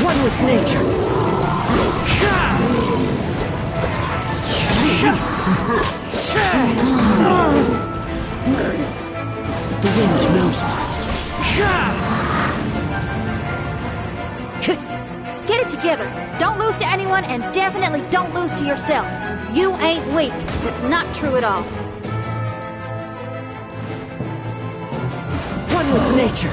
One with nature! The wind knows me. Get it together. Don't lose to anyone, and definitely don't lose to yourself. You ain't weak. That's not true at all. One with nature.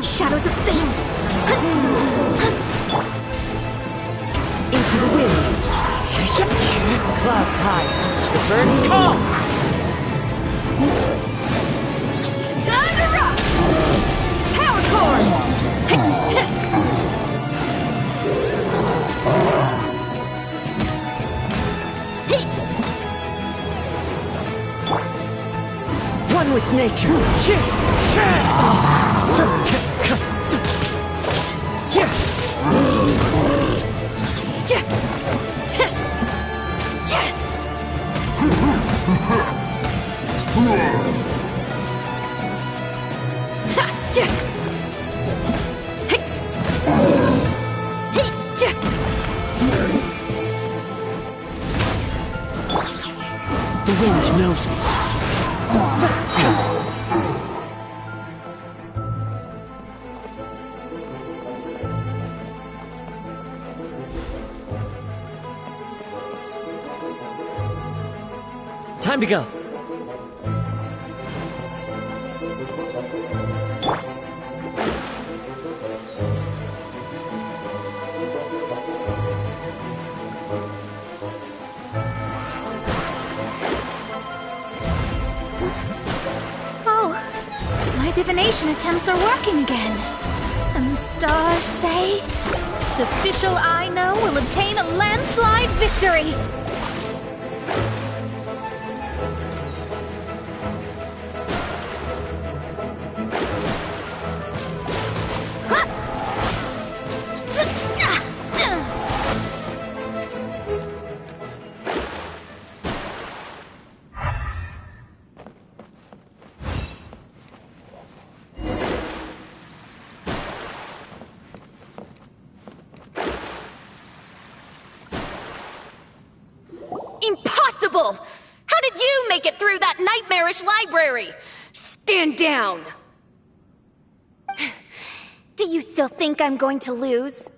Shadows of fate! Into the wind! Clouds high, the birds call! Time to rock! Power chord! One with nature! The wind knows me. Time to go. Divination attempts are working again. And the stars say the official I know will obtain a landslide victory. Impossible! How did you make it through that nightmarish library? Stand down! Do you still think I'm going to lose?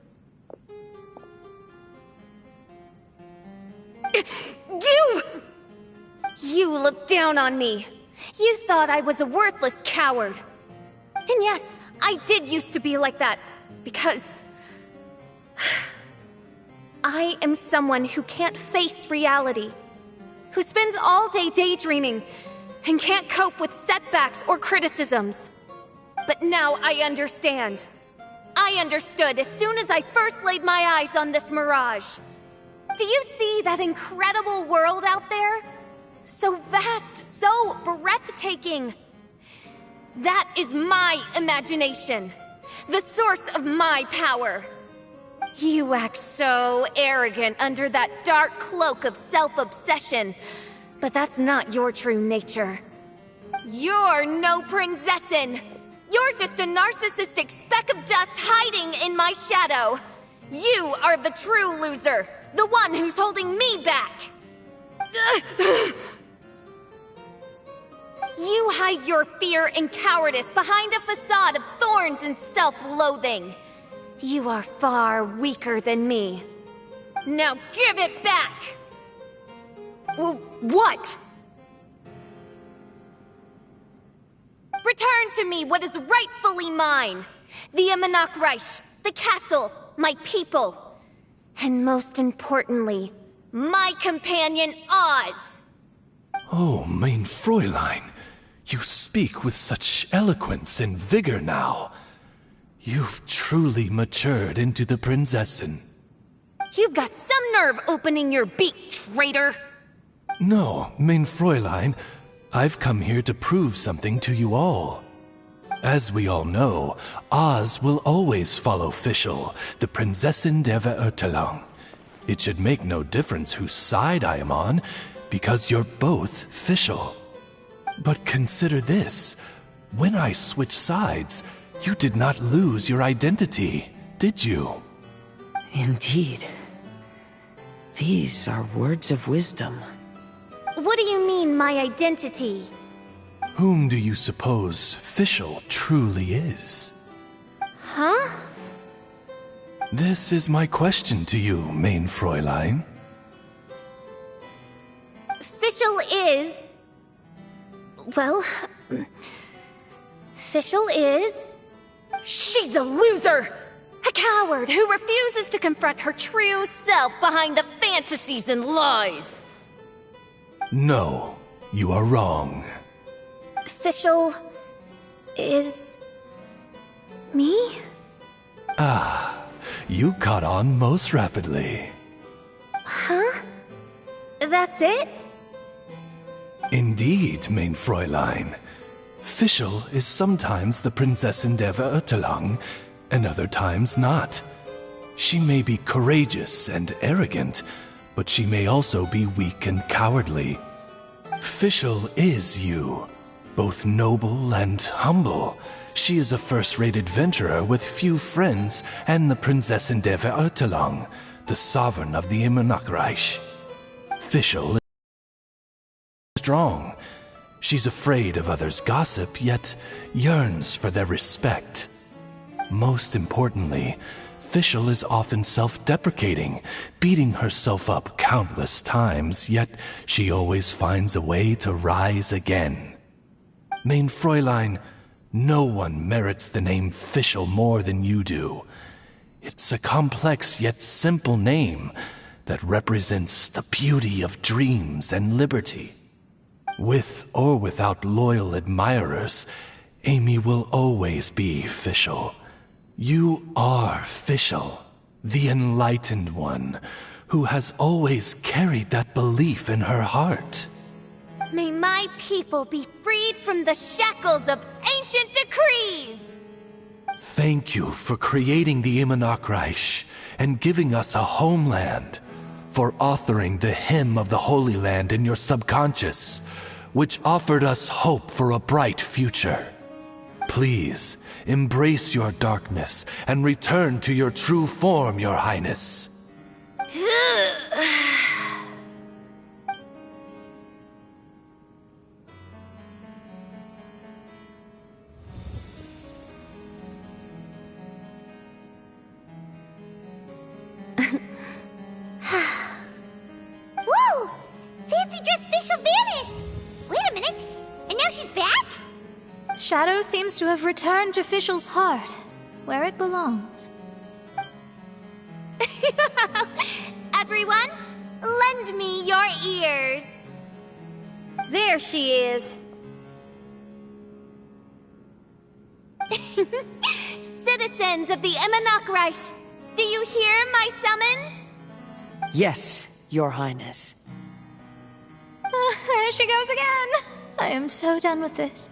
You looked down on me. You thought I was a worthless coward. And yes, I did used to be like that, because I am someone who can't face reality, who spends all day daydreaming, and can't cope with setbacks or criticisms. But now I understand. I understood as soon as I first laid my eyes on this mirage. Do you see that incredible world out there? So vast, so breathtaking. That is my imagination, the source of my power. You act so arrogant under that dark cloak of self-obsession, but that's not your true nature. You're no princessin. You're just a narcissistic speck of dust hiding in my shadow. You are the true loser, the one who's holding me back. You hide your fear and cowardice behind a facade of thorns and self-loathing. You are far weaker than me. Now give it back! What? Return to me what is rightfully mine. The Immonok, the castle, my people. And most importantly, my companion Oz. Oh, mein Fräulein, you speak with such eloquence and vigor now. You've truly matured into the Prinzessin. You've got some nerve opening your beak, traitor! No, mein Fräulein, I've come here to prove something to you all. As we all know, Oz will always follow Fischl, the Prinzessin der Verurteilung. It should make no difference whose side I am on, because you're both Fischl. But consider this. When I switched sides, you did not lose your identity, did you? Indeed. These are words of wisdom. What do you mean, my identity? Whom do you suppose Fischl truly is? Huh? This is my question to you, mein Fräulein. Fischl is... Well... Fischl is... She's a loser! A coward who refuses to confront her true self behind the fantasies and lies! No, you are wrong. Fischl is... me? Ah, you caught on most rapidly. Huh? That's it? Indeed, mein Fräulein. Fischl is sometimes the Prinzessin der Verurteilung, and other times not. She may be courageous and arrogant, but she may also be weak and cowardly. Fischl is you, both noble and humble. She is a first-rate adventurer with few friends and the Prinzessin der Verurteilung, the sovereign of the Immernachtreich. Fischl is strong. She's afraid of others' gossip, yet yearns for their respect. Most importantly, Fischl is often self-deprecating, beating herself up countless times, yet she always finds a way to rise again. Mein Fräulein, no one merits the name Fischl more than you do. It's a complex yet simple name that represents the beauty of dreams and liberty. With or without loyal admirers, Amy will always be Fischl. You are Fischl, the enlightened one, who has always carried that belief in her heart. May my people be freed from the shackles of ancient decrees! Thank you for creating the Immernachtreich and giving us a homeland, for authoring the hymn of the Holy Land in your subconscious, which offered us hope for a bright future. Please, embrace your darkness and return to your true form, Your Highness. Whoa! Fancy dress Fischl vanished! Wait a minute, and now she's back? Shadow seems to have returned to Fischl's heart, where it belongs. Everyone, lend me your ears. There she is. Citizens of the Immernachtreich, do you hear my summons? Yes, Your Highness. There she goes again. I am so done with this.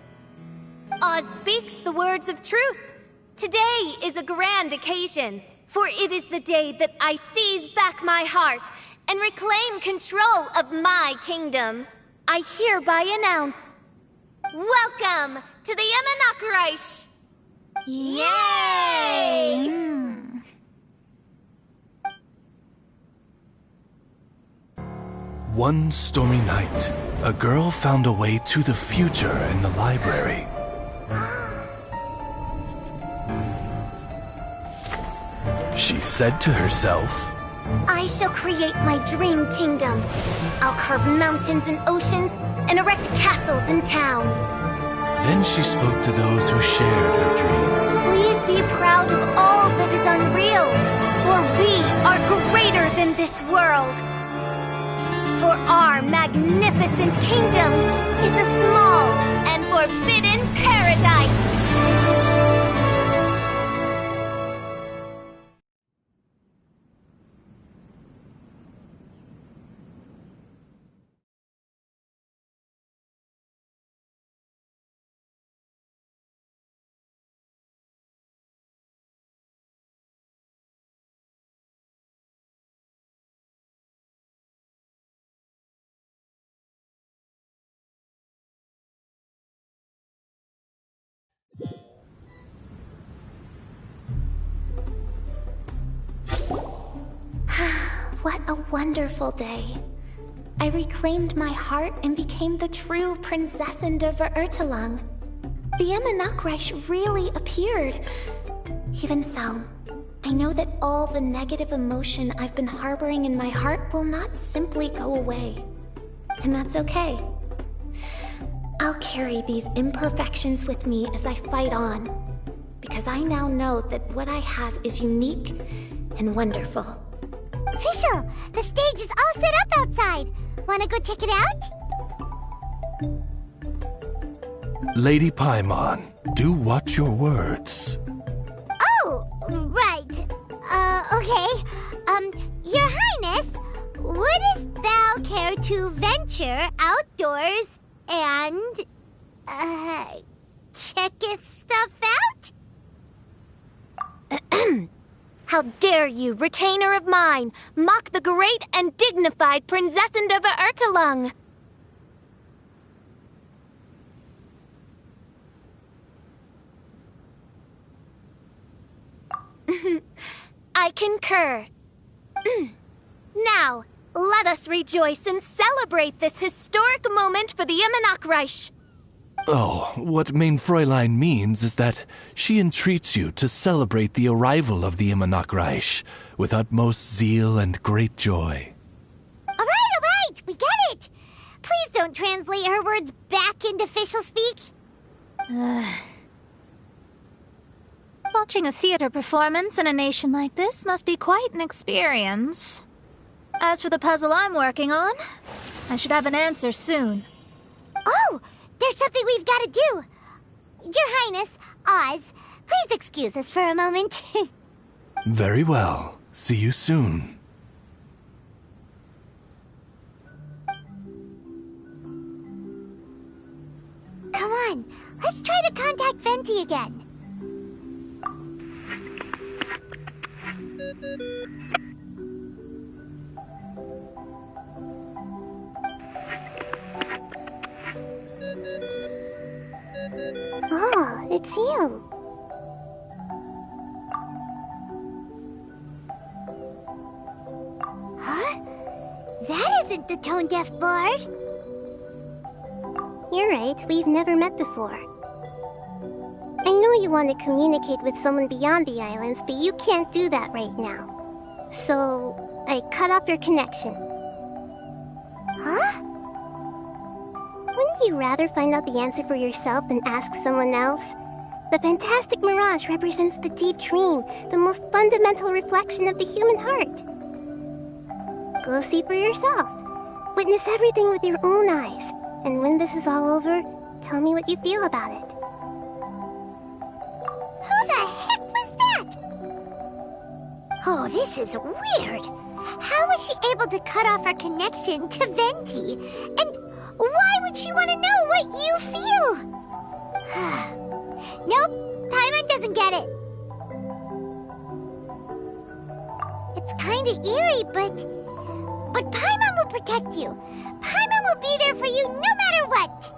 Oz speaks the words of truth. Today is a grand occasion, for it is the day that I seize back my heart and reclaim control of my kingdom. I hereby announce, welcome to the Immernachtreich! Yay! One stormy night, a girl found a way to the future in the library. She said to herself, I shall create my dream kingdom. I'll carve mountains and oceans and erect castles and towns. Then she spoke to those who shared her dream. Please be proud of all that is unreal, for we are greater than this world. For our magnificent kingdom is a small and forbidden paradise. What a wonderful day. I reclaimed my heart and became the true Prinzessin der Verurteilung. The Immernachtreich really appeared. Even so, I know that all the negative emotion I've been harboring in my heart will not simply go away. And that's okay. I'll carry these imperfections with me as I fight on, because I now know that what I have is unique and wonderful. Fischl, the stage is all set up outside. Wanna go check it out? Lady Paimon, do watch your words. Oh, right. Okay. Your Highness, wouldst thou care to venture outdoors and, checketh stuff out? How dare you, retainer of mine, mock the great and dignified Prinzessin der Verurteilung! I concur. Now, let us rejoice and celebrate this historic moment for the Immernachtreich. Oh, what Mein Fräulein means is that she entreats you to celebrate the arrival of the Immernachtreich with utmost zeal and great joy. All right, we get it! Please don't translate her words back into official speak. Watching a theater performance in a nation like this must be quite an experience. As for the puzzle I'm working on, I should have an answer soon. Oh, there's something we've got to do. Your Highness, Oz, please excuse us for a moment. Very well. See you soon. Come on, let's try to contact Venti again. Oh, it's you. Huh? That isn't the tone-deaf bard. You're right, we've never met before. I know you want to communicate with someone beyond the islands, but you can't do that right now. So, I cut off your connection. Huh? Wouldn't you rather find out the answer for yourself and ask someone else? The fantastic mirage represents the deep dream, the most fundamental reflection of the human heart. Go see for yourself. Witness everything with your own eyes. And when this is all over, tell me what you feel about it. Who the heck was that? Oh, this is weird. How was she able to cut off her connection to Venti? And why would she want to know what you feel? Nope, Paimon doesn't get it. It's kinda eerie, but Paimon will protect you. Paimon will be there for you no matter what.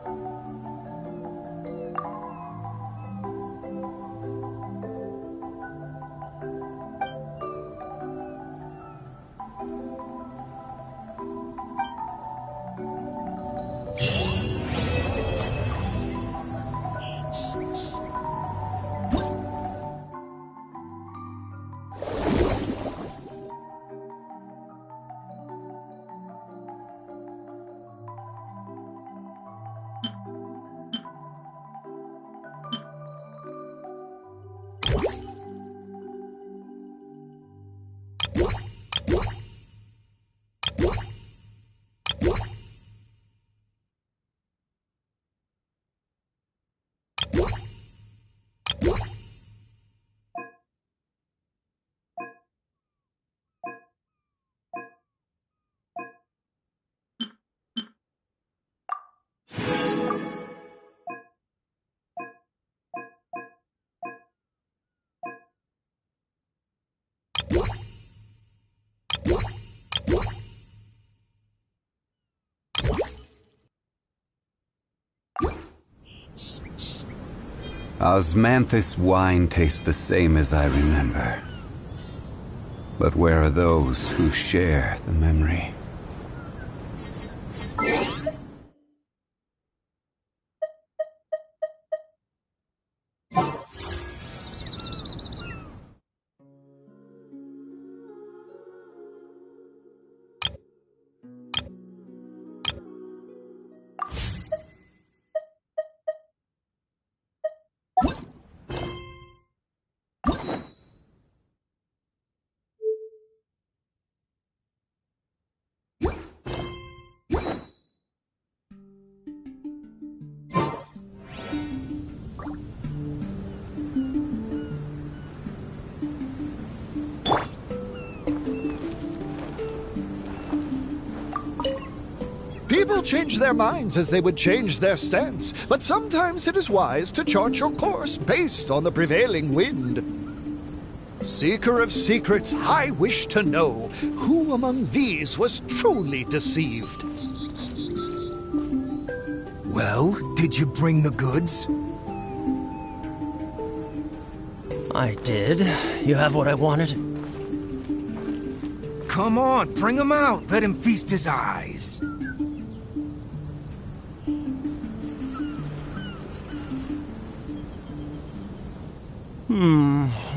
Osmanthus wine tastes the same as I remember. But where are those who share the memory? People change their minds as they would change their stance, but sometimes it is wise to chart your course based on the prevailing wind. Seeker of secrets, I wish to know who among these was truly deceived. Well, did you bring the goods? I did. You have what I wanted? Come on, bring him out. Let him feast his eyes.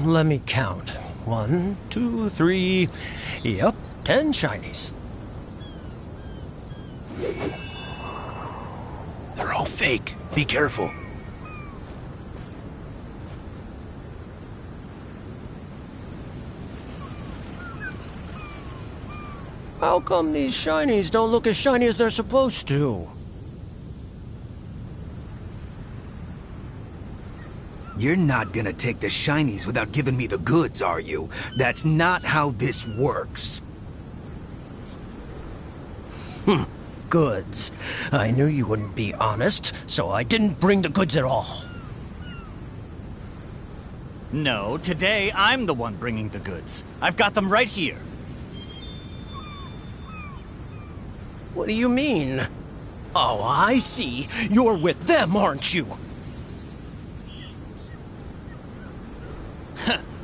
Let me count. 1, 2, 3... Yep, 10 shinies. They're all fake. Be careful. How come these shinies don't look as shiny as they're supposed to? You're not gonna take the shinies without giving me the goods, are you? That's not how this works. Goods. I knew you wouldn't be honest, so I didn't bring the goods at all. No, today I'm the one bringing the goods. I've got them right here. What do you mean? Oh, I see. You're with them, aren't you?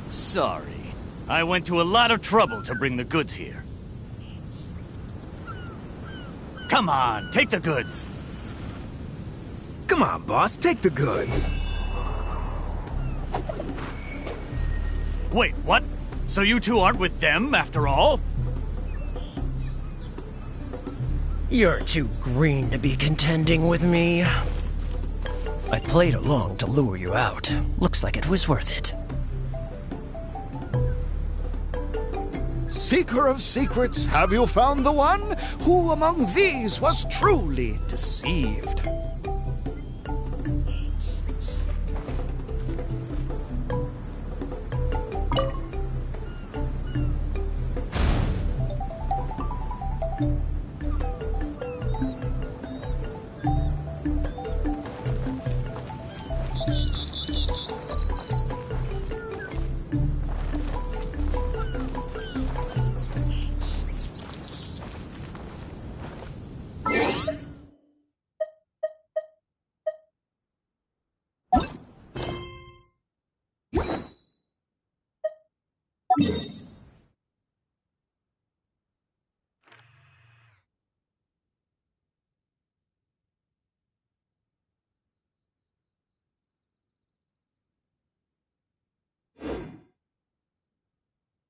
Sorry. I went to a lot of trouble to bring the goods here. Come on, take the goods. Come on, boss, take the goods. Wait, what? So you two aren't with them, after all? You're too green to be contending with me. I played along to lure you out. Looks like it was worth it. Seeker of secrets, have you found the one? Who among these was truly deceived?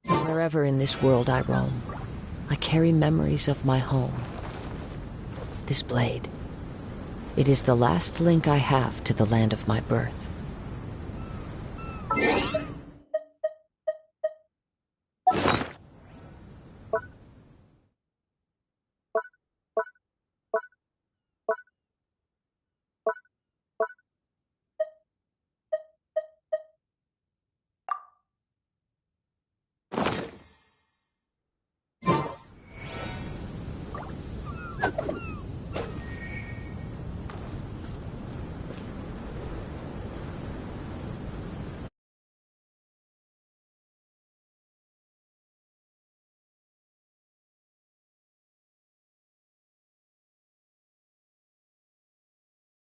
Wherever in this world I roam, I carry memories of my home. This blade, it is the last link I have to the land of my birth.